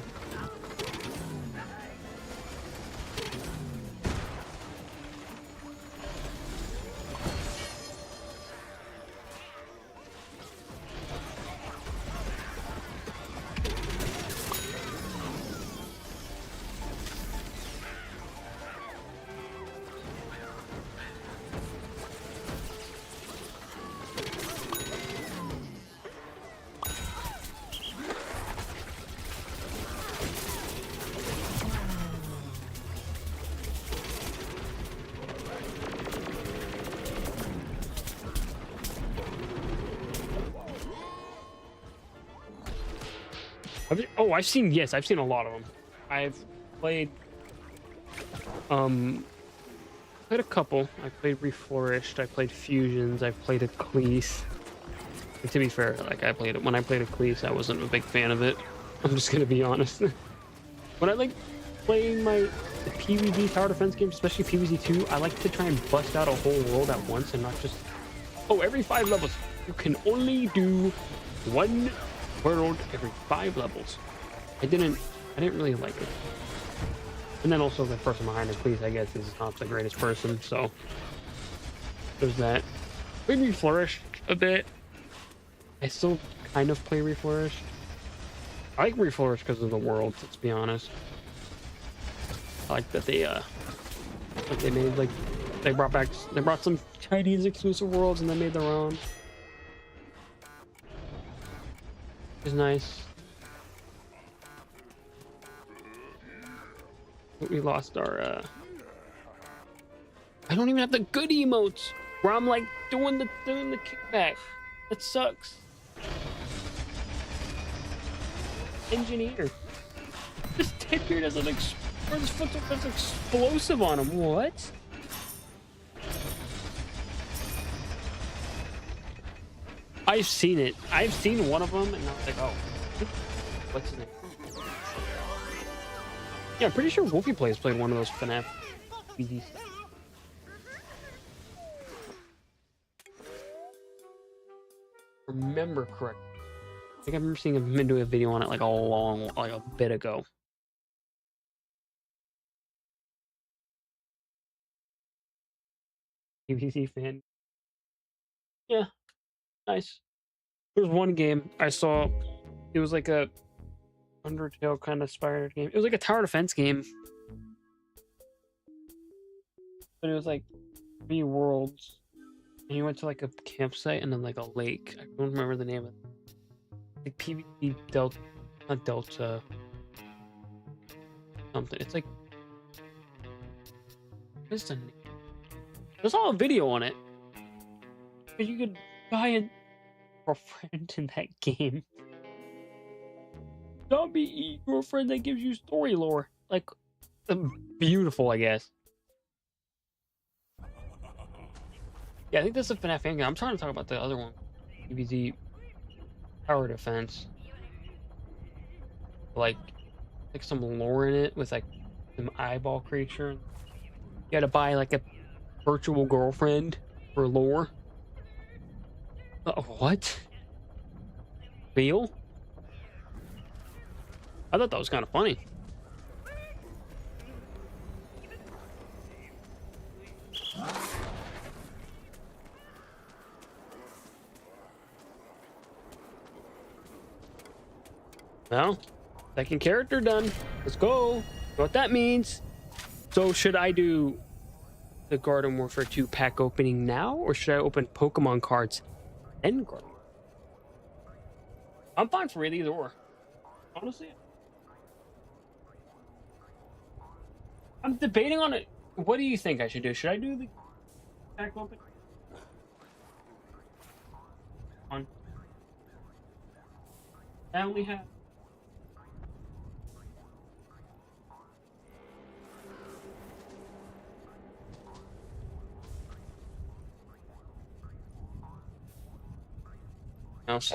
I've seen, yes, I've seen a lot of them. I've played a couple. I played Reflourished, I played Fusions, I played Ecclese. And to be fair, like when I played Ecclese, I wasn't a big fan of it. I'm just gonna be honest. When I like playing the PvZ tower defense games, especially PvZ 2, I like to try and bust out a whole world at once and not just, oh, every 5 levels. You can only do one world every 5 levels. I didn't really like it. And then also the person behind Ecclese, I guess, is not the greatest person, so there's that. We Reflourished a bit. I still kind of play Reflourished. I like Reflourished because of the worlds, let's be honest. I like that they made, like, they brought some Chinese exclusive worlds and they made their own. Which is nice. We lost our I don't even have the good emotes where I'm like doing the kickback. That sucks. Engineer. This tip here doesn't this footstep is explosive on him. What? I've seen it. I've seen one of them and I was like, oh, what's his name? Yeah, I'm pretty sure Wolfie Plays played one of those FNAF PvZ stuff. Remember correctly. think I remember seeing him do a video on it like a bit ago. PVC fan. Yeah, nice. There's one game I saw. It was like a Undertale kind of inspired game. It was like a tower defense game, but it was like 3 worlds, and you went to like a campsite and then like a lake. I don't remember the name of it. Like PvP Delta, not Delta, something. It's like, what's the name? There's all a video on it, but you could buy a girlfriend in that game. Zombie girlfriend that gives you story lore, like beautiful, I guess. Yeah, I think that's a FNAF fan game. I'm trying to talk about the other one, PvZ Tower Defense. Like some lore in it with like some eyeball creature. You had to buy like a virtual girlfriend for lore. What? Real? I thought that was kind of funny. Well, second character done. Let's go. Know what that means. So should I do the Garden Warfare 2 pack opening now, or should I open Pokemon cards and Garden? I'm fine for either or. Honestly, I'm debating on it. What do you think I should do? Should I do the pack opening? On. I only have. Else.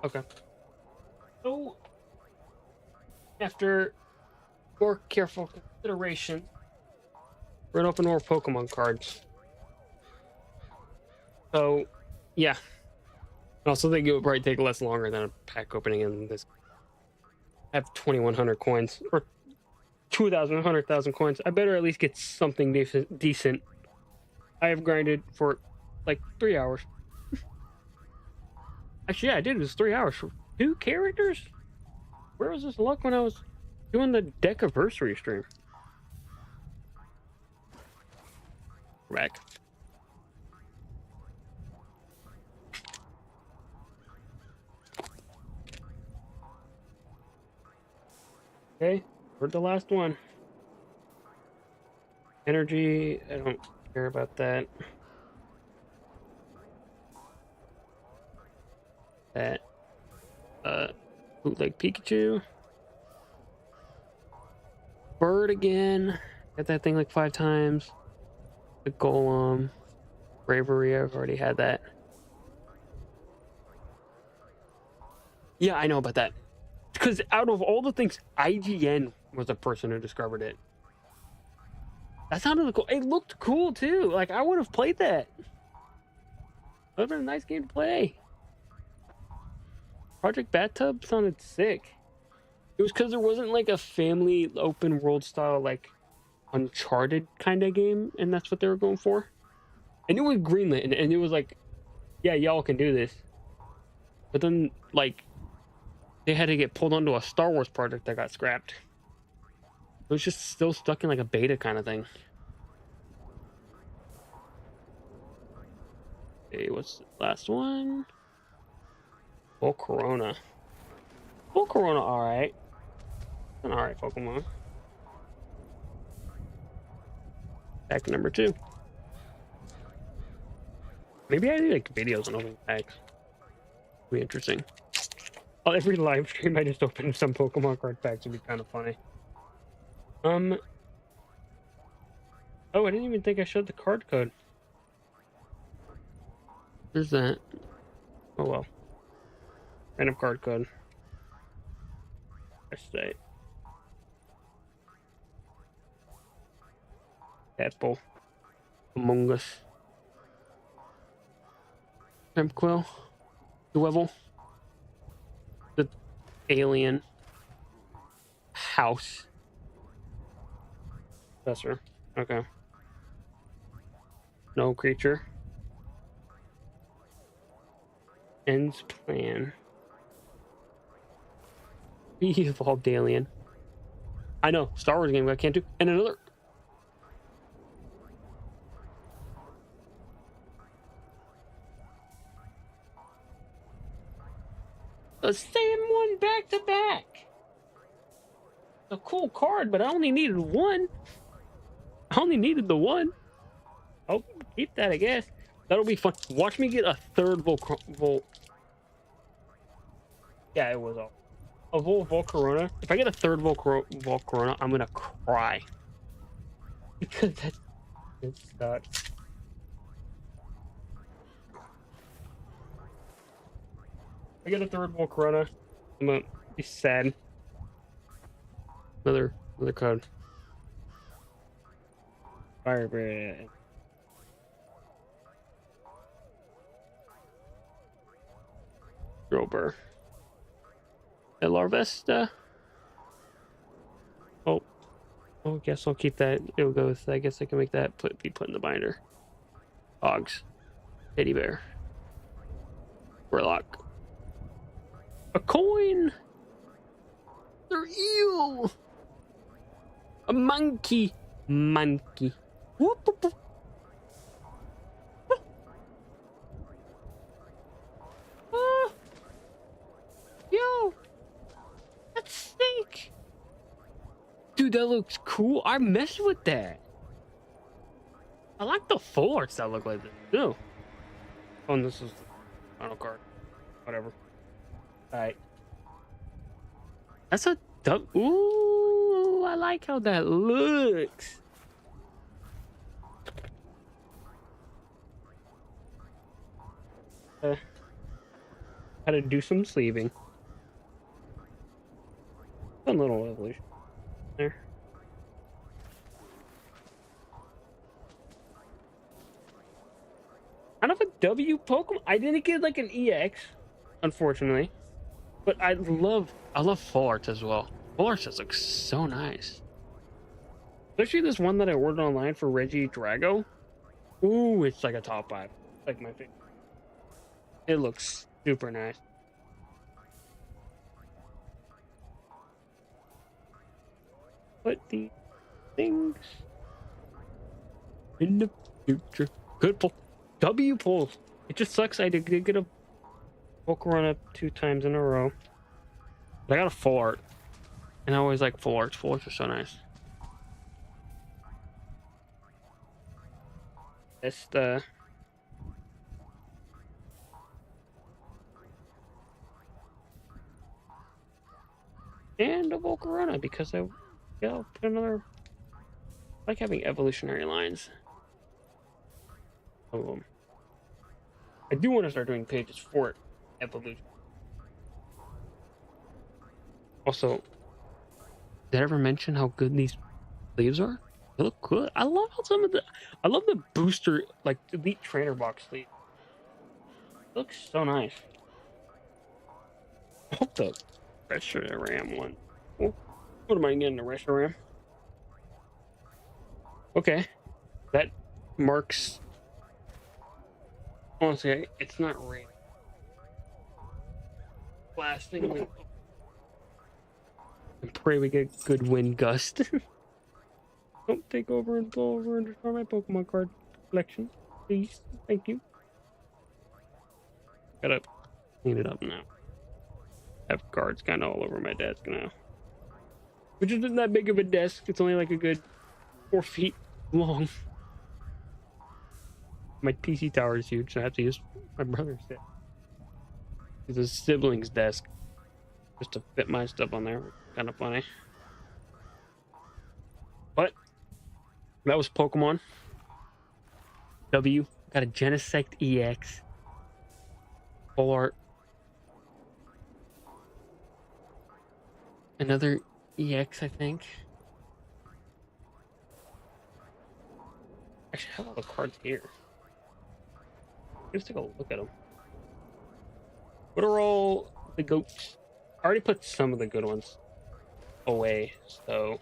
Okay. So, after more careful consideration, we're gonna open more Pokemon cards. So, yeah. I also think it would probably take less longer than a pack opening in this. I have 2,100 coins, or 2,000, 100,000 coins. I better at least get something decent. I have grinded for like 3 hours. Actually, yeah, I did. It was 3 hours for 2 characters. Where was this luck when I was doing the Decaversary stream? We're back. Okay, we're the last one. Energy, I don't care about that. That, bootleg Pikachu. Bird again. Got that thing like 5 times. The Golem. Bravery, I've already had that. Yeah, I know about that. Because out of all the things, IGN was the person who discovered it. That sounded cool. It looked cool too. Like, I would have played that. That would have been a nice game to play. Project Bathtub sounded sick. It was because there wasn't like a family open world style, like Uncharted kind of game, and that's what they were going for. And it was greenlit, and it was like, yeah, y'all can do this. But then, like, they had to get pulled onto a Star Wars project that got scrapped. It was just still stuck in like a beta kind of thing. Okay, what's the last one? Full Corona. Full Corona, alright. An alright Pokemon. Pack number 2. Maybe I do like videos on opening packs. Be interesting. Oh, every live stream I just open some Pokemon card packs would be kind of funny. Oh, I didn't even think I showed the card code. There's that. Oh well. Random card code. I say. Apple. Among Us. Temquill. Dwevel. The alien. House. Professor. Okay. No creature. Ends plan. He evolved alien. I know. Star Wars game I can't do. And another. The same one back to back. A cool card, but I only needed one. I only needed the one. Oh, keep that, I guess. That'll be fun. Watch me get a third Yeah, it was all. A Volcarona. If I get a third Volcarona, I'm gonna cry. Because it sucks. If I get a third Volcarona, I'm gonna be sad. Another code. Firebird. Grober. Larvesta. Oh, I guess I'll keep that. It'll go with. I guess I can make that be put in the binder. Hogs. Teddy bear. Warlock. A coin. They're eel. A monkey. Monkey. Whoop, whoop, whoop. Yo. That's snake. Dude, that looks cool. I messed with that. I like the full arts that look like this too. Oh, and this is the final card. Whatever. Alright. That's a duck. Ooh, I like how that looks. Had to do some sleeving. Fun little evolution there. Kind of a W Pokemon. I didn't get like an EX, unfortunately. But I love full arts as well. Full arts just looks so nice. Especially this one that I ordered online for Reggie Drago. Ooh, it's like a top 5. Like my favorite. It looks super nice. But the things in the future. Good pull. W pulls. It just sucks I did get a Volcarona 2 times in a row. But I got a full art. And I always like full arts. Full arts are so nice. It's the and a Volcarona because I'll put another. I like having evolutionary lines. Of them. I do want to start doing pages for evolution. Also, did I ever mention how good these sleeves are? They look good. I love how I love the booster, like elite trainer box sleeve. It looks so nice. I hope the Reshiram one. Oh, what am I getting, the Reshiram? Okay, that marks. Honestly, it's not rain. Blasting. And pray we get good wind gust. Don't take over and blow over and destroy my Pokemon card collection, please. Thank you. Gotta clean it up now. I have cards kind of all over my desk now, which isn't that big of a desk. It's only like a good 4 feet long. My PC tower is huge, so I have to use my brother's desk. It's a sibling's desk just to fit my stuff on there. Kind of funny. But that was Pokemon. W. Got a Genesect EX. Full art. Another EX, I think. Actually, I have all the cards here. Let's take a look at them. What are all the goats? I already put some of the good ones away, so.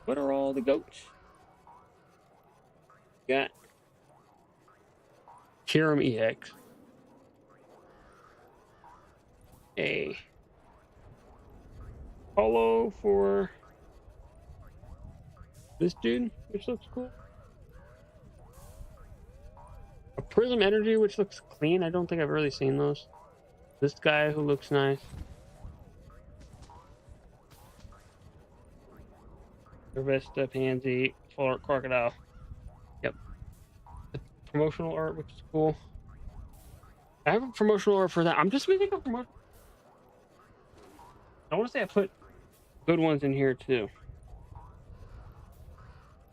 What are all the goats? Got Kiram EX. A Holo for this dude, which looks cool. A Prism Energy, which looks clean. I don't think I've really seen those. This guy who looks nice. Vista, Pansy, Full Art Crocodile. Yep. The promotional art, which is cool. I have a promotional art for that. I'm just waiting for promotion. I want to say I put good ones in here too.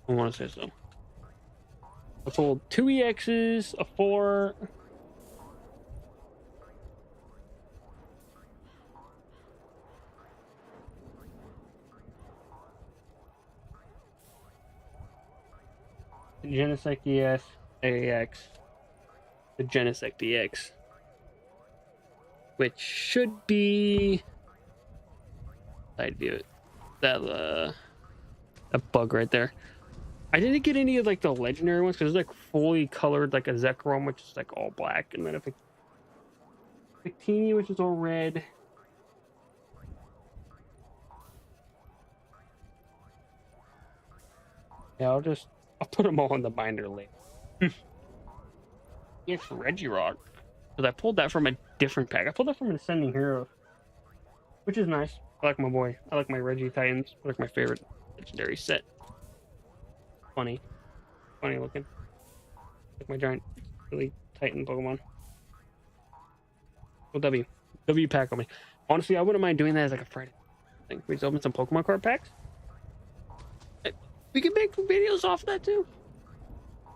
I want to say so. I pulled 2 EXs, a 4. The Genesect ES, AX. The Genesect EX. Which should be side view it. That bug right there. I didn't get any of like the legendary ones because it's like fully colored like a Zekrom, which is like all black, and then a Victini, which is all red. Yeah, I'll put them all in the binder later. It's Regirock. Because I pulled that from a different pack. I pulled that from an Ascending Hero, which is nice. I like my boy. I like my Reggie Titans. I like my favorite legendary set. Funny looking. Like my giant, really Titan Pokemon. Well, W pack on me. Honestly, I wouldn't mind doing that as like a Friday thing. We just open some Pokemon card packs. We can make videos off that too.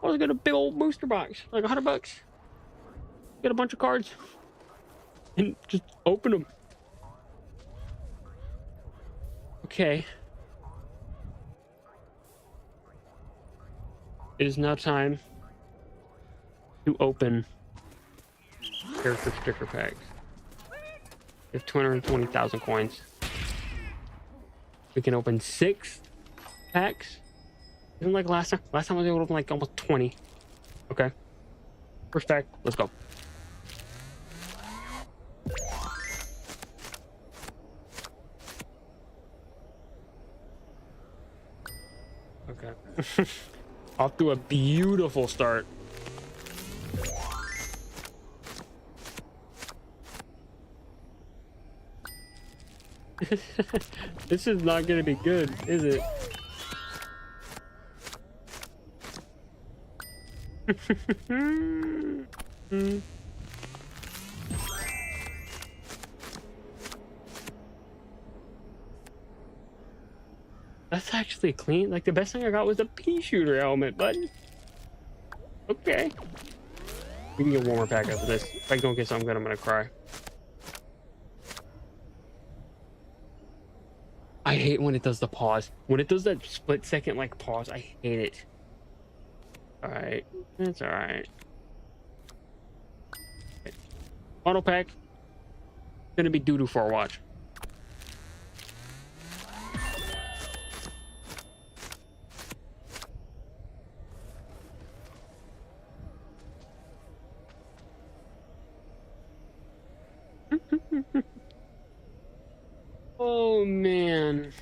I was gonna big old booster box, like $100. Get a bunch of cards and just open them. Okay. It is now time to open character sticker packs. We have 220,000 coins. We can open 6 packs. Isn't like last time? Last time I was able to open like almost 20. Okay. First pack, let's go. Okay. Off to a beautiful start. This is not gonna be good, is it? That's actually clean. Like the best thing I got was a pea shooter helmet, bud. Okay. We can get one more pack after this. If I don't get something good, I'm gonna cry. I hate when it does the pause. When it does that split second like pause, I hate it. Alright. It's alright. Okay. Auto pack. Gonna be doo-doo for a watch. Oh man.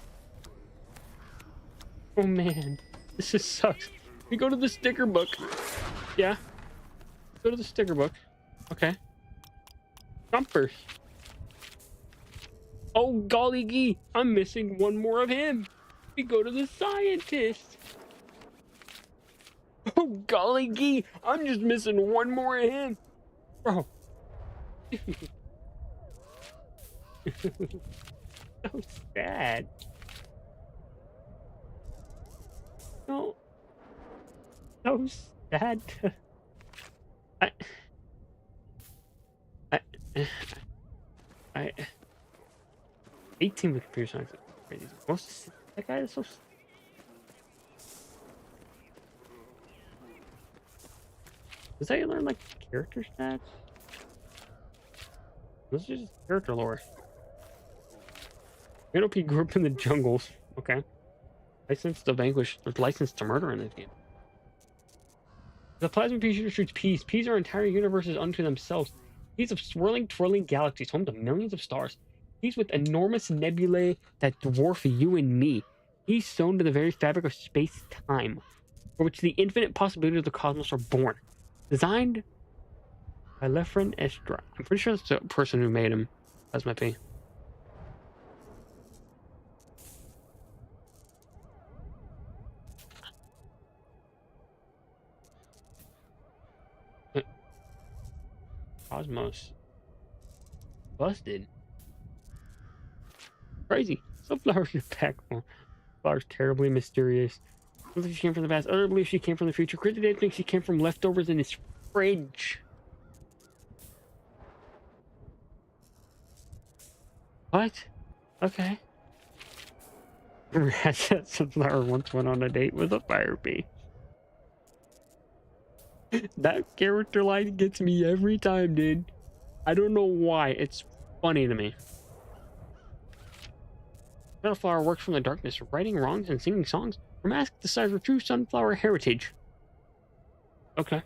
Oh man. This just sucks. We go to the sticker book. Yeah. Go to the sticker book. Okay. Jumpers. Oh golly gee. I'm missing one more of him. We go to the scientist. Oh, golly gee, I'm just missing one more of him. Bro. So sad. No, so sad. I, I, I, 18 with computer science. Crazy. That guy is so. Is that you learn like character stats? This is just character lore. P grew up in the jungles. Okay. Licensed to vanquish, or licensed to murder in this game. The plasma pea shooter shoots peas. Peas are entire universes unto themselves. Peas of swirling, twirling galaxies, home to millions of stars. Peas with enormous nebulae that dwarf you and me. Peas sewn to the very fabric of space-time, for which the infinite possibilities of the cosmos are born. Designed by Lefren Estra. I'm pretty sure that's the person who made him. Plasma pea. Cosmos. Busted. Crazy. Sunflowers in pack. Flowers terribly mysterious. Some believe she came from the past. Others believe she came from the future. Crazy Dad thinks she came from leftovers in his fridge. What? Okay. Sunflower once went on a date with a fire bee. That character line gets me every time, dude. I don't know why. It's funny to me. Sunflower works from the darkness, righting wrongs and singing songs. Her mask decides her true sunflower heritage. Okay.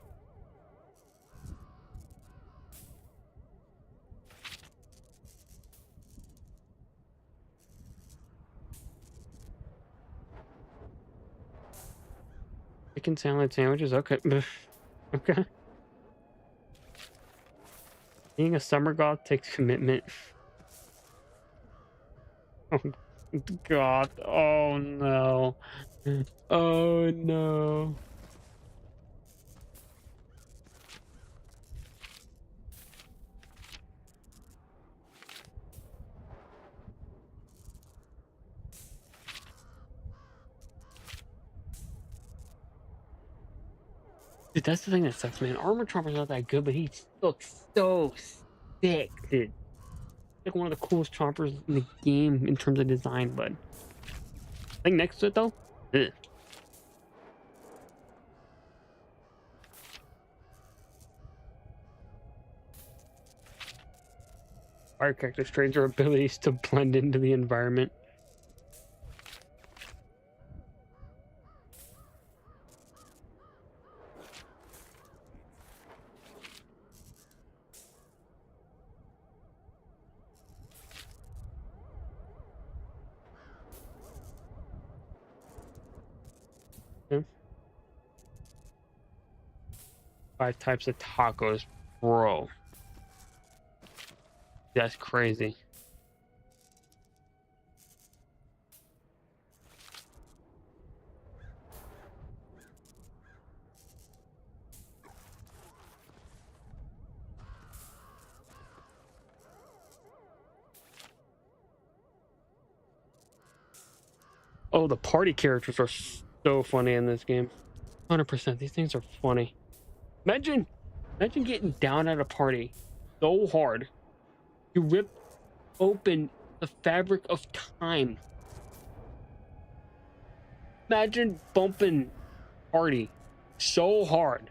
Chicken salad sandwiches. Okay. Okay. Being a summer goth takes commitment. Oh, God. Oh, no. Oh, no. Dude, that's the thing that sucks, man. Armor Tromper's not that good, but he looks so sick, dude. Like one of the coolest chompers in the game in terms of design, but I think next to it though, ugh. Fire characters trains their abilities to blend into the environment. Yeah. 5 types of tacos, bro. That's crazy. Oh, the party characters are so funny in this game. 100%. These things are funny. Imagine getting down at a party so hard you rip open the fabric of time. Imagine bumping party so hard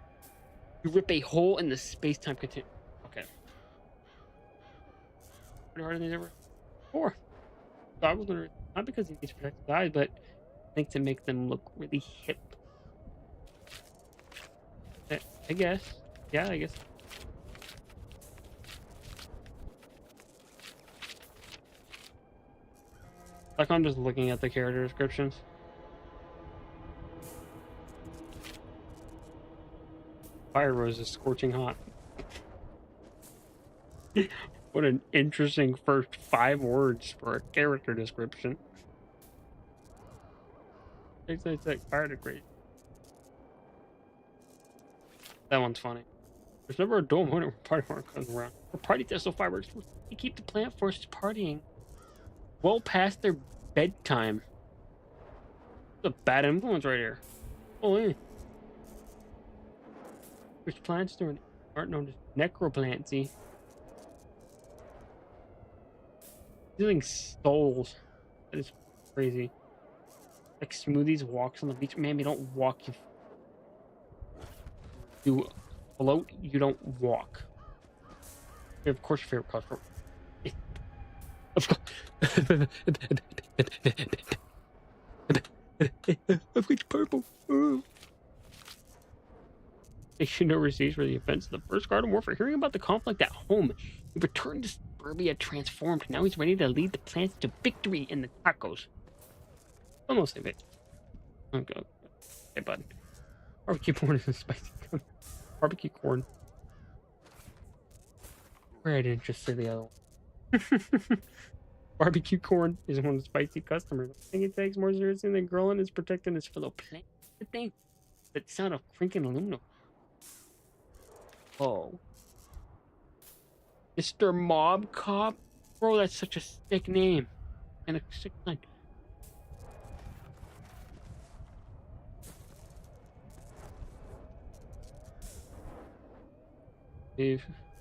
you rip a hole in the space-time continuum. Okay. Harder than ever before. Goggles are not because he needs to protect his eyes, but I think to make them look really hip. I guess. Yeah, I guess. Like I'm just looking at the character descriptions. Fire Rose is scorching hot. What an interesting first 5 words for a character description. 696 fire degree. That one's funny. There's never a dull moment where party horn comes around. For party test so fireworks, they keep the plant forces partying well past their bedtime. It's a bad influence right here. Holy. Which plants during aren't known as necroplancy. Stealing souls. That is crazy. Like smoothies, walks on the beach. Man, you don't walk. You float. You don't walk. Of course, your favorite color. Of course. I've got purple. They should know receipts for the events of the First Garden Warfare. Hearing about the conflict at home, he returned to suburbia transformed. Now he's ready to lead the plants to victory in the tacos. Almost a bit. Okay. Hey, bud. Barbecue corn is a spicy. Barbecue corn. Where I didn't just say the other one. Barbecue corn is one of the spicy customers. I think it takes more seriously than grilling is protecting his fellow plant. The thing. That sound of crinking aluminum. Oh. Mr. Mob Cop? Bro, that's such a sick name. And a sick line.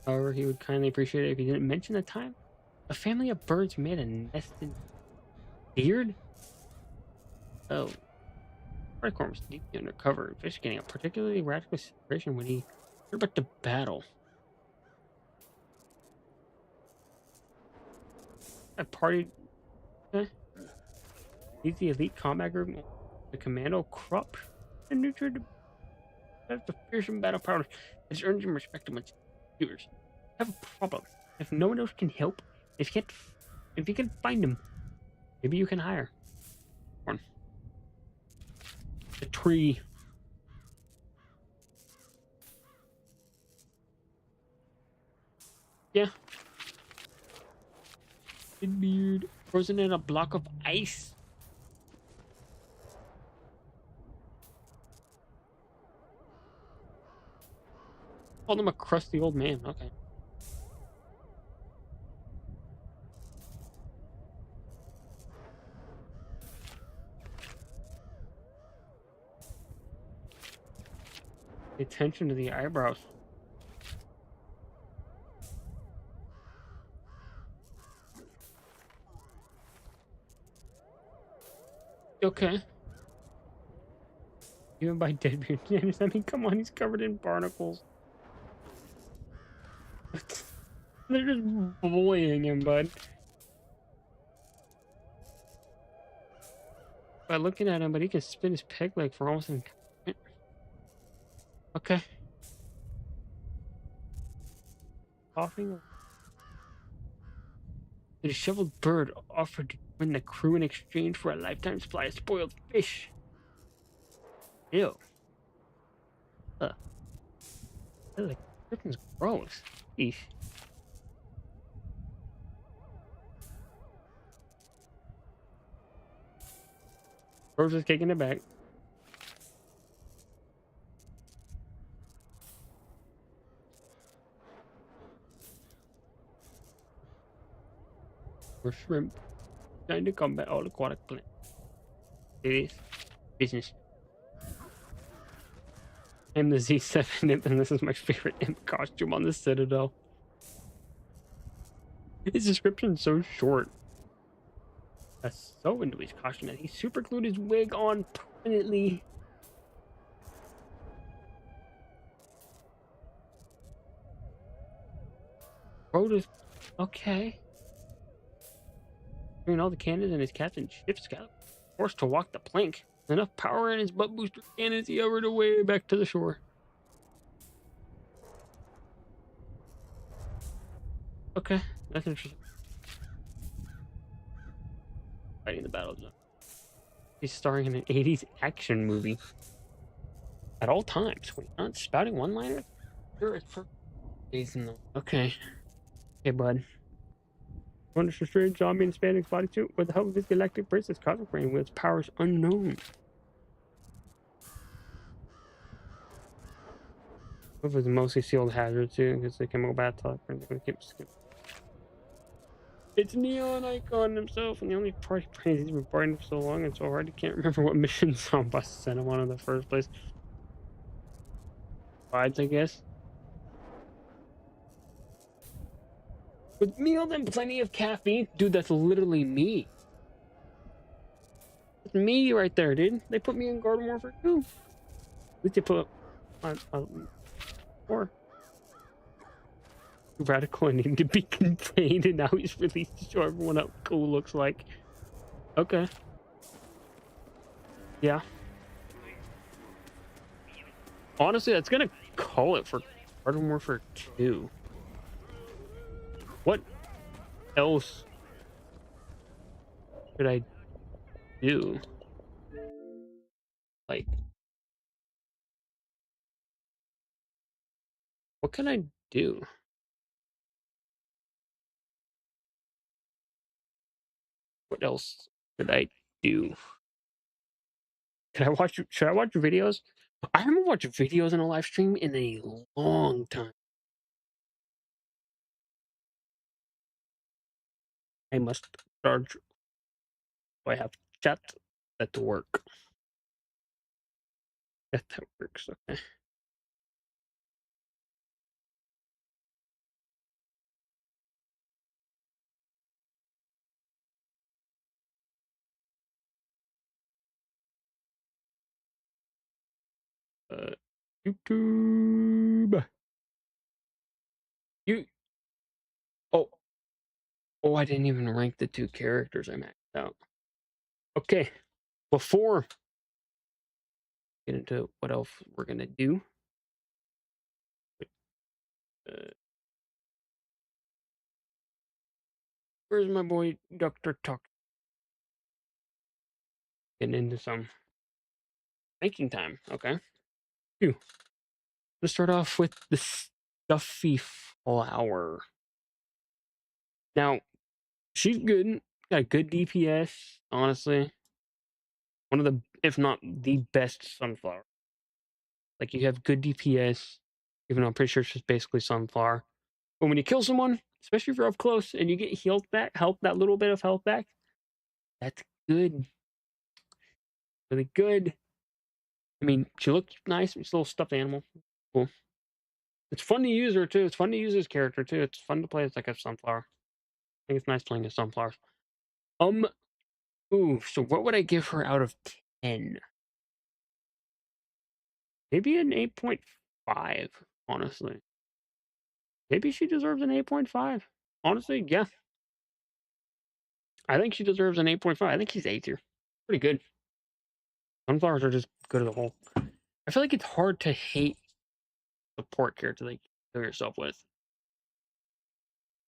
However, he would kindly appreciate it if he didn't mention the time a family of birds made a nest in beard. Oh. Hardcore was deeply undercover, investigating a particularly radical situation when he heard about the battle. I partied. He's the elite combat group, the Commando Crop, and nurtured the fearsome battle powers. Has earned him respect amongst viewers. I have a problem. If no one else can help, if you can find him, maybe you can hire one. The tree. Yeah. Big beard. Frozen in a block of ice. Called him a crusty old man. Okay. Pay attention to the eyebrows. Okay. Even by Deadbeard standards, I mean, come on, he's covered in barnacles. They're just bullying him, bud. By looking at him, but he can spin his peg leg for almost an. Okay. Coughing. The disheveled bird offered to win the crew in exchange for a lifetime supply of spoiled fish. Ew. That like freaking gross. Eesh. Rose is kicking it back. For shrimp, trying to combat all aquatic plants. It is business. I'm the Z7 imp, and this is my favorite imp costume on the Citadel. His description's so short. That's so into his costume that he super glued his wig on permanently. Bro, okay. Doing all the cannons and his captain ship's got forced to walk the plank. Enough power in his butt booster cannons, he hovered away back to the shore. Okay, that's interesting. Fighting the battle zone. He's starring in an 80s action movie. At all times. When he's not spouting one-liners, sure, it's for okay. Hey, bud. Wonders for strange zombie in Hispanic bodysuit with the help of his galactic princess Cosmic Brain with its powers unknown. It was mostly sealed hazard too, because the chemical bath talk. It's Neon Icon himself, and the only party brains he's been partying for so long and so hard he can't remember what mission Zomboss sent him on in the first place. Vibes, I guess. With meal and plenty of caffeine, dude, that's literally me. That's me right there, dude. They put me in Garden Warfare too. At least they put more radical and needing to be contained, and now he's released to show everyone how cool looks like. Okay. Yeah. Honestly, that's gonna call it for Garden Warfare 2. What else could I do? Like, what can I do? What else could I do? Can I watch? Should I watch videos? I haven't watched videos in a live stream in a long time. I must charge. I have chat at work. That works. Okay. YouTube. You. Oh. Oh, I didn't even rank the 2 characters I maxed out. Okay. Before get into what else we're gonna do. Where's my boy Dr. Tuck? Getting into some making time. Okay. Let's start off with the Stuffy flower. Now, she's good. Got good DPS, honestly. One of the, if not the best sunflower. Like, you have good DPS, even though I'm pretty sure it's just basically sunflower. But when you kill someone, especially if you're up close and you get healed back, that little bit of health back, that's good. Really good. I mean, she looks nice. It's a little stuffed animal. Cool. It's fun to use her, too. It's fun to use this character, too. It's fun to play as, like, a sunflower. I think it's nice playing as sunflowers. Ooh, so what would I give her out of 10? Maybe an 8.5, honestly. Maybe she deserves an 8.5. Honestly, yeah. I think she deserves an 8.5. I think she's A tier. Pretty good. Sunflowers are just good as a whole. I feel like it's hard to hate support character like kill yourself with.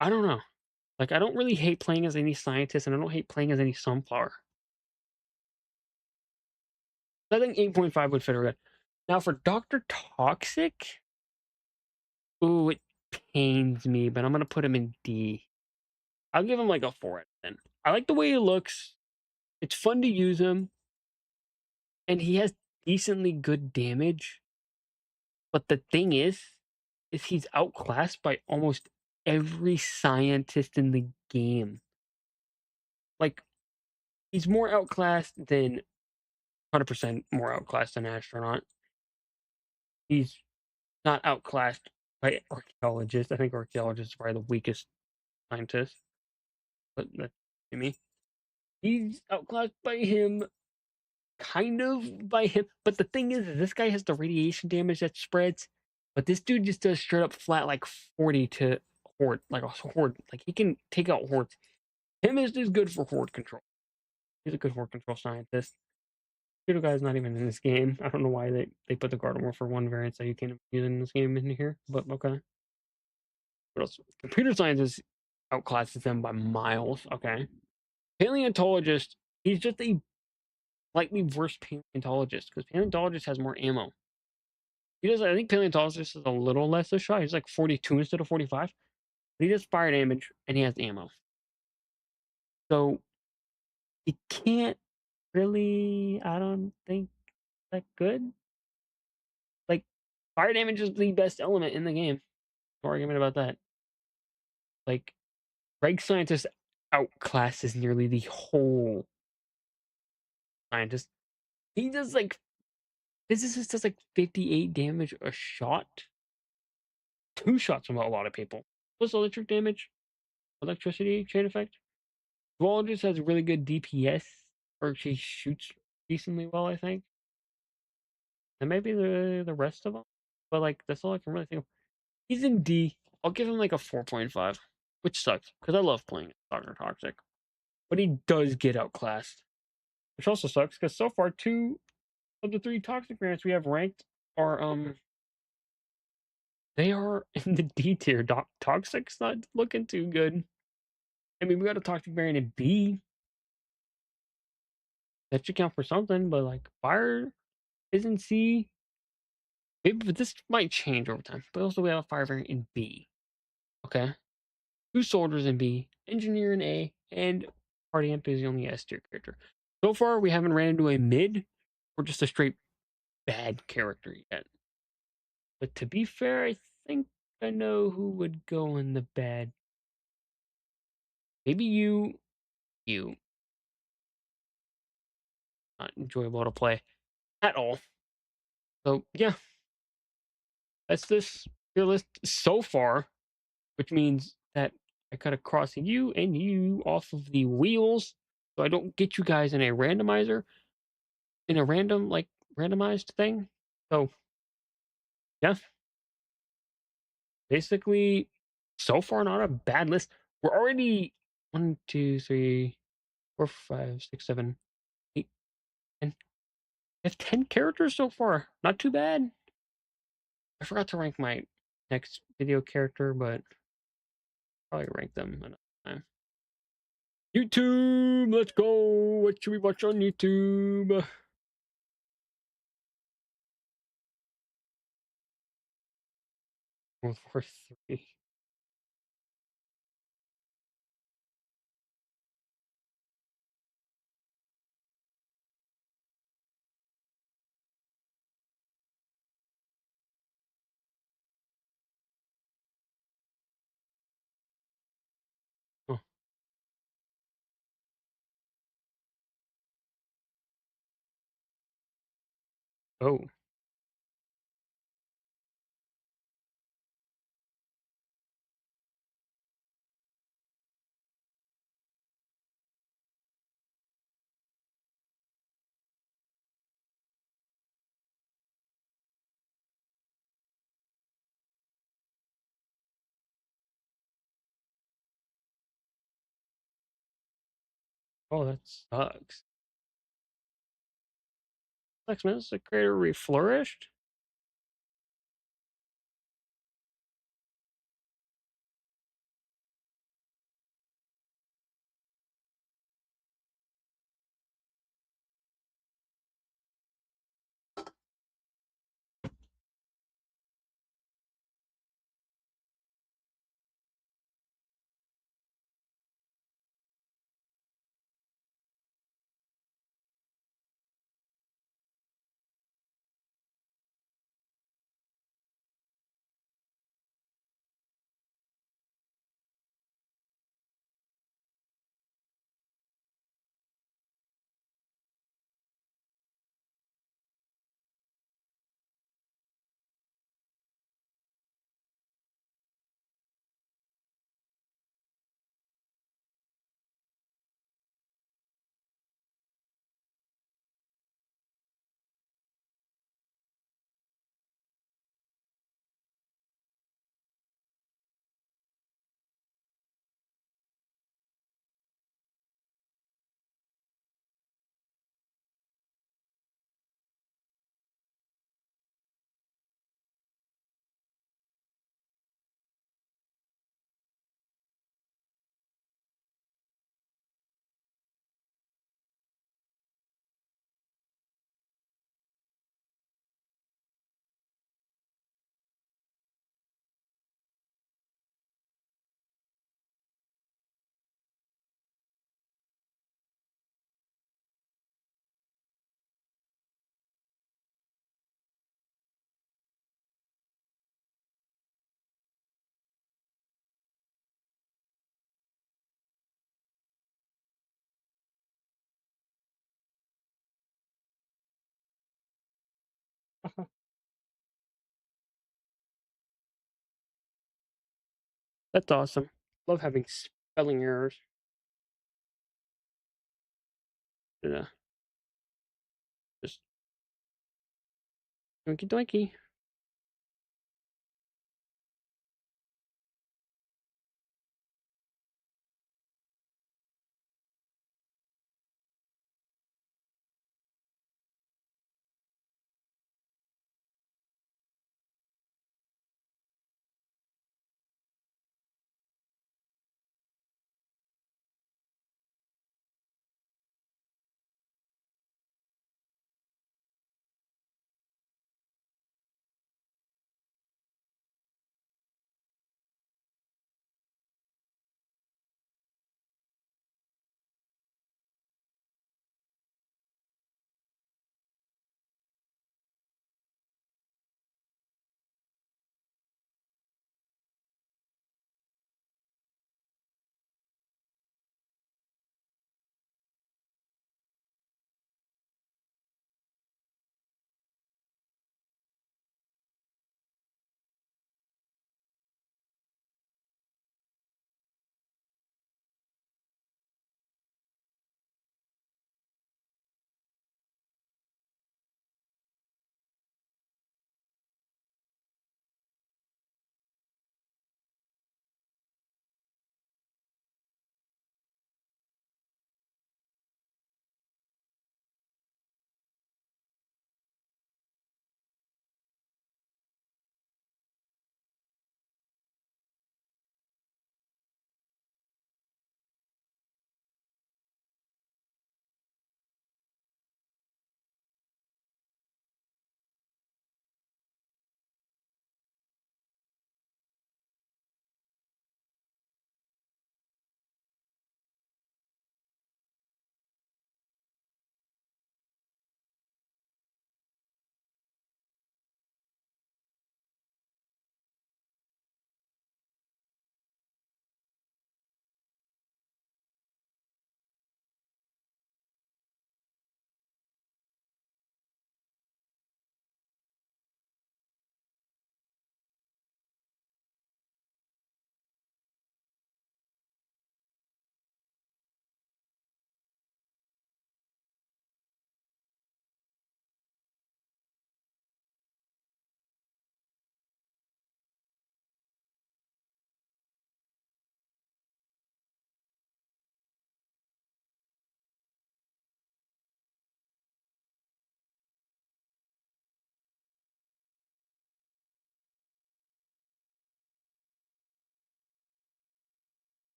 I don't know. Like, I don't really hate playing as any scientist, and I don't hate playing as any sunflower. I think 8.5 would fit her good. Now for Dr. Toxic, ooh, it pains me, but I'm gonna put him in D. I'll give him like a 4 out of 10. I like the way he looks. It's fun to use him, and he has decently good damage. But the thing is he's outclassed by almost every scientist in the game. Like, he's more outclassed than 100% more outclassed than astronaut. He's not outclassed by archaeologist. I think archaeologist is probably the weakest scientist, but that's me. He's outclassed by him, kind of by him. But the thing is, this guy has the radiation damage that spreads, but this dude just does straight up flat like 40 to horde, like a horde. Like, he can take out hordes. Him is good for horde control. He's a good horde control scientist. Computer guy's not even in this game. I don't know why they put the Garden Warfare 1 variant so you can't use it in this game in here, but okay. What else? Computer scientist outclasses them by miles. Okay. Paleontologist, he's just a slightly worse paleontologist because paleontologist has more ammo. He does. I think paleontologist is a little less a shot. He's like 42 instead of 45. But he does fire damage and he has ammo. So he can't really. I don't think that good. Like, Fire damage is the best element in the game. No argument about that. Like, Greg Scientist outclasses nearly the whole scientist. He does like physicist does like 58 damage a shot. 2 shots from a lot of people. Plus electric damage, electricity chain effect. Zoologist has really good DPS, or she shoots decently well, I think. And maybe the rest of them, but like that's all I can really think of. He's in D. I'll give him like a 4.5, which sucks because I love playing Dr. Toxic, but he does get outclassed, which also sucks because so far 2 of the 3 toxic variants we have ranked are they are in the D tier. Toxic's not looking too good. I mean, we got a toxic variant in B. That should count for something, but like fire is in C. Maybe, but this might change over time. But also, we have a fire variant in B. Okay, 2 soldiers in B, engineer in A, and party imp is the only S tier character. So far, we haven't ran into a mid or just a straight bad character yet. But to be fair, I think I know who would go in the bad. Maybe you. Not enjoyable to play at all. So yeah, that's this tier list so far, which means that I gotta cross you and you off of the wheels, so I don't get you guys in a randomizer, in a random like randomized thing. So yeah, basically, so far not a bad list. We're already 1, 2, 3, 4, 5, 6, 7, 8, 10. I have 10 characters so far. Not too bad. I forgot to rank my next video character, but probably rank them another time. YouTube, let's go. What should we watch on YouTube? World War III. Oh, oh, oh, that sucks. Sucks, man. This is a creator reflourished. That's awesome. Love having spelling errors. Yeah, just doinky doinky.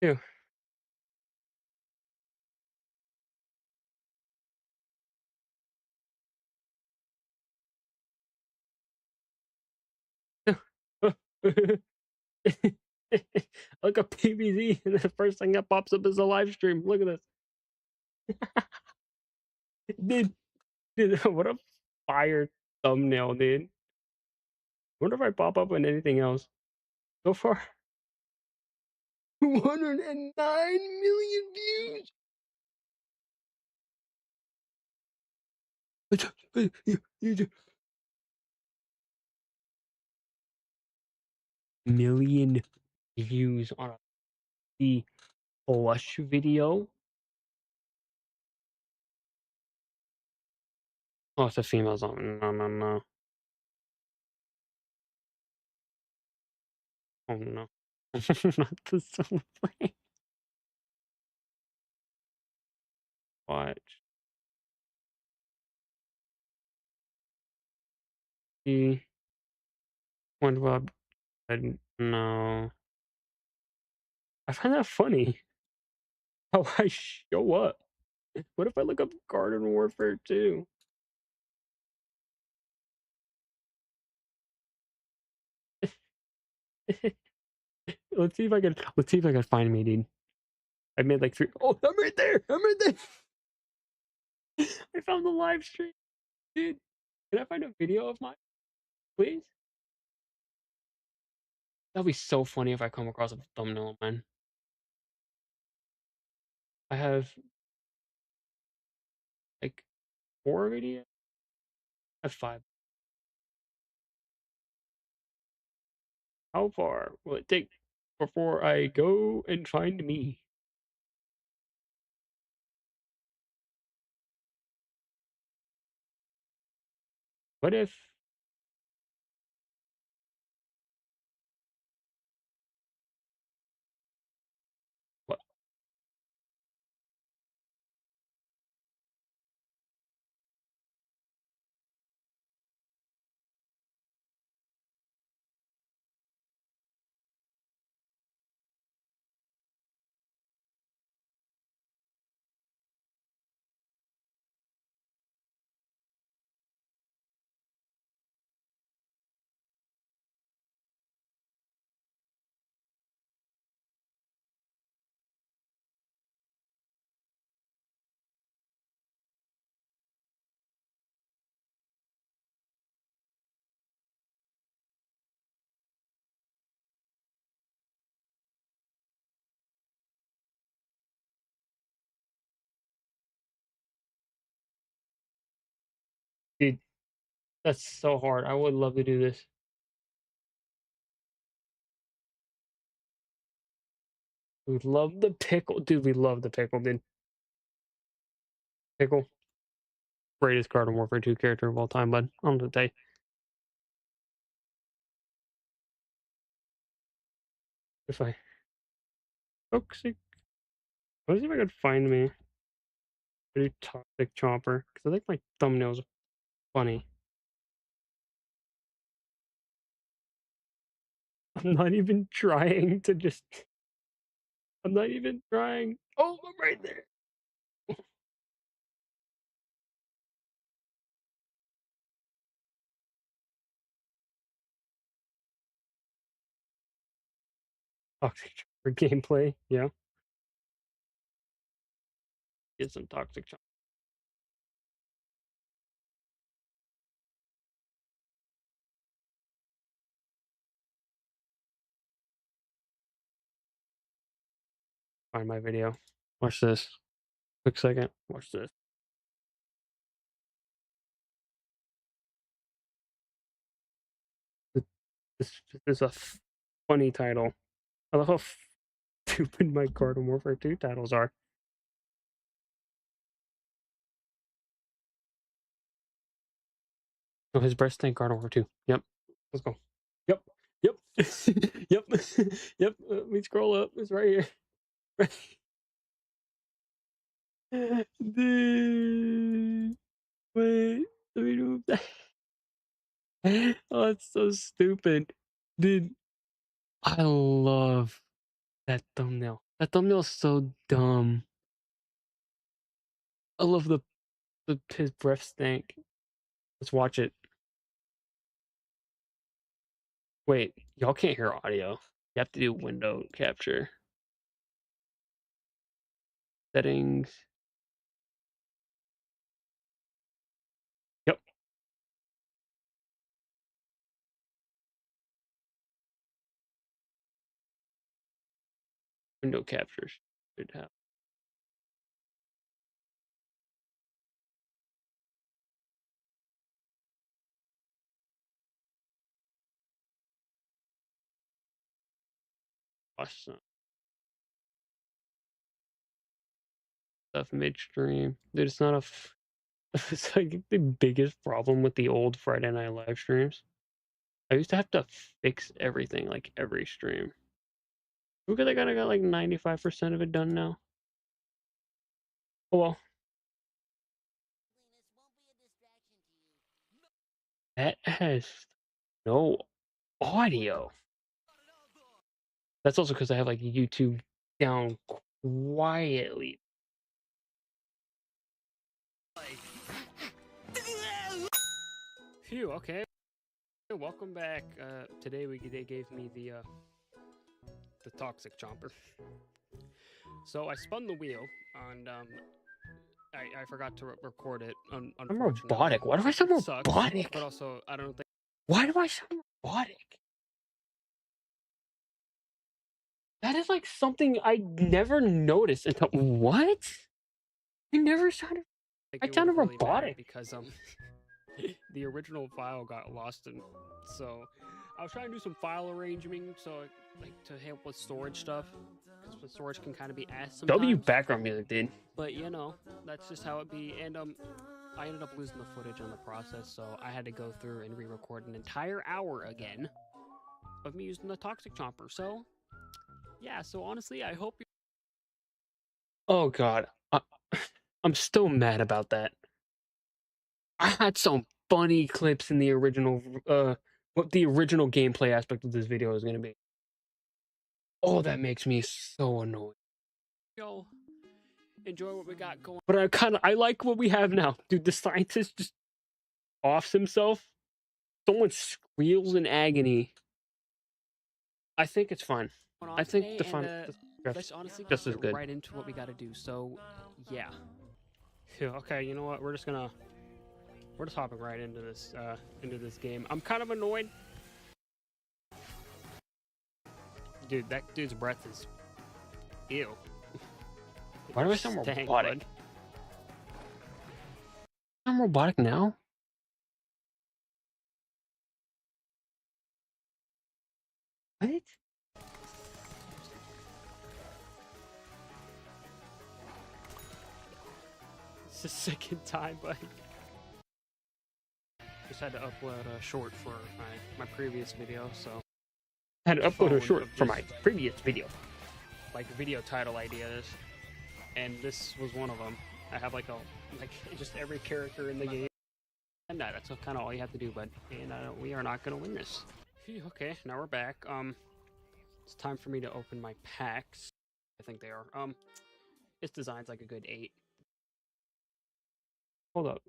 Yeah. Look up PBZ, and the first thing that pops up is a live stream. Look at this. Dude, what a fire thumbnail, dude. Wonder if I pop up on anything else. So far, 209 million views. Million views on the blush video. Oh, it's a female song. No, no, no. Oh no. Not the song playing. Watch. The SpongeBob. No. I find that funny. How I show up. What if I look up Garden Warfare 2? Let's see if I can find me, dude. I made like 3. Oh, I'm right there. I'm right there. I found the live stream, dude. Can I find a video of mine, please? That'd be so funny if I come across a thumbnail of mine. I have like 4 videos. I have 5. How far will it take before I go and find me? What if what dude, that's so hard. I would love to do this. We love the pickle. Dude, we love the pickle, dude. Pickle. Greatest Garden Warfare 2 character of all time, bud. I'm gonna tell you. If I toxic, let's see if I could find me a toxic chopper because I think my thumbnails are funny. I'm not even trying to just. I'm not even trying. Oh, I'm right there. Toxic chopper gameplay. Yeah, get some toxic chopper. Find my video. Watch this. Quick second. Watch this. This is a funny title. I love how stupid my Garden Warfare 2 titles are. Oh, his breast tank Garden Warfare 2. Yep. Let's go. Yep. Yep. Yep. Yep. Let me scroll up. It's right here. Dude. Wait. Let me move that. Oh, it's so stupid. Dude, I love that thumbnail. That thumbnail's so dumb. I love his breath stink. Let's watch it. Wait, y'all can't hear audio. You have to do window capture. Settings. Yep. Window capture should have. Awesome. Stuff midstream. Dude, it's not a. It's like the biggest problem with the old Friday night live streams. I used to have to fix everything like every stream. Look at that, I got like 95% of it done now. Oh well. That has no audio. That's also because I have like YouTube down quietly. Phew, okay. Welcome back. Today they gave me the toxic chomper. So I spun the wheel and I forgot to record it. I'm robotic. Why do I sound robotic? But also I don't think. Why do I sound robotic? That is like something I never noticed until what? I never sounded. I sounded really robotic because the original file got lost, and so I was trying to do some file arranging, so like to help with storage stuff, because the storage can kind of be ass sometimes. W background music, dude. But you know, that's just how it be, and I ended up losing the footage on the process, so I had to go through and re-record an entire hour again of me using the toxic chomper. So yeah, so honestly, I hope you. Oh god, I'm still mad about that. I had some funny clips in the original, what the original gameplay aspect of this video is gonna be. Oh, that makes me so annoyed. Yo, enjoy what we got going. But I like what we have now. Dude, the scientist just offs himself. Someone squeals in agony. I think it's fun. I think the fun let's honestly just as good. Right into what we gotta do. So, yeah. Okay, you know what? We're just hopping right into this game. I'm kind of annoyed. Dude, that dude's breath is ew. Why do I sound robotic? I'm robotic now? What? It's the second time, but just had to upload a short for my previous video, so I had to upload a short for my previous video, like video title ideas, and this was one of them. I have like just every character in the game, and that's kind of all you have to do. But we are not gonna win this. Okay, now we're back. It's time for me to open my packs. I think they are. Its design's like a good 8. Hold up.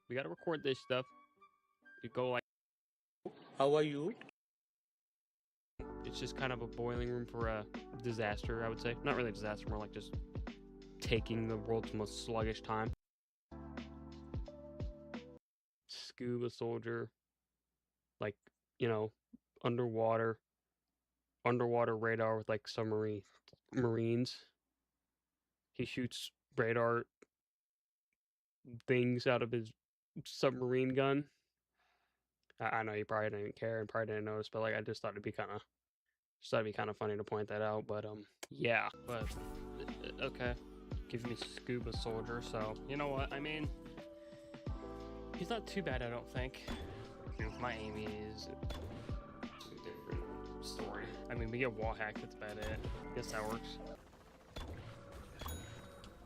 We gotta record this stuff. You go like. How are you? It's just kind of a boiling room for a disaster, I would say. Not really a disaster, more like just taking the world's most sluggish time. Scuba soldier. Like, you know, underwater radar with like marines. He shoots radar things out of his submarine gun. I know you probably didn't care and probably didn't notice, but like I just thought it'd be kind of funny to point that out. But yeah, but okay, give me scuba soldier. So you know what I mean. He's not too bad, I don't think. My aim is a different story. I mean, we get wall hacked. That's about it. Guess that works.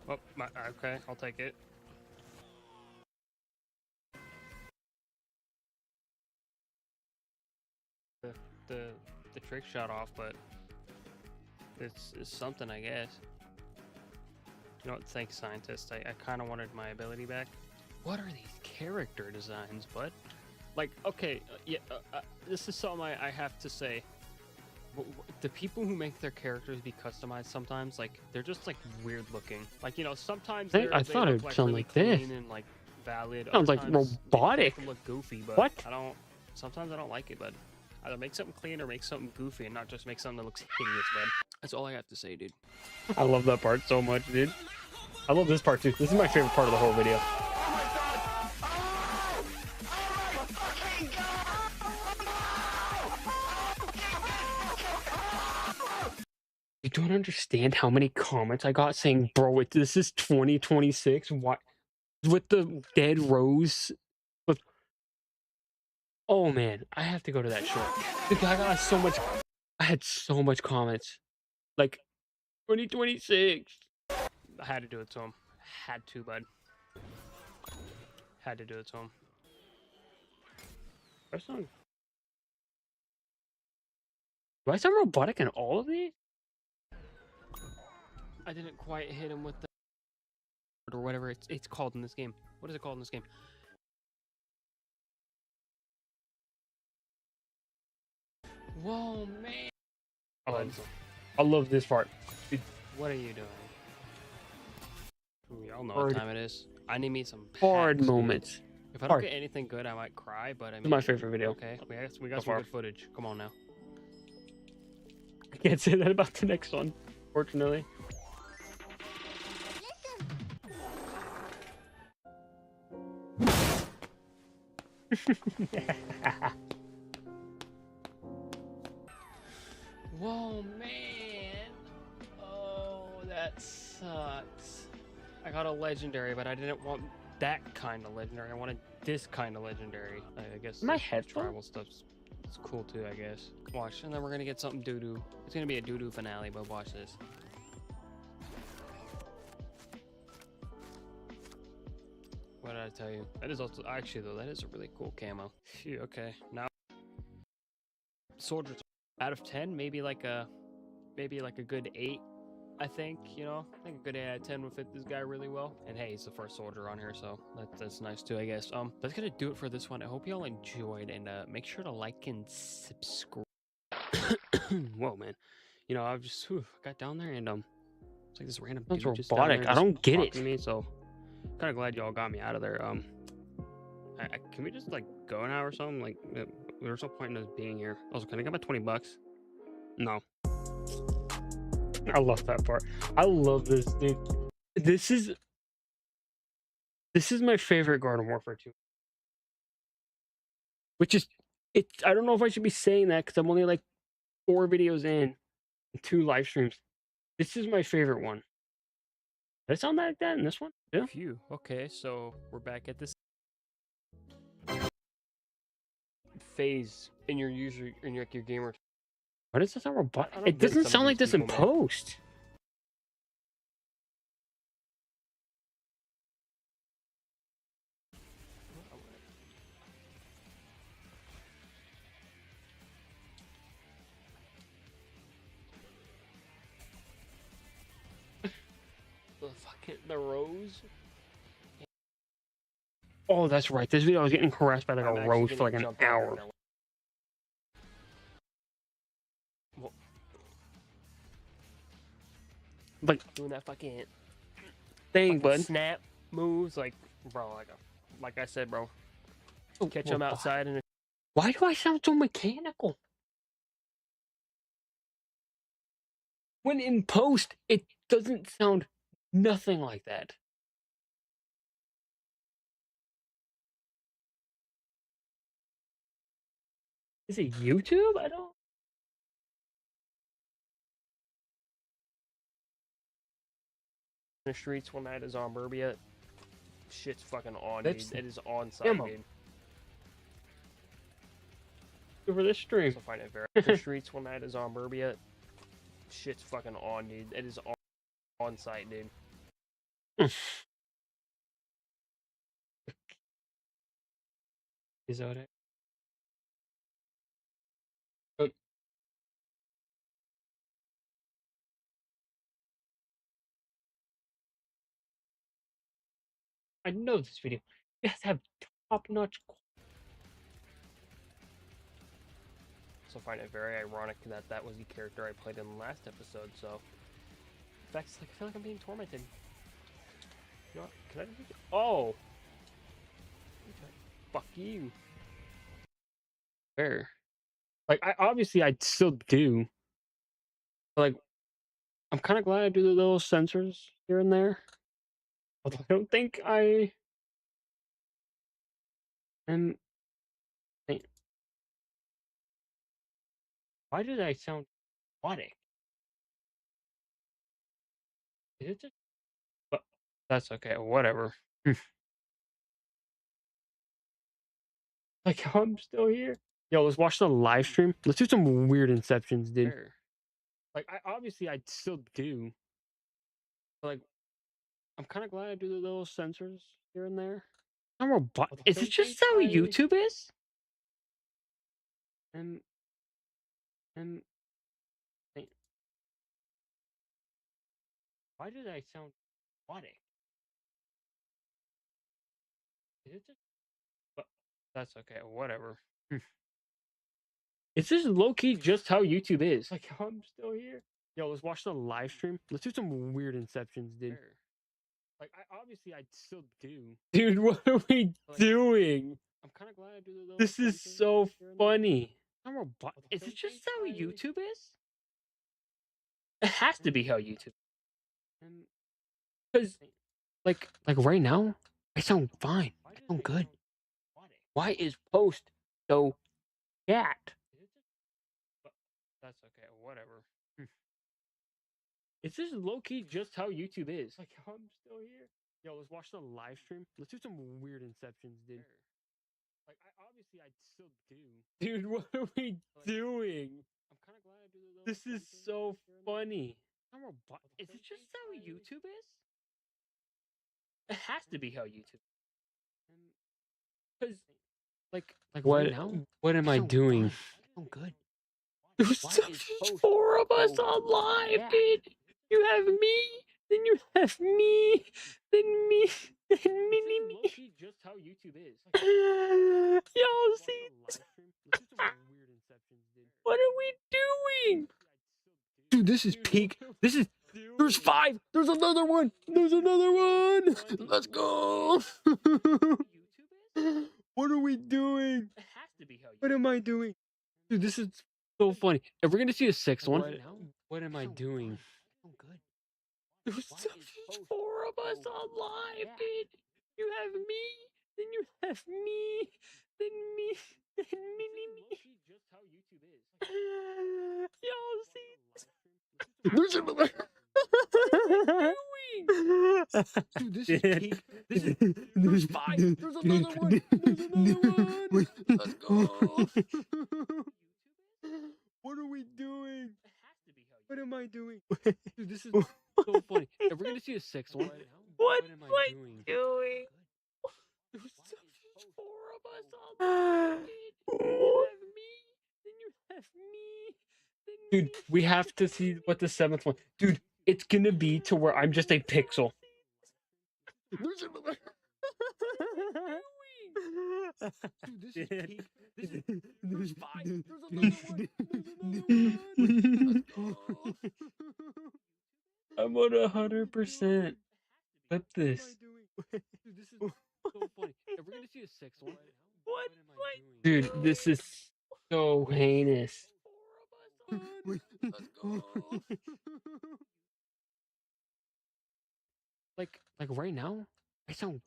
Oh, okay, I'll take it. The the trick shot off, but it's something, I guess. You know what? Thanks, scientist. I kind of wanted my ability back. What are these character designs, bud? Like, okay, yeah, this is something I have to say. The people who make their characters be customized sometimes, like, they're just like weird looking. Like, you know, sometimes I they thought look it'd like sound really like this. clean and like valid. Sounds Other like times robotic. they look goofy, but What? I don't. Sometimes I don't like it, but either make something clean or make something goofy, and not just make something that looks hideous, bud. That's all I have to say, dude. I love that part so much, dude. I love this part too. This is my favorite part of the whole video. You don't understand how many comments I got saying, bro, this is 2026. What? With the dead rose? With... Oh man, I have to go to that short. Dude, I got so much. I had so much comments. Like, 2026. I had to do it to him. Had to, bud. Had to do it to him. First song. Do I sound robotic in all of these? I didn't quite hit him with the or whatever it's called in this game. What is it called in this game? Whoa, man! I love this part. What are you doing? Ooh, y'all know Hard. what time it is. I need me some Hard packs, dude. moments. If I don't Hard. get anything good, I might cry. But I mean, This is my favorite video. Okay, we got So some far. good footage. Come on now. I can't say that about the next one, fortunately. Whoa, man! Oh, that sucks. I got a legendary, but I didn't want that kind of legendary. I wanted this kind of legendary. I guess My the headphone? tribal stuff's it's cool too, I guess. Watch, and then we're gonna get something doo-doo. It's gonna be a doo-doo finale, but watch this. What did I tell you? That is also actually though, that is a really cool camo. Phew, okay, now soldiers out of 10, maybe like a good 8. I think, you know, I think a good 8 out of 10 would fit this guy really well. And hey, he's the first soldier on here, so that's nice too, I guess. That's gonna do it for this one. I hope y'all enjoyed, and make sure to like and subscribe. Whoa, man. You know, I just got down there, and it's like this random Sounds dude just down there robotic. I just don't get talking it. to me, so kind of glad y'all got me out of there. Can we just like go now or something? Like, there's no point in us being here. Also, can I get my $20? No. I love that part. I love this, dude. This is my favorite Garden Warfare 2. Which is, I don't know if I should be saying that because I'm only like 4 videos in and 2 live streams. This is my favorite one. Did I sound like that in this one? Yeah. Phew. Okay, so we're back at this phase in your your gamer. Why does that sound I robotic? don't It get doesn't some of sound like these this in people, man. post. The rose. Oh, that's right. This video I was getting harassed by like I'm a actually rose for gonna like an jump out here hour. now. Well, Like, doing that fucking dang, bud. snap moves, like, bro, like I said, bro. Catch him Robotic. outside and Why do I sound so mechanical? When in post, it doesn't sound nothing like that. Is it YouTube? I don't. the streets one night is on Burbia. Shit's fucking on, That's dude. It is on site, ammo. dude. Over this stream. So find it very. The streets one night is on Burbia. Shit's fucking on, dude. It is on site, dude. Is that it? I know this video. You guys have top-notch. So I find it very ironic that that was the character I played in the last episode. So, in fact, it's like I feel like I'm being tormented. You know what? Can I just... Oh! Okay. Fuck you. Where? Like, I still do. But, like, I'm kind of glad I do the little sensors here and there. Although I don't think I am. Why did I sound robotic? Is it just? But that's okay. Whatever. Like, I'm still here. Yo, let's watch the live stream. Let's do some weird inceptions, dude. Where? Like, I still do. But, like, I'm kind of glad I do the little sensors here and there. I'm robot. Is it just how YouTube is? And why did I sound robotic? Is it just? But that's okay. Whatever. It's just low key just how YouTube is. Like, I'm still here. Yo, let's watch the live stream. Let's do some weird inceptions, dude. Where? Like, I still do. Dude, what are we doing? I'm kind of glad I do the little. This is so funny. I'm robot. Is it just how YouTube is? It has to be how YouTube. Because, like right now, I sound fine. I sound good. Why is post so cat? That's okay. Whatever. It's just low key just how YouTube is. Like, I'm still here. Yo, let's watch the live stream. Let's do some weird inceptions, dude. Like, I still do. Dude, what are we doing? I'm kind of glad I do the little. This is so funny. I'm robot. Is it just how YouTube is? It has to be how YouTube. Because, like what? Right now, what am I doing? I'm good. There's such 4 of us on live, dude. You have me, then you have me, then me, then me. Just how YouTube is. Y'all see? What are we doing? Dude, this is peak. This is. There's 5. There's another one. There's another one. Let's go. What are we doing? What am I doing? Dude, this is so funny. If we're gonna see a 6th one, what am I doing? There's such 4 of us on live, dude. You have me, then you have me, then me, then me. Y'all see? There's another. Dude, this is peak. This is. There's 5. There's another one. There's another one. Let's go. What are we doing? What am I doing? Dude, this is so funny. If we're gonna see a 6th one, what am I doing? There's such 4 of us on live, dude. You have me, then you have me, then dude, we have to see what the 7th one. Dude, it's gonna be to where I'm just a pixel. There's another. Dude, this is peak. This is. There's 5. There's another one. There's another one. Let's go. I'm on 100%. Clip this. Dude, this is so funny. If we're gonna see a 6th one, what? Dude, this is so heinous. Let's go. Like right now, I sound.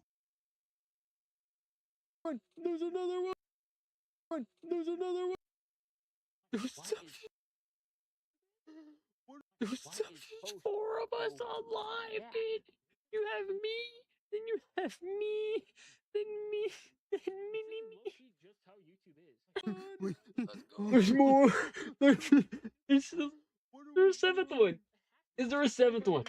There's another one. There's another one. There's such. There's such 4 of us on live, dude. You have me, then you have me, then me, then me. There's more. There's a 7th one. Is there a 7th one?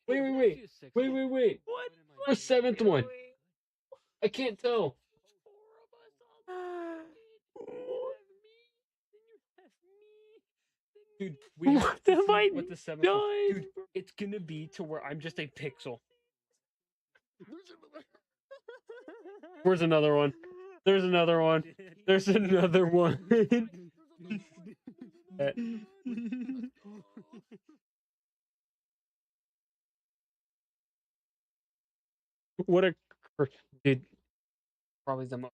Wait. What? There's a 7th one. I can't tell. Dude, we have to see what the 7th one. Dude, it's gonna be to where I'm just a pixel. Where's another one? There's another one. There's another one. What a dude! Probably the most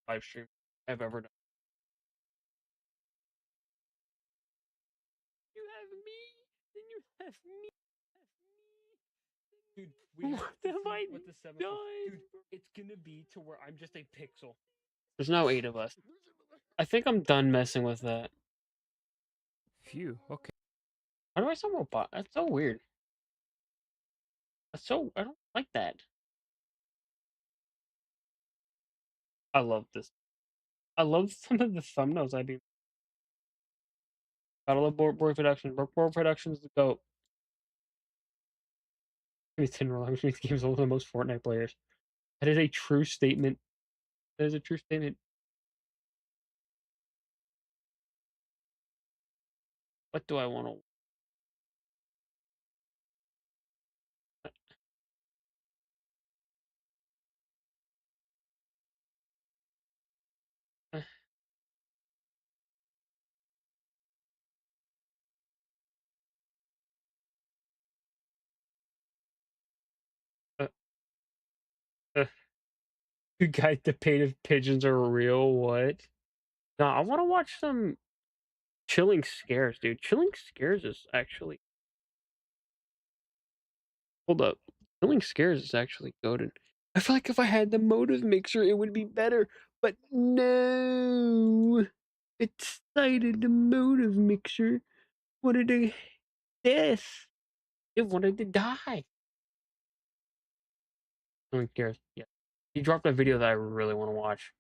live stream I've ever done. You have me, then you have me. Dude, what have I done? Dude, it's gonna be to where I'm just a pixel. There's no 8 of us. I think I'm done messing with that. Phew, okay. How do I sound robot? That's so weird. That's so I don't like that. I love this. I love some of the thumbnails I do. Gotta love Board Productions. Board Productions the GOAT. Maybe 10 which means games with the most Fortnite players. That is a true statement. That is a true statement. What do I want to? Uh, uh, you guys, the painted pigeons are real. What? No, I want to watch some Chilling Scares, dude. Chilling Scares is actually. Hold up. Chilling Scares is actually goated. I feel like if I had the motive mixer, it would be better. But no. It cited the motive mixer. Wanted to this. It wanted to die. Chilling Scares. Yeah. He dropped a video that I really want to watch.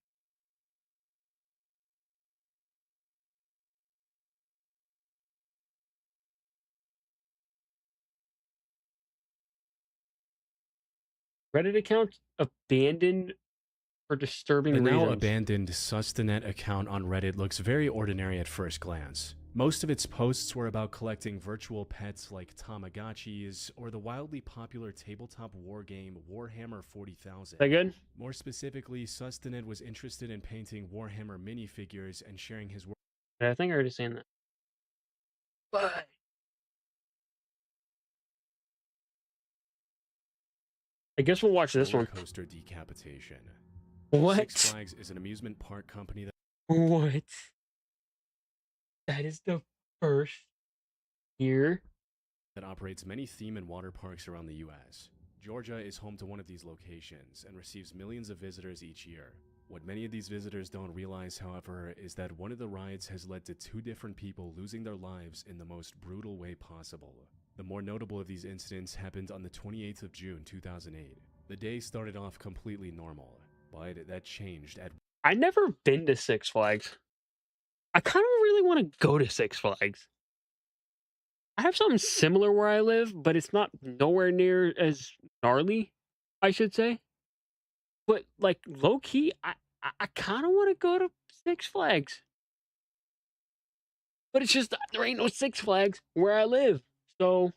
Reddit account abandoned for disturbing The reasons. now abandoned Sustanet account on Reddit looks very ordinary at first glance. Most of its posts were about collecting virtual pets like Tamagotchis or the wildly popular tabletop war game Warhammer 40,000. Is that good? More specifically, Sustanet was interested in painting Warhammer minifigures and sharing his work. I think I already seen that. But I guess we'll watch this one. Coaster decapitation. What? Six Flags is an amusement park company that What? That is the first year that operates many theme and water parks around the U.S. Georgia is home to one of these locations and receives millions of visitors each year. What many of these visitors don't realize, however, is that one of the rides has led to 2 different people losing their lives in the most brutal way possible. The more notable of these incidents happened on the 28th of June 2008. The day started off completely normal, but that changed at... I've never been to Six Flags. I kind of really want to go to Six Flags. I have something similar where I live, but it's not nowhere near as gnarly, I should say. But like low key, I kind of want to go to Six Flags. But it's just there ain't no Six Flags where I live, so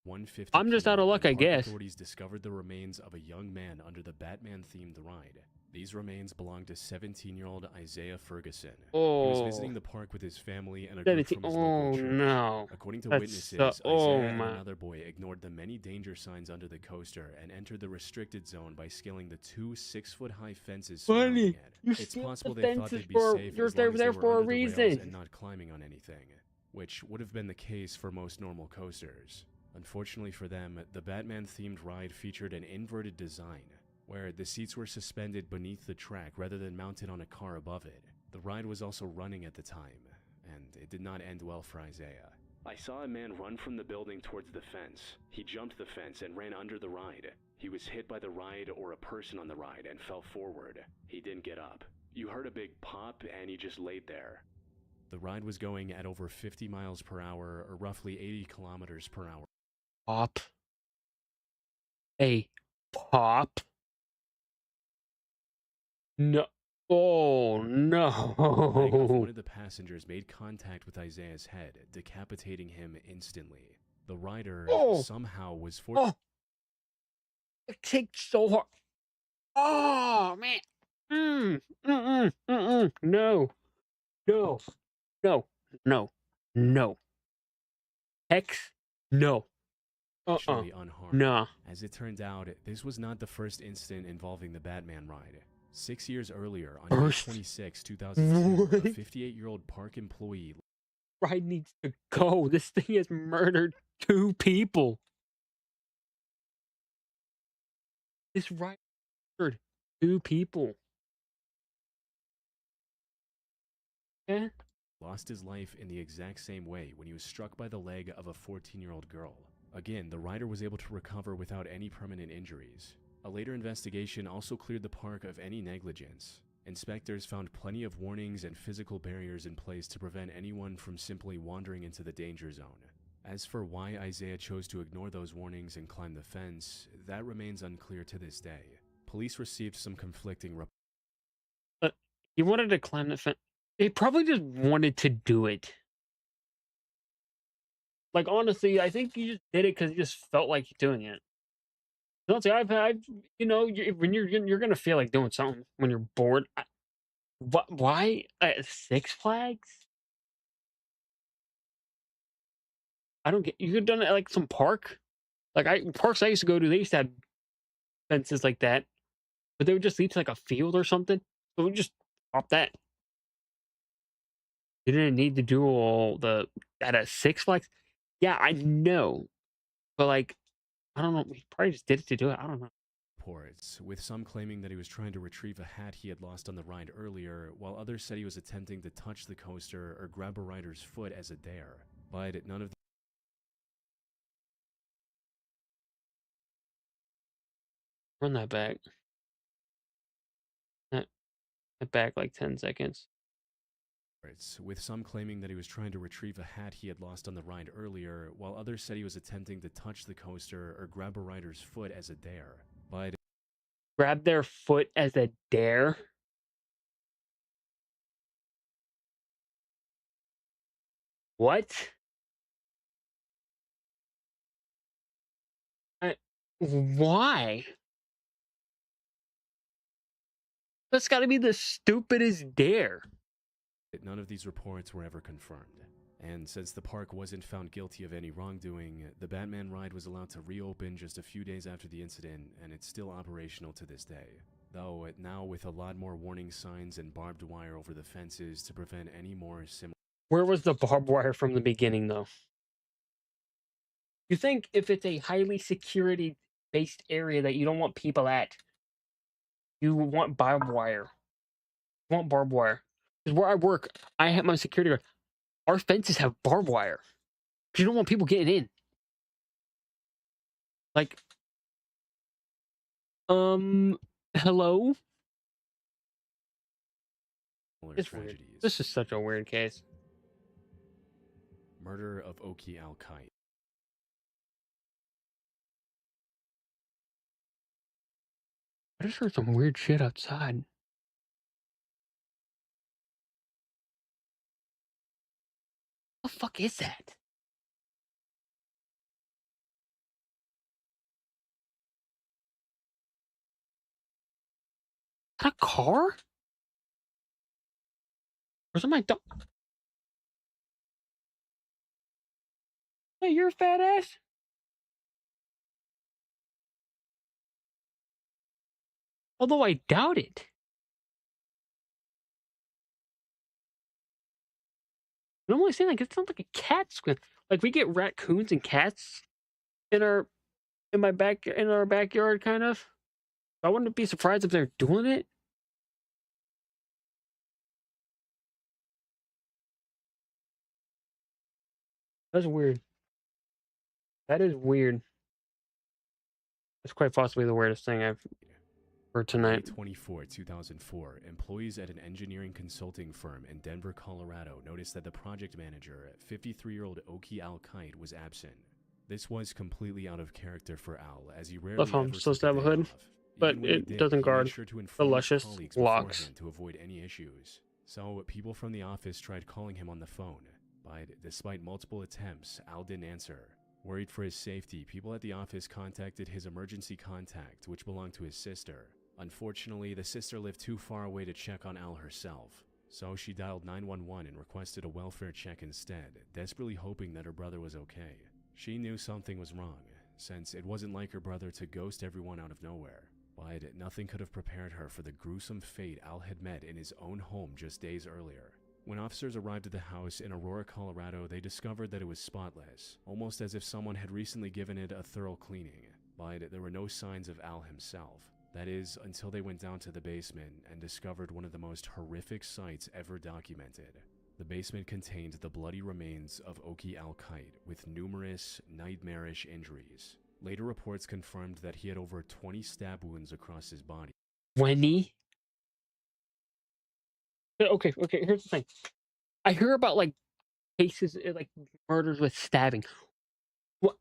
1:50 I'm just out of PM, luck, I park guess. Authorities discovered the remains of a young man under the Batman-themed ride. These remains belonged to 17-year-old Isaiah Ferguson. He was visiting the park with his family and a group from his local church. No. According to That's witnesses, oh, Isaiah and man. another boy ignored the many danger signs under the coaster and entered the restricted zone by scaling the 2 6-foot-high fences surrounding it. It's possible they thought they'd be safe as long as they were under the rails and not climbing on anything, which would have been the case for most normal coasters. Unfortunately for them, the Batman-themed ride featured an inverted design, where the seats were suspended beneath the track rather than mounted on a car above it. The ride was also running at the time, and it did not end well for Isaiah. I saw a man run from the building towards the fence. He jumped the fence and ran under the ride. He was hit by the ride or a person on the ride and fell forward. He didn't get up. You heard a big pop and he just laid there. The ride was going at over 50 miles per hour or roughly 80 kilometers per hour. Pop. A pop. No. Oh no. One of the passengers made contact with Isaiah's head, decapitating him instantly. The rider somehow was forced. It takes so hard. Oh man. No. No. No. No. No. Hex. No. Actually unharmed. Nah. As it turned out, this was not the first incident involving the Batman ride. 6 years earlier, on May 26, 2002, a 58-year-old park employee Ride needs to go. This thing has murdered 2 people. This ride murdered 2 people. Yeah. lost his life in the exact same way when he was struck by the leg of a 14-year-old girl. Again, the rider was able to recover without any permanent injuries. A later investigation also cleared the park of any negligence. Inspectors found plenty of warnings and physical barriers in place to prevent anyone from simply wandering into the danger zone. As for why Isaiah chose to ignore those warnings and climb the fence, that remains unclear to this day. Police received some conflicting reports. But he wanted to climb the fence. He probably just wanted to do it. Like, honestly, I think he just did it because he just felt like doing it. Honestly, I've you know, when you're gonna feel like doing something when you're bored. Why Six Flags? I don't get. You could have done it at, like, some park. Like, parks I used to go to, they used to have fences like that, but they would just lead to like a field or something. So we just stop that. You didn't need to do all the at a Six Flags. Yeah, I know, but like, I don't know. We probably just did it to do it. I don't know. Reports, with some claiming that he was trying to retrieve a hat he had lost on the ride earlier, while others said he was attempting to touch the coaster or grab a rider's foot as a dare. But none of Run that back. That back like 10 seconds. with some claiming that he was trying to retrieve a hat he had lost on the ride earlier, while others said he was attempting to touch the coaster or grab a rider's foot as a dare. But Grab their foot as a dare. What? Why? That's got to be the stupidest dare. none of these reports were ever confirmed. And since the park wasn't found guilty of any wrongdoing, the Batman ride was allowed to reopen just a few days after the incident, and it's still operational to this day. Though now with a lot more warning signs and barbed wire over the fences to prevent any more similar. Where was the barbed wire from the beginning, though? You think if it's a highly security-based area that you don't want people at, you want barbed wire. You want barbed wire. Because where I work, I have my security guard. Our fences have barbed wire. Because you don't want people getting in. Like, hello? It's weird. This is such a weird case. Murder of Oki Al-Kite. I just heard some weird shit outside. What the fuck is that? Is that a car? Where's my dog? Hey, you're a fat ass? Although I doubt it. I'm only saying, like, it sounds like a cat squid. Like, we get raccoons and cats in our backyard, kind of. I wouldn't be surprised if they're doing it. That's weird. That is weird. That's quite possibly the weirdest thing I've heard tonight. May 24, 2004, employees at an engineering consulting firm in Denver, Colorado noticed that the project manager, 53-year-old Oki Al-Kite, was absent. This was completely out of character for Al, as he rarely Love home. Supposed to have a hood, but it doesn't guard the luscious locks to avoid any issues. So people from the office tried calling him on the phone, but despite multiple attempts, Al didn't answer. Worried for his safety, people at the office contacted his emergency contact, which belonged to his sister. Unfortunately, the sister lived too far away to check on Al herself, so she dialed 911 and requested a welfare check instead, desperately hoping that her brother was okay. She knew something was wrong, since it wasn't like her brother to ghost everyone out of nowhere. But nothing could have prepared her for the gruesome fate Al had met in his own home just days earlier. When officers arrived at the house in Aurora, Colorado, they discovered that it was spotless, almost as if someone had recently given it a thorough cleaning. But there were no signs of Al himself. That is, until they went down to the basement and discovered one of the most horrific sights ever documented. The basement contained the bloody remains of Oki Al-Kite with numerous nightmarish injuries. Later reports confirmed that he had over 20 stab wounds across his body. 20? Okay, here's the thing. I hear about, like, cases, like, murders with stabbing. What,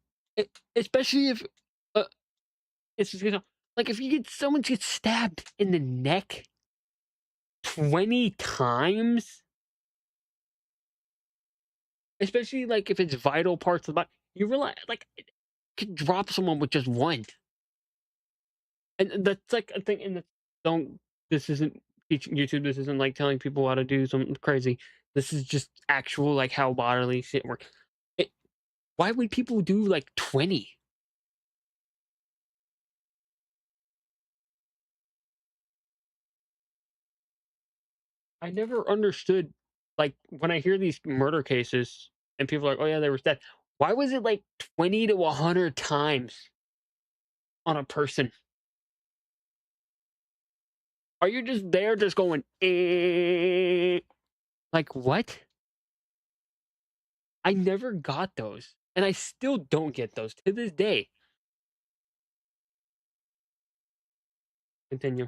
especially if, it's just, like, if you get someone gets stabbed in the neck 20 times, especially, like, if it's vital parts of the body, you realize, like, it could drop someone with just one. And that's, like, a thing, and this isn't teaching YouTube, this isn't, like, telling people how to do something crazy. This is just actual, like, how bodily shit works. Why would people do, like, 20? I never understood, like, when I hear these murder cases and people are like, "Oh, yeah, they were dead." Why was it, like, 20 to 100 times on a person? Are you just there just going, eh? Like, what? I never got those, and I still don't get those to this day. Continue.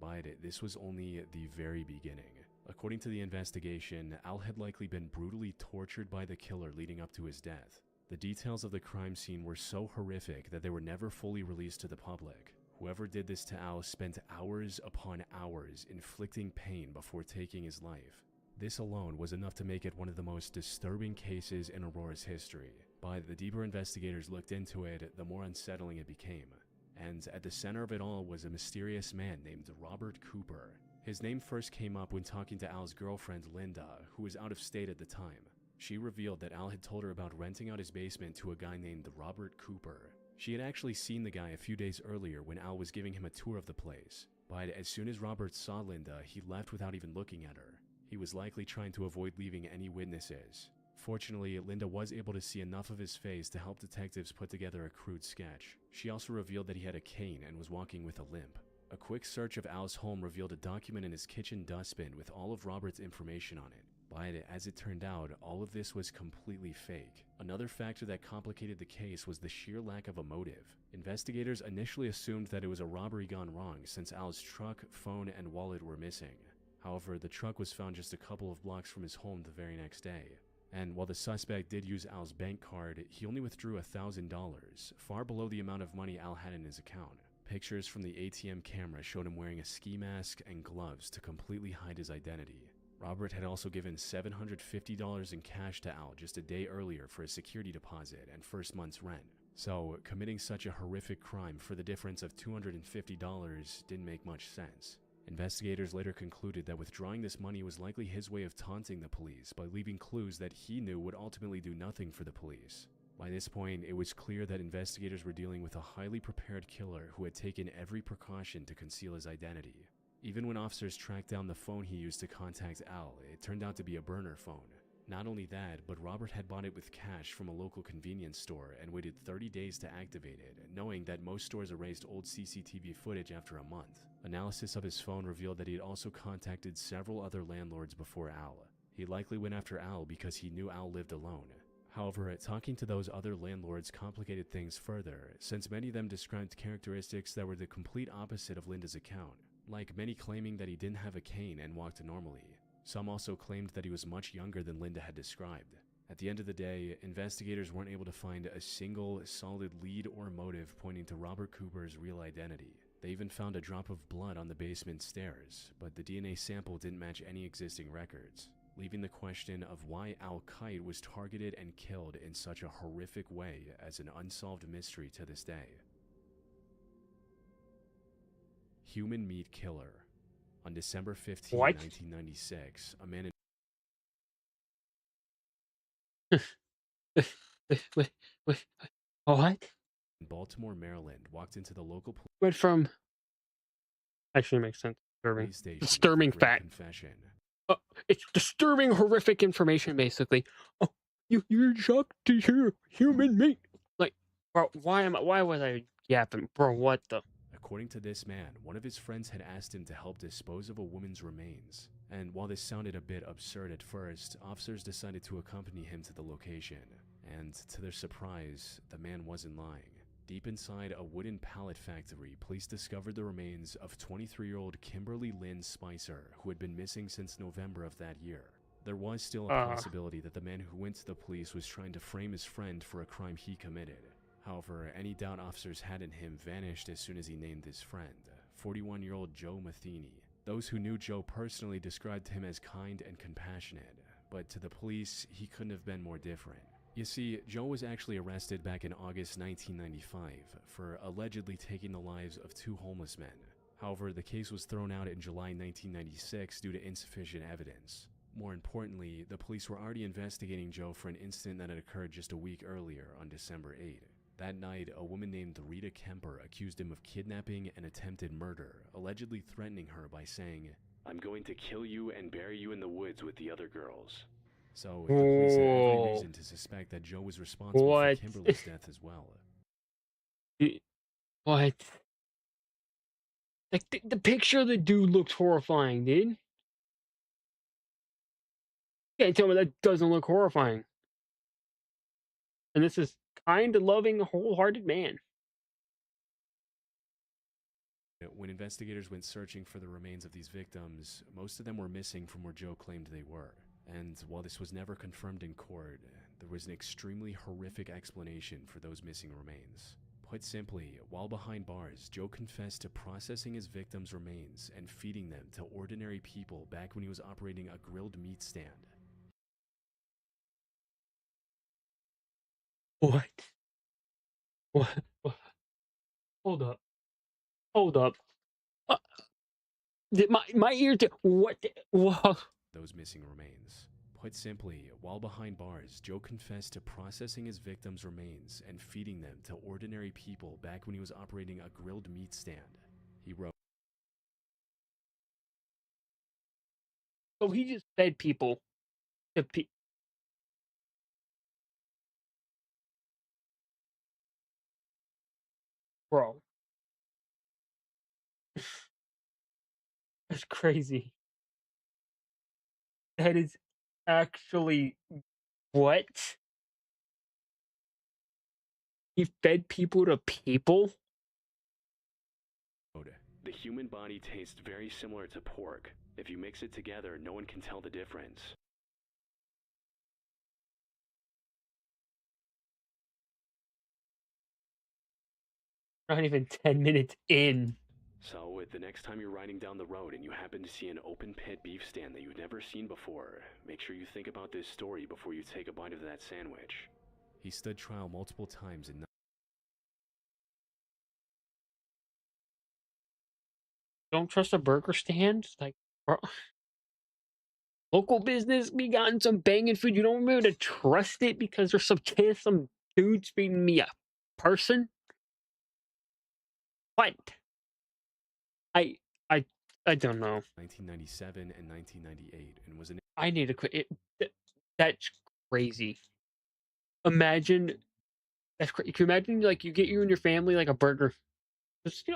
But this was only the very beginning. According to the investigation, Al had likely been brutally tortured by the killer leading up to his death. The details of the crime scene were so horrific that they were never fully released to the public. Whoever did this to Al spent hours upon hours inflicting pain before taking his life. This alone was enough to make it one of the most disturbing cases in Aurora's history. But the deeper investigators looked into it, the more unsettling it became. And at the center of it all was a mysterious man named Robert Cooper. His name first came up when talking to Al's girlfriend Linda, who was out of state at the time. She revealed that Al had told her about renting out his basement to a guy named Robert Cooper. She had actually seen the guy a few days earlier when Al was giving him a tour of the place. But as soon as Robert saw Linda, he left without even looking at her. He was likely trying to avoid leaving any witnesses. Fortunately, Linda was able to see enough of his face to help detectives put together a crude sketch. She also revealed that he had a cane and was walking with a limp. A quick search of Al's home revealed a document in his kitchen dustbin with all of Robert's information on it. But as it turned out, all of this was completely fake. Another factor that complicated the case was the sheer lack of a motive. Investigators initially assumed that it was a robbery gone wrong since Al's truck, phone, and wallet were missing. However, the truck was found just a couple of blocks from his home the very next day. And while the suspect did use Al's bank card, he only withdrew $1,000, far below the amount of money Al had in his account. Pictures from the ATM camera showed him wearing a ski mask and gloves to completely hide his identity. Robert had also given $750 in cash to Al just a day earlier for a security deposit and first month's rent. So, committing such a horrific crime for the difference of $250 didn't make much sense. Investigators later concluded that withdrawing this money was likely his way of taunting the police by leaving clues that he knew would ultimately do nothing for the police. By this point, it was clear that investigators were dealing with a highly prepared killer who had taken every precaution to conceal his identity. Even when officers tracked down the phone he used to contact Al, it turned out to be a burner phone. Not only that, but Robert had bought it with cash from a local convenience store and waited 30 days to activate it, knowing that most stores erased old CCTV footage after a month. Analysis of his phone revealed that he had also contacted several other landlords before Al. He likely went after Al because he knew Al lived alone. However, talking to those other landlords complicated things further, since many of them described characteristics that were the complete opposite of Linda's account, like many claiming that he didn't have a cane and walked normally. Some also claimed that he was much younger than Linda had described. At the end of the day, investigators weren't able to find a single solid lead or motive pointing to Robert Cooper's real identity. They even found a drop of blood on the basement stairs, but the DNA sample didn't match any existing records. leaving the question of why Al-Qaeda was targeted and killed in such a horrific way as an unsolved mystery to this day. Human meat killer. On December 15, What? 1996, a man in Wait, what? Baltimore, Maryland walked into the local Went from... Actually makes sense. Disturbing. police station Disturbing with a grim fact. confession. It's disturbing, horrific information, basically. Oh, you're shocked to hear human meat. Like, bro, why was I yapping? Bro, what the? According to this man, one of his friends had asked him to help dispose of a woman's remains. And while this sounded a bit absurd at first, officers decided to accompany him to the location. And to their surprise, the man wasn't lying. Deep inside a wooden pallet factory, police discovered the remains of 23-year-old Kimberly Lynn Spicer, who had been missing since November of that year. There was still a possibility that the man who went to the police was trying to frame his friend for a crime he committed. However, any doubt officers had in him vanished as soon as he named his friend, 41-year-old Joe Matheny. Those who knew Joe personally described him as kind and compassionate, but to the police, he couldn't have been more different. You see, Joe was actually arrested back in August 1995 for allegedly taking the lives of 2 homeless men. However, the case was thrown out in July 1996 due to insufficient evidence. More importantly, the police were already investigating Joe for an incident that had occurred just a week earlier on December 8. That night, a woman named Rita Kemper accused him of kidnapping and attempted murder, allegedly threatening her by saying, "I'm going to kill you and bury you in the woods with the other girls." So, the police had every reason to suspect that Joe was responsible for Kimberly's death as well. What? Like, the picture of the dude looked horrifying, dude. You can't tell me that doesn't look horrifying. And this is kind, loving, wholehearted man. When investigators went searching for the remains of these victims, most of them were missing from where Joe claimed they were. And while this was never confirmed in court, there was an extremely horrific explanation for those missing remains. Put simply, while behind bars, Joe confessed to processing his victims' remains and feeding them to ordinary people back when he was operating a grilled meat stand. What? What? Hold up. Hold up. My ears... What? What? Those missing remains. Put simply, while behind bars, Joe confessed to processing his victims' remains and feeding them to ordinary people back when he was operating a grilled meat stand. He wrote, So he just fed people to Bro. That's crazy. That is actually... What? He fed people to people? "The human body tastes very similar to pork. If you mix it together, no one can tell the difference." Not even 10 minutes in. So, the next time you're riding down the road and you happen to see an open pit beef stand that you've never seen before, make sure you think about this story before you take a bite of that sandwich. He stood trial multiple times and Don't trust a burger stand? Like, bro. Local business be gotten some banging food. You don't remember to trust it because there's some chance some dude's feeding me a person? What? I I don't know. 1997 and 1998 and was an I need to quit it. That's crazy. Imagine that's crazy. Can you imagine, like, you get you and your family like a burger? Just,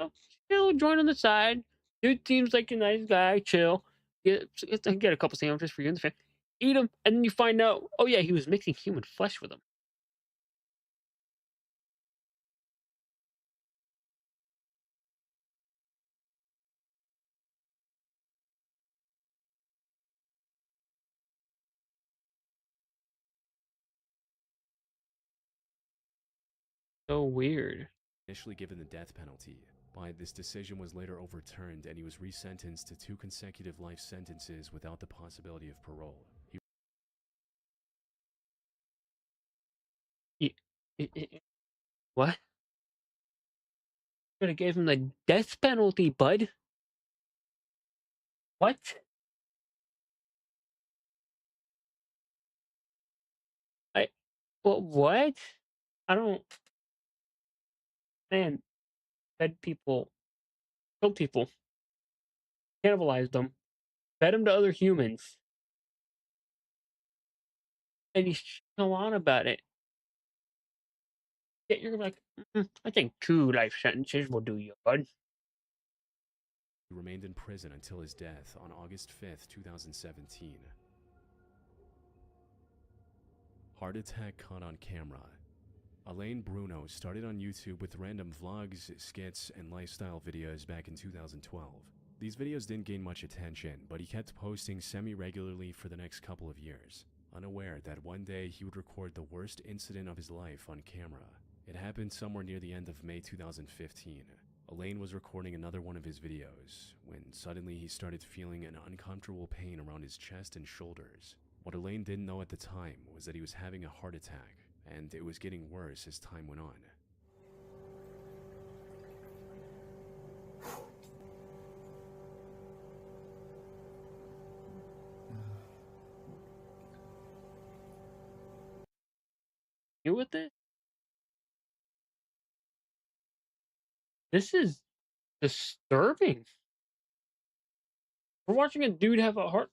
join on the side. Dude seems like a nice guy, chill. Get a couple sandwiches for you and the family. Eat them, and then you find out, oh yeah, he was mixing human flesh with them. So weird. initially given the death penalty, but this decision was later overturned and he was resentenced to 2 consecutive life sentences without the possibility of parole. He What? Could have gave him the death penalty, bud. What? I. Well, what? I don't. Man, fed people, killed people, cannibalized them, fed them to other humans, and he's still on about it. Yet you're like, I think 2 life sentences will do you, bud. He remained in prison until his death on August 5th, 2017. Heart attack caught on camera. Elaine Bruno started on YouTube with random vlogs, skits, and lifestyle videos back in 2012. These videos didn't gain much attention, but he kept posting semi-regularly for the next couple of years, unaware that one day he would record the worst incident of his life on camera. It happened somewhere near the end of May 2015. Elaine was recording another one of his videos, when suddenly he started feeling an uncomfortable pain around his chest and shoulders. What Elaine didn't know at the time was that he was having a heart attack, and it was getting worse as time went on. You with it? This is disturbing. We're watching a dude have a heart.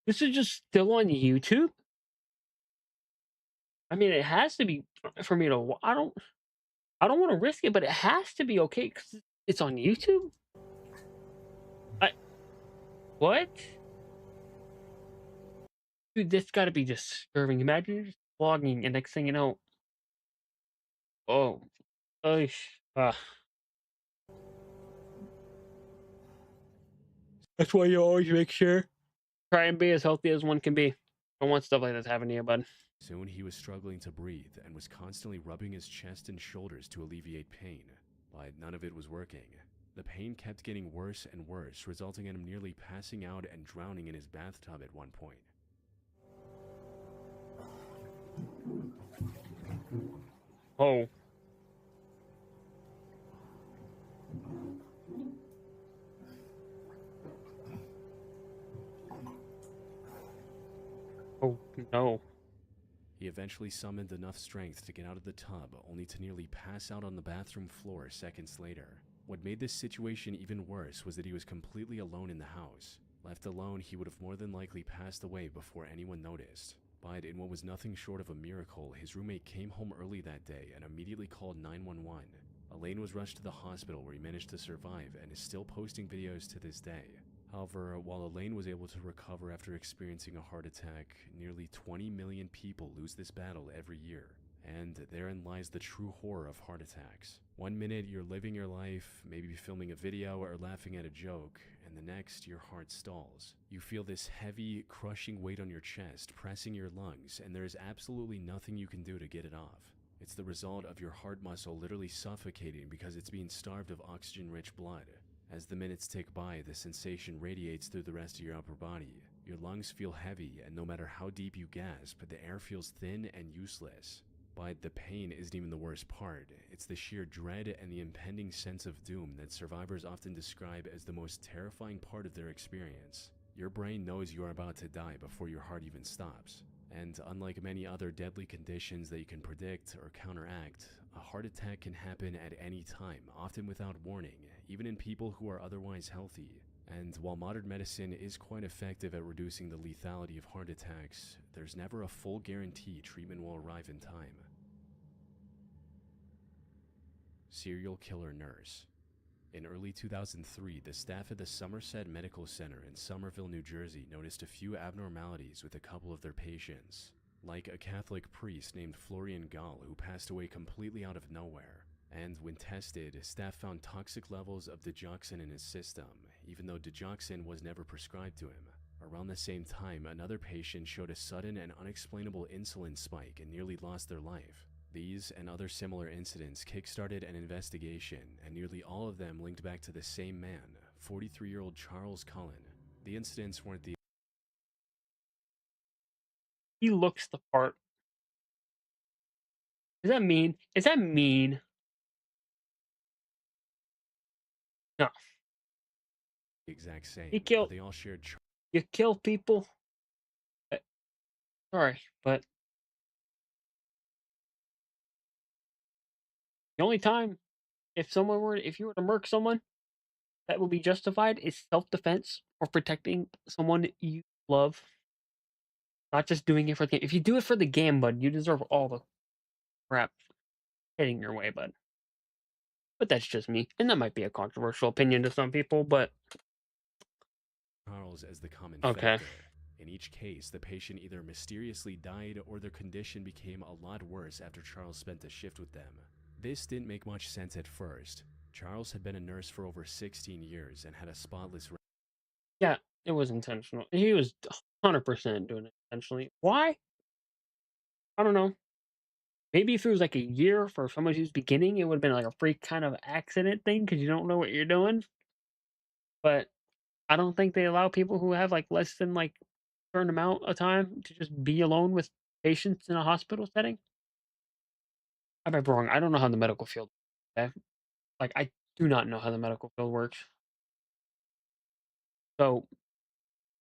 This is just still on YouTube. I mean, it has to be for me to. I don't want to risk it, but it has to be okay because it's on YouTube. What? Dude, this got to be disturbing. Imagine you're just vlogging, and next thing you know, oh, uh, that's why you always make sure try and be as healthy as one can be. Don't want stuff like this happening to you, bud. Soon he was struggling to breathe and was constantly rubbing his chest and shoulders to alleviate pain, but none of it was working. The pain kept getting worse and worse, resulting in him nearly passing out and drowning in his bathtub at one point. Oh. Oh, no. He eventually summoned enough strength to get out of the tub, only to nearly pass out on the bathroom floor seconds later. What made this situation even worse was that he was completely alone in the house. Left alone, he would have more than likely passed away before anyone noticed. But in what was nothing short of a miracle, his roommate came home early that day and immediately called 911. Elaine was rushed to the hospital where he managed to survive and is still posting videos to this day. However, while Elaine was able to recover after experiencing a heart attack, nearly 20 million people lose this battle every year. And therein lies the true horror of heart attacks. One minute you're living your life, maybe filming a video or laughing at a joke, and the next your heart stalls. You feel this heavy, crushing weight on your chest, pressing your lungs, and there is absolutely nothing you can do to get it off. It's the result of your heart muscle literally suffocating because it's being starved of oxygen-rich blood. As the minutes tick by, the sensation radiates through the rest of your upper body. Your lungs feel heavy, and no matter how deep you gasp, the air feels thin and useless. But the pain isn't even the worst part. It's the sheer dread and the impending sense of doom that survivors often describe as the most terrifying part of their experience. Your brain knows you are about to die before your heart even stops. And unlike many other deadly conditions that you can predict or counteract, a heart attack can happen at any time, often without warning, even in people who are otherwise healthy. And while modern medicine is quite effective at reducing the lethality of heart attacks, there's never a full guarantee treatment will arrive in time. Serial killer nurse. In early 2003, the staff at the Somerset Medical Center in Somerville, New Jersey noticed a few abnormalities with a couple of their patients, like a Catholic priest named Florian Gall who passed away completely out of nowhere. And when tested, staff found toxic levels of digoxin in his system, even though digoxin was never prescribed to him. Around the same time, another patient showed a sudden and unexplainable insulin spike and nearly lost their life. These and other similar incidents kickstarted an investigation, and nearly all of them linked back to the same man, 43-year-old Charles Cullen. The incidents weren't the... He looks the part. Is that mean? Is that mean? No. The exact same, You but kill they all shared you kill people. Sorry, but the only time if you were to murk someone that would be justified is self-defense or protecting someone you love, not just doing it for the game. If you do it for the game, bud, you deserve all the crap hitting your way, bud. But that's just me, and that might be a controversial opinion to some people, but Charles as the common okay. factor. In each case, the patient either mysteriously died or their condition became a lot worse after Charles spent a shift with them. This didn't make much sense at first. Charles had been a nurse for over 16 years and had a spotless record. Yeah, it was intentional. He was 100% doing it intentionally. Why? I don't know. Maybe if it was like a year for someone who's beginning, it would have been like a freak kind of accident thing because you don't know what you're doing. But I don't think they allow people who have like less than like a certain amount of time to just be alone with patients in a hospital setting. I might be wrong. I don't know how the medical field. Okay? Like I do not know how the medical field works. So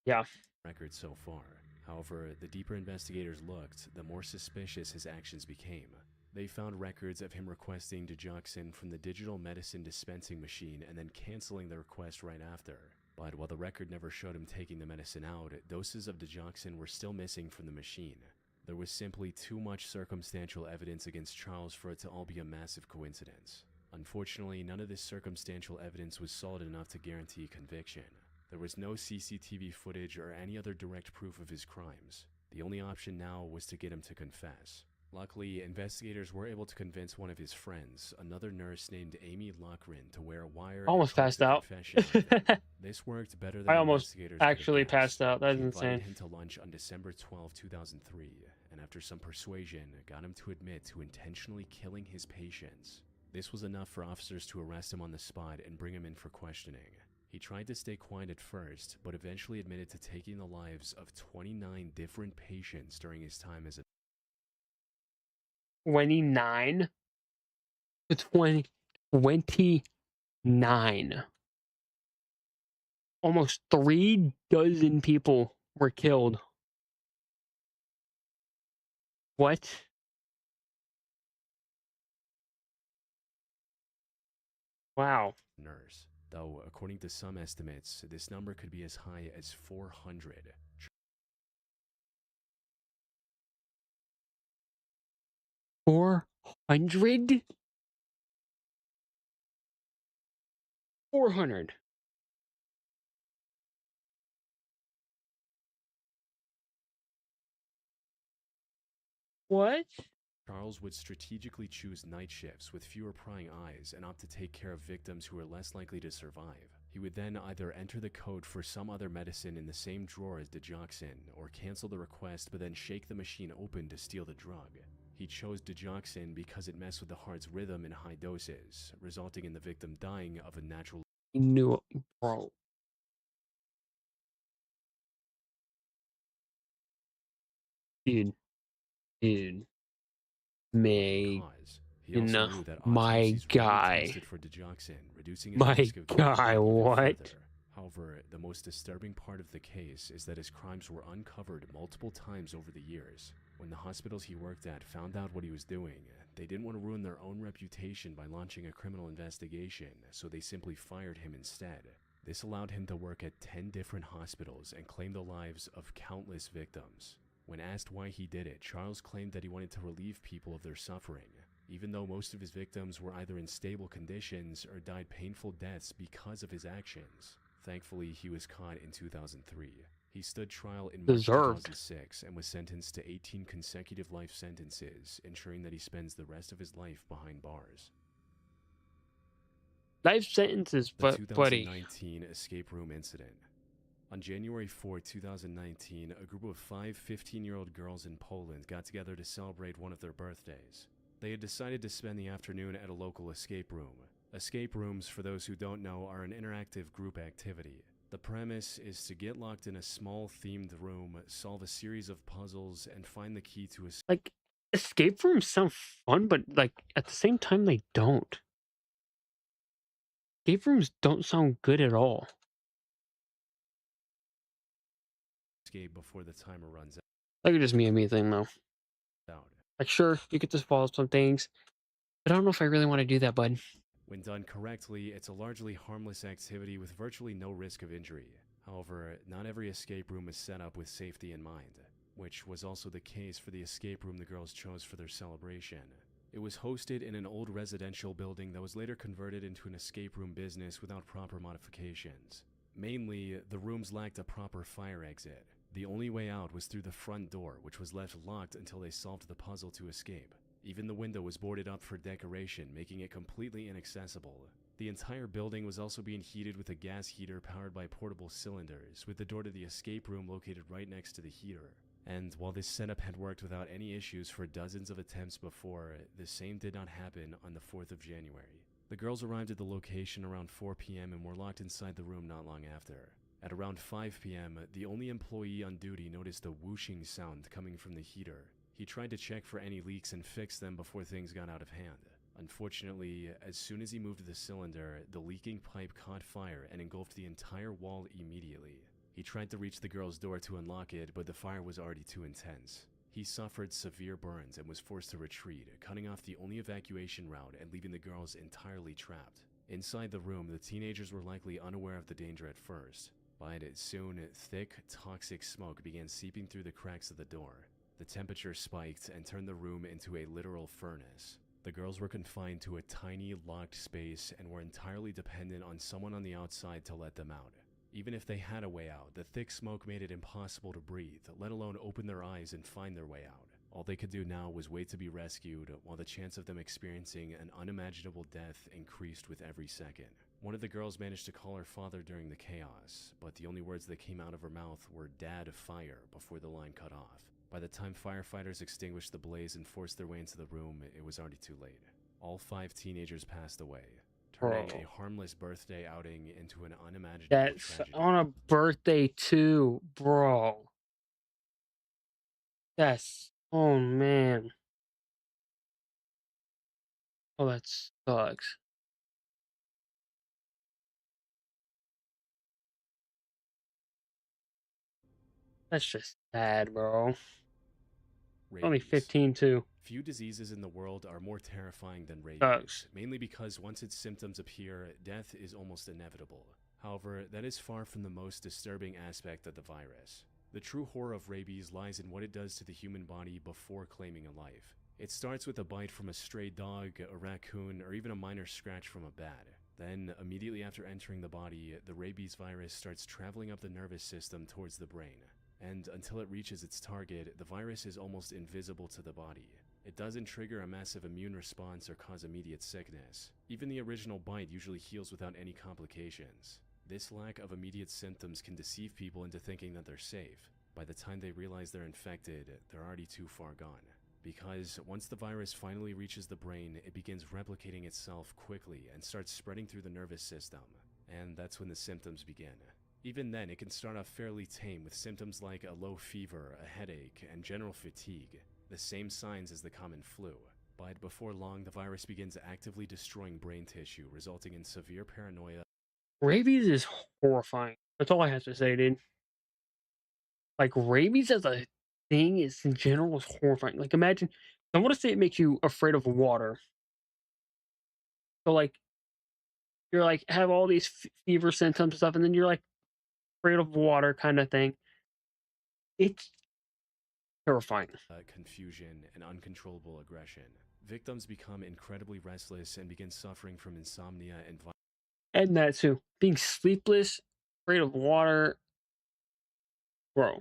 yeah, Record so far. However, the deeper investigators looked, the more suspicious his actions became. They found records of him requesting digoxin from the digital medicine dispensing machine and then canceling the request right after. But while the record never showed him taking the medicine out, doses of digoxin were still missing from the machine. There was simply too much circumstantial evidence against Charles for it to all be a massive coincidence. Unfortunately, none of this circumstantial evidence was solid enough to guarantee conviction. There was no CCTV footage or any other direct proof of his crimes. The only option now was to get him to confess. Luckily, investigators were able to convince one of his friends, another nurse named Amy Lochran, to wear a wire and almost collect passed a out. confession out of him. This worked better than I almost investigators could actually have guessed. passed out. That's She invited insane. him to lunch on December 12, 2003, and after some persuasion, got him to admit to intentionally killing his patients. This was enough for officers to arrest him on the spot and bring him in for questioning. He tried to stay quiet at first, but eventually admitted to taking the lives of 29 different patients during his time as a 29 to 20, 29. Almost 3 dozen people were killed. What? Wow. nurse. Though, according to some estimates, this number could be as high as 400. 400? 400. What? Charles would strategically choose night shifts with fewer prying eyes and opt to take care of victims who were less likely to survive. He would then either enter the code for some other medicine in the same drawer as digoxin, or cancel the request but then shake the machine open to steal the drug. He chose digoxin because it messed with the heart's rhythm in high doses, resulting in the victim dying of a natural You knew it, bro. Dude. Dude. May. cause. He also knew that My autopsies rarely guy. tested for digoxin, reducing his My risk of getting guy, killed even what? further. However, the most disturbing part of the case is that his crimes were uncovered multiple times over the years. When the hospitals he worked at found out what he was doing, they didn't want to ruin their own reputation by launching a criminal investigation, so they simply fired him instead. This allowed him to work at 10 different hospitals and claim the lives of countless victims. When asked why he did it, Charles claimed that he wanted to relieve people of their suffering, even though most of his victims were either in stable conditions or died painful deaths because of his actions. Thankfully, he was caught in 2003. He stood trial in March Deserved. 2006 and was sentenced to 18 consecutive life sentences, ensuring that he spends the rest of his life behind bars. Life sentences, The but buddy. 2019 escape room incident. On January 4, 2019, a group of 5 15-year-old girls in Poland got together to celebrate one of their birthdays. They had decided to spend the afternoon at a local escape room. Escape rooms, for those who don't know, are an interactive group activity. The premise is to get locked in a small themed room, solve a series of puzzles, and find the key to a Like, escape rooms sound fun, but like at the same time they don't. Escape rooms don't sound good at all. Escape before the timer runs Like it's just me and me thing though. out. Like sure, you could just follow some things, but I don't know if I really want to do that, bud. When done correctly, it's a largely harmless activity with virtually no risk of injury. However, not every escape room is set up with safety in mind, which was also the case for the escape room the girls chose for their celebration. It was hosted in an old residential building that was later converted into an escape room business without proper modifications. Mainly, the rooms lacked a proper fire exit. The only way out was through the front door, which was left locked until they solved the puzzle to escape. Even the window was boarded up for decoration, making it completely inaccessible. The entire building was also being heated with a gas heater powered by portable cylinders, with the door to the escape room located right next to the heater. And while this setup had worked without any issues for dozens of attempts before, the same did not happen on the 4th of January. The girls arrived at the location around 4 p.m. and were locked inside the room not long after. At around 5 p.m., the only employee on duty noticed a whooshing sound coming from the heater. He tried to check for any leaks and fix them before things got out of hand. Unfortunately, as soon as he moved the cylinder, the leaking pipe caught fire and engulfed the entire wall immediately. He tried to reach the girl's door to unlock it, but the fire was already too intense. He suffered severe burns and was forced to retreat, cutting off the only evacuation route and leaving the girls entirely trapped. Inside the room, the teenagers were likely unaware of the danger at first, but soon, thick, toxic smoke began seeping through the cracks of the door. The temperature spiked and turned the room into a literal furnace. The girls were confined to a tiny, locked space and were entirely dependent on someone on the outside to let them out. Even if they had a way out, the thick smoke made it impossible to breathe, let alone open their eyes and find their way out. All they could do now was wait to be rescued, while the chance of them experiencing an unimaginable death increased with every second. One of the girls managed to call her father during the chaos, but the only words that came out of her mouth were "Dad, fire," before the line cut off. By the time firefighters extinguished the blaze and forced their way into the room, it was already too late. All 5 teenagers passed away, turning a harmless birthday outing into an unimaginable That's tragedy. on a birthday too, bro. That's oh man. Oh, that sucks. That's just sad, bro. Only Rabies. 15 too. Few diseases in the world are more terrifying than rabies, Sucks. mainly because once its symptoms appear, death is almost inevitable. However, that is far from the most disturbing aspect of the virus. The true horror of rabies lies in what it does to the human body before claiming a life. It starts with a bite from a stray dog, a raccoon, or even a minor scratch from a bat. Then, immediately after entering the body, the rabies virus starts traveling up the nervous system towards the brain. And until it reaches its target, the virus is almost invisible to the body. It doesn't trigger a massive immune response or cause immediate sickness. Even the original bite usually heals without any complications. This lack of immediate symptoms can deceive people into thinking that they're safe. By the time they realize they're infected, they're already too far gone. Because once the virus finally reaches the brain, it begins replicating itself quickly and starts spreading through the nervous system. And that's when the symptoms begin. Even then, it can start off fairly tame with symptoms like a low fever, a headache, and general fatigue, the same signs as the common flu. But before long, the virus begins actively destroying brain tissue, resulting in severe paranoia. Rabies is horrifying. That's all I have to say, dude. Like rabies as a thing is in general is horrifying. Like imagine I want to say it makes you afraid of water. So like you're like have all these fever symptoms and stuff, and then you're like afraid of water kind of thing. It's terrifying. Confusion and uncontrollable aggression. Victims become incredibly restless and begin suffering from insomnia and And that too. Being sleepless, afraid of water. Bro.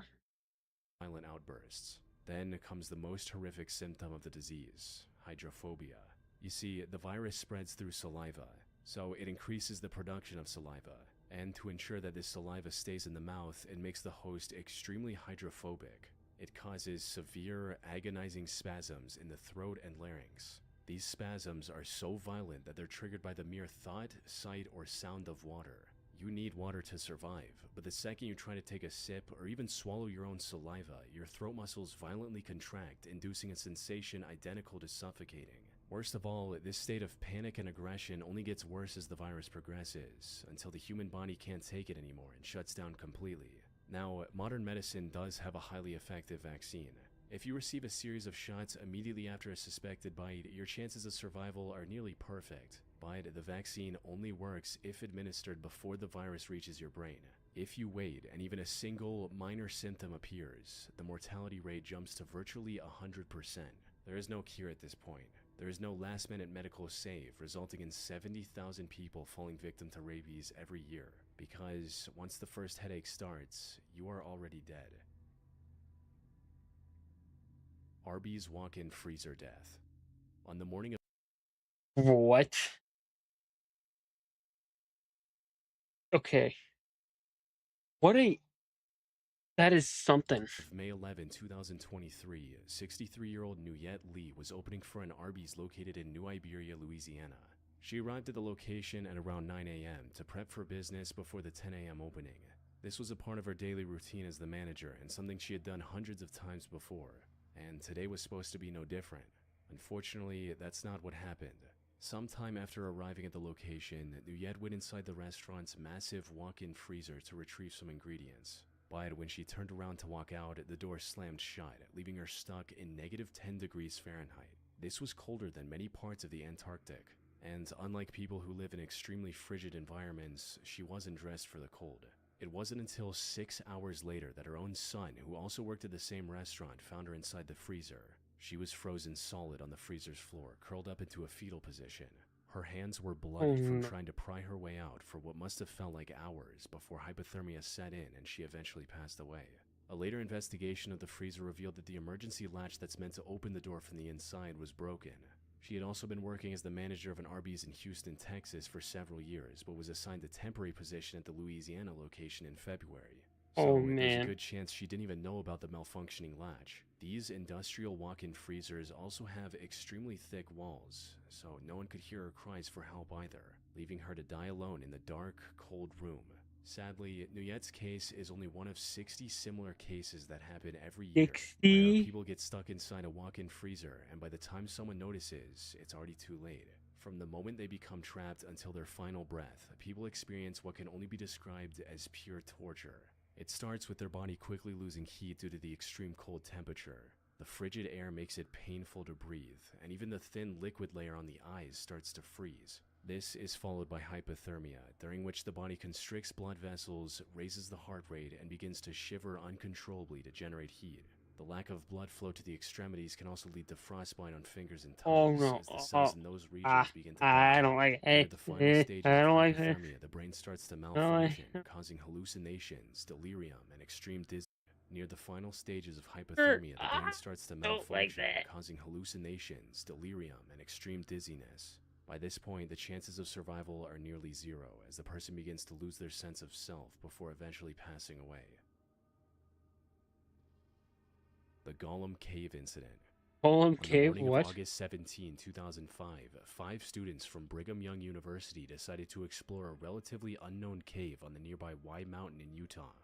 violent outbursts. Then comes the most horrific symptom of the disease, hydrophobia. You see, the virus spreads through saliva, so it increases the production of saliva. And to ensure that this saliva stays in the mouth, it makes the host extremely hydrophobic. It causes severe, agonizing spasms in the throat and larynx. These spasms are so violent that they're triggered by the mere thought, sight, or sound of water. You need water to survive, but the second you try to take a sip or even swallow your own saliva, your throat muscles violently contract, inducing a sensation identical to suffocating. Worst of all, this state of panic and aggression only gets worse as the virus progresses, until the human body can't take it anymore and shuts down completely. Now, modern medicine does have a highly effective vaccine. If you receive a series of shots immediately after a suspected bite, your chances of survival are nearly perfect. But the vaccine only works if administered before the virus reaches your brain. If you wait and even a single minor symptom appears, the mortality rate jumps to virtually 100%. There is no cure at this point. There is no last-minute medical save, resulting in 70,000 people falling victim to rabies every year. Because once the first headache starts, you are already dead. Arby's walk-in freezer death. On the morning of What? Okay. What a... That is something. May 11, 2023, 63-year-old Nuyet Lee was opening for an Arby's located in New Iberia, Louisiana. She arrived at the location at around 9 a.m. to prep for business before the 10 a.m. opening. This was a part of her daily routine as the manager and something she had done hundreds of times before, and today was supposed to be no different. Unfortunately, that's not what happened. Sometime after arriving at the location, Nuyet went inside the restaurant's massive walk-in freezer to retrieve some ingredients. But when she turned around to walk out, the door slammed shut, leaving her stuck in -10 degrees Fahrenheit. This was colder than many parts of the Antarctic, and unlike people who live in extremely frigid environments, she wasn't dressed for the cold. It wasn't until 6 hours later that her own son, who also worked at the same restaurant, found her inside the freezer. She was frozen solid on the freezer's floor, curled up into a fetal position. Her hands were bloody from trying to pry her way out for what must have felt like hours before hypothermia set in and she eventually passed away. A later investigation of the freezer revealed that the emergency latch that's meant to open the door from the inside was broken. She had also been working as the manager of an Arby's in Houston, Texas for several years, but was assigned a temporary position at the Louisiana location in February. So there's a good chance she didn't even know about the malfunctioning latch. These industrial walk-in freezers also have extremely thick walls, so no one could hear her cries for help either, leaving her to die alone in the dark, cold room. Sadly, Nuyet's case is only one of 60 similar cases that happen every year, 60? where people get stuck inside a walk-in freezer, and by the time someone notices, it's already too late. From the moment they become trapped until their final breath, people experience what can only be described as pure torture. It starts with their body quickly losing heat due to the extreme cold temperature. The frigid air makes it painful to breathe, and even the thin liquid layer on the eyes starts to freeze. This is followed by hypothermia, during which the body constricts blood vessels, raises the heart rate, and begins to shiver uncontrollably to generate heat. The lack of blood flow to the extremities can also lead to frostbite on fingers and toes, as the cells in those regions begin to die. I don't like Near it. the final stages I of don't like it. hypothermia, the brain starts to malfunction, causing hallucinations, delirium, and extreme dizziness. Near the final stages of hypothermia, the brain starts to malfunction, causing hallucinations, delirium, and extreme dizziness. By this point, the chances of survival are nearly zero, as the person begins to lose their sense of self before eventually passing away. The Gollum Cave Incident. Gollum Cave, On the morning what? of August 17, 2005, 5 students from Brigham Young University decided to explore a relatively unknown cave on the nearby Y Mountain in Utah.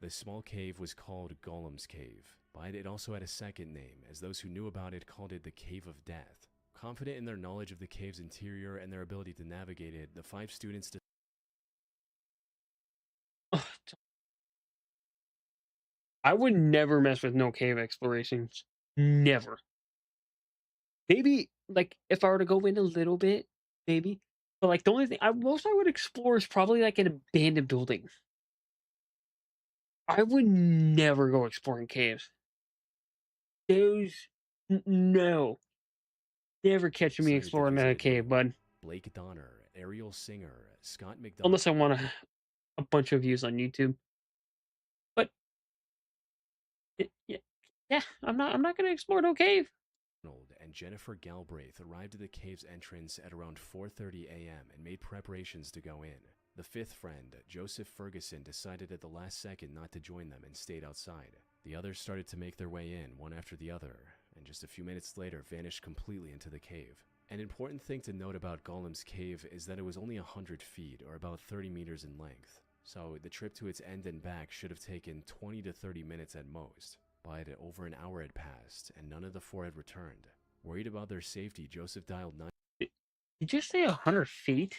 The small cave was called Gollum's Cave, but it also had a second name, as those who knew about it called it the Cave of Death. Confident in their knowledge of the cave's interior and their ability to navigate it, the 5 students I would never mess with no cave explorations. Never. Maybe, like, if I were to go in a little bit, maybe. But, like, the only thing I would explore is probably, like, an abandoned building. I would never go exploring caves. Those... No. Never catching me decided to exploring visit a a cave, new bud. Blake Donner, Ariel Singer, Scott McDonald, Unless I want a bunch of views on YouTube. But... Yeah, I'm not gonna explore no cave. and Jennifer Galbraith arrived at the cave's entrance at around 4:30 a.m. and made preparations to go in. The 5th friend, Joseph Ferguson, decided at the last second not to join them and stayed outside. The others started to make their way in, one after the other, and just a few minutes later vanished completely into the cave. An important thing to note about Golem's cave is that it was only 100 feet, or about 30 meters in length. So the trip to its end and back should have taken 20 to 30 minutes at most. But over an hour had passed, and none of the four had returned. Worried about their safety, Joseph dialed 9. Did you say 100 feet?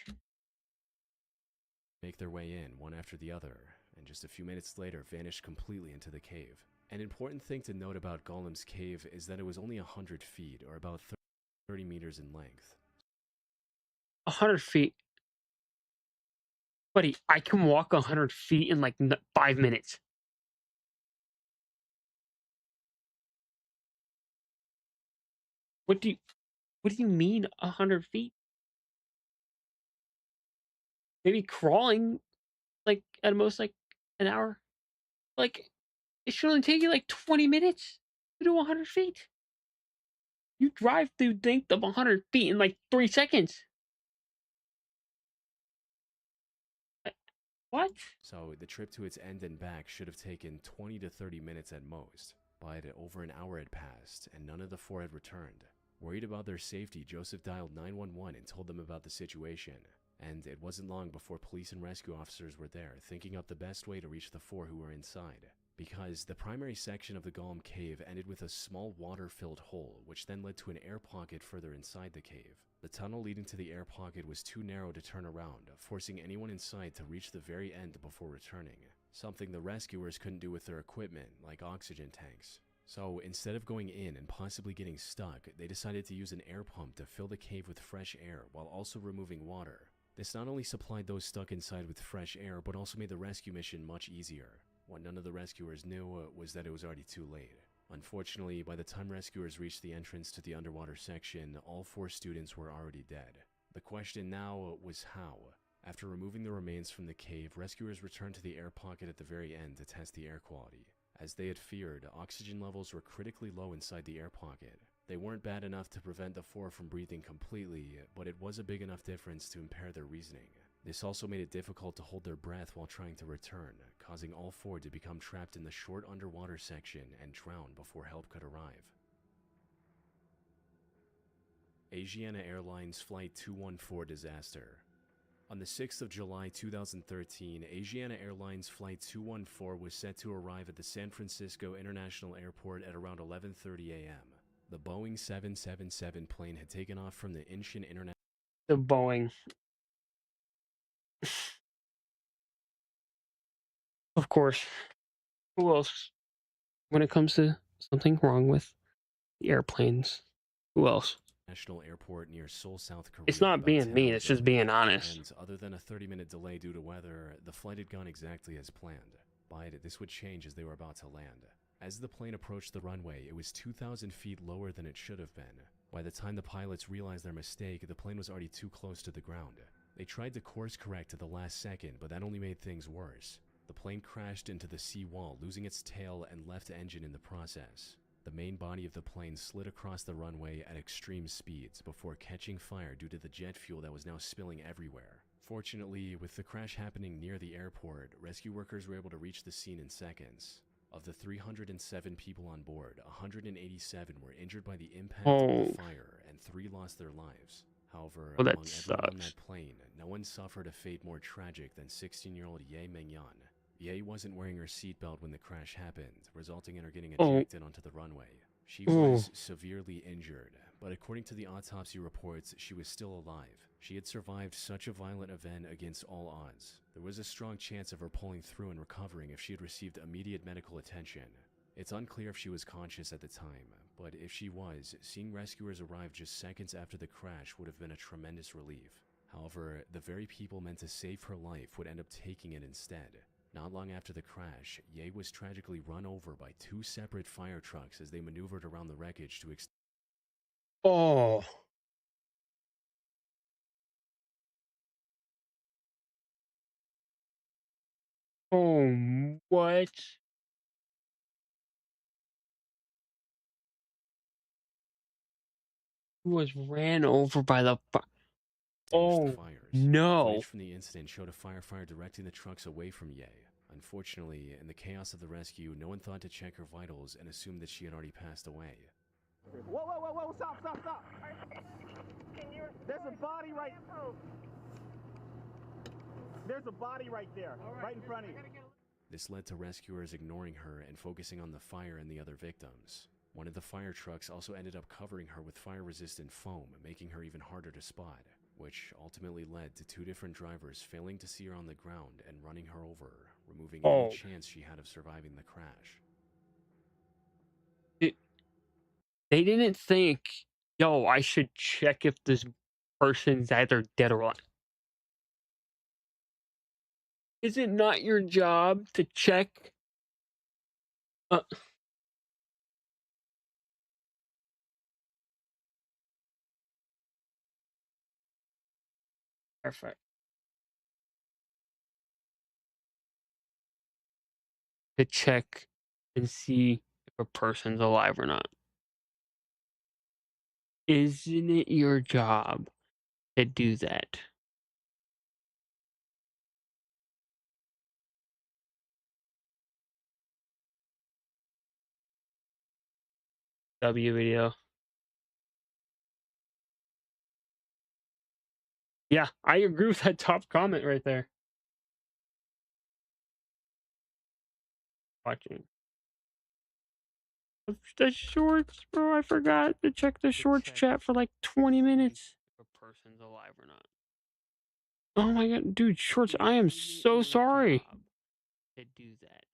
Make their way in, one after the other, and just a few minutes later vanished completely into the cave. An important thing to note about Golem's cave is that it was only 100 feet, or about 30 meters in length. 100 feet? Buddy, I can walk 100 feet in like 5 minutes. What do you mean 100 feet? Maybe crawling, like, at most, like, an hour? Like, it should only take you, like, 20 minutes to do 100 feet. You drive through the length of 100 feet in, like, 3 seconds. What? So the trip to its end and back should have taken 20 to 30 minutes at most. But over an hour had passed, and none of the four had returned. Worried about their safety, Joseph dialed 911 and told them about the situation. And it wasn't long before police and rescue officers were there, thinking up the best way to reach the four who were inside. Because the primary section of the Golem cave ended with a small water-filled hole, which then led to an air pocket further inside the cave. The tunnel leading to the air pocket was too narrow to turn around, forcing anyone inside to reach the very end before returning. Something the rescuers couldn't do with their equipment, like oxygen tanks. So instead of going in and possibly getting stuck, they decided to use an air pump to fill the cave with fresh air while also removing water. This not only supplied those stuck inside with fresh air, but also made the rescue mission much easier. What none of the rescuers knew was that it was already too late. Unfortunately, by the time rescuers reached the entrance to the underwater section, all four students were already dead. The question now was how. After removing the remains from the cave, rescuers returned to the air pocket at the very end to test the air quality. As they had feared, oxygen levels were critically low inside the air pocket. They weren't bad enough to prevent the four from breathing completely, but it was a big enough difference to impair their reasoning. This also made it difficult to hold their breath while trying to return, causing all four to become trapped in the short underwater section and drown before help could arrive. Asiana Airlines Flight 214 disaster. On the 6th of July 2013, Asiana Airlines Flight 214 was set to arrive at the San Francisco International Airport at around 11:30 a.m. The Boeing 777 plane had taken off from the Incheon International. The Boeing. Of course. Who else? When it comes to something wrong with the airplanes, who else? National Airport near Seoul, South Korea. It's not about being 10 mean, hours it's just early. being honest. And other than a 30-minute delay due to weather, the flight had gone exactly as planned. But this would change as they were about to land. As the plane approached the runway, it was 2,000 feet lower than it should have been. By the time the pilots realized their mistake, the plane was already too close to the ground. They tried to course correct at the last second, but that only made things worse. The plane crashed into the seawall, losing its tail and left engine in the process. The main body of the plane slid across the runway at extreme speeds before catching fire due to the jet fuel that was now spilling everywhere. Fortunately, with the crash happening near the airport, rescue workers were able to reach the scene in seconds. Of the 307 people on board, 187 were injured by the impact of the fire, and 3 lost their lives. However, Well, that among everyone on sucks. that plane, no one suffered a fate more tragic than 16-year-old Ye Mengyan. Ye wasn't wearing her seatbelt when the crash happened, resulting in her getting ejected onto the runway. She was severely injured, but according to the autopsy reports, she was still alive. She had survived such a violent event against all odds. There was a strong chance of her pulling through and recovering if she had received immediate medical attention. It's unclear if she was conscious at the time, but if she was, seeing rescuers arrive just seconds after the crash would have been a tremendous relief. However, the very people meant to save her life would end up taking it instead. Not long after the crash, Ye was tragically run over by 2 separate fire trucks as they maneuvered around the wreckage to Oh. Oh, what? Who was ran over by the the fires. no. Footage from the incident showed a firefighter directing the trucks away from Ye. Unfortunately, in the chaos of the rescue, no one thought to check her vitals and assumed that she had already passed away. Whoa, stop. There's a body right. There's a body right there, right in front of you. This led to rescuers ignoring her and focusing on the fire and the other victims. One of the fire trucks also ended up covering her with fire-resistant foam, making her even harder to spot, which ultimately led to 2 different drivers failing to see her on the ground and running her over, removing any chance she had of surviving the crash. They didn't think, yo, I should check if this person's either dead or alive. Is it not your job to check? Perfect. To check and see if a person's alive or not. Isn't it your job to do that? W video. Yeah, I agree with that top comment right there. Watching. The shorts, bro. I forgot to check the shorts chat for like 20 minutes. If a person's alive or not. Oh my god, dude, shorts, I am so sorry. To do that.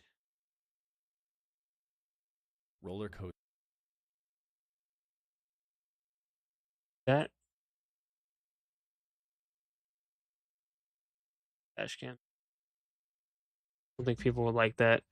Roller coaster. That dash cam. I don't think people would like that.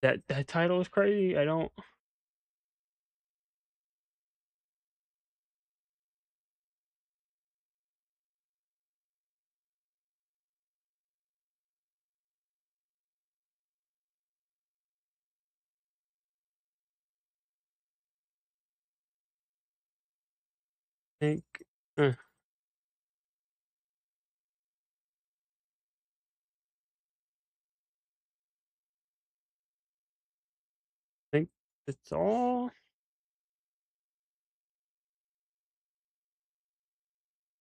That title is crazy. I don't. Think. Uh, think that's all.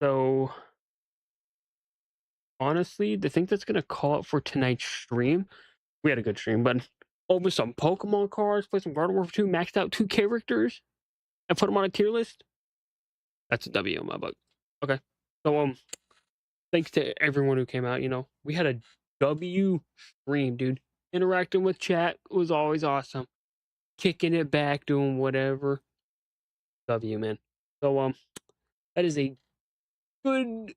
So honestly, the thing that's gonna call it for tonight's stream, we had a good stream, but over some Pokemon cards, play some Garden Warfare 2, maxed out 2 characters, and put them on a tier list. That's a W in my book. Okay. So thanks to everyone who came out. You know, we had a W stream, dude. Interacting with chat was always awesome. Kicking it back, doing whatever. W, man. So that is a good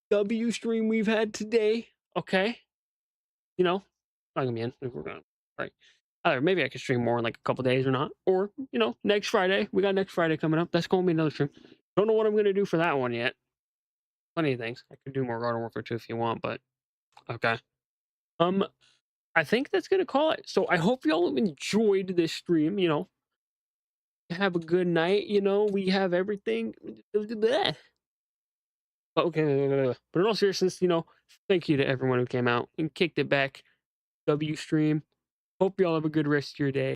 W stream we've had today. Okay. You know, not gonna be in. We're gonna right. Either maybe I could stream more in like a couple days or not. Or, you know, next Friday. We got next Friday coming up. That's gonna be another stream. Don't know what I'm gonna do for that one yet. Plenty of things. I could do more Garden Warfare 2 if you want, but okay. I think that's gonna call it. So I hope y'all have enjoyed this stream, you know. Have a good night, you know. We have everything. But okay, but in all seriousness, you know, thank you to everyone who came out and kicked it back. W stream. Hope y'all have a good rest of your day.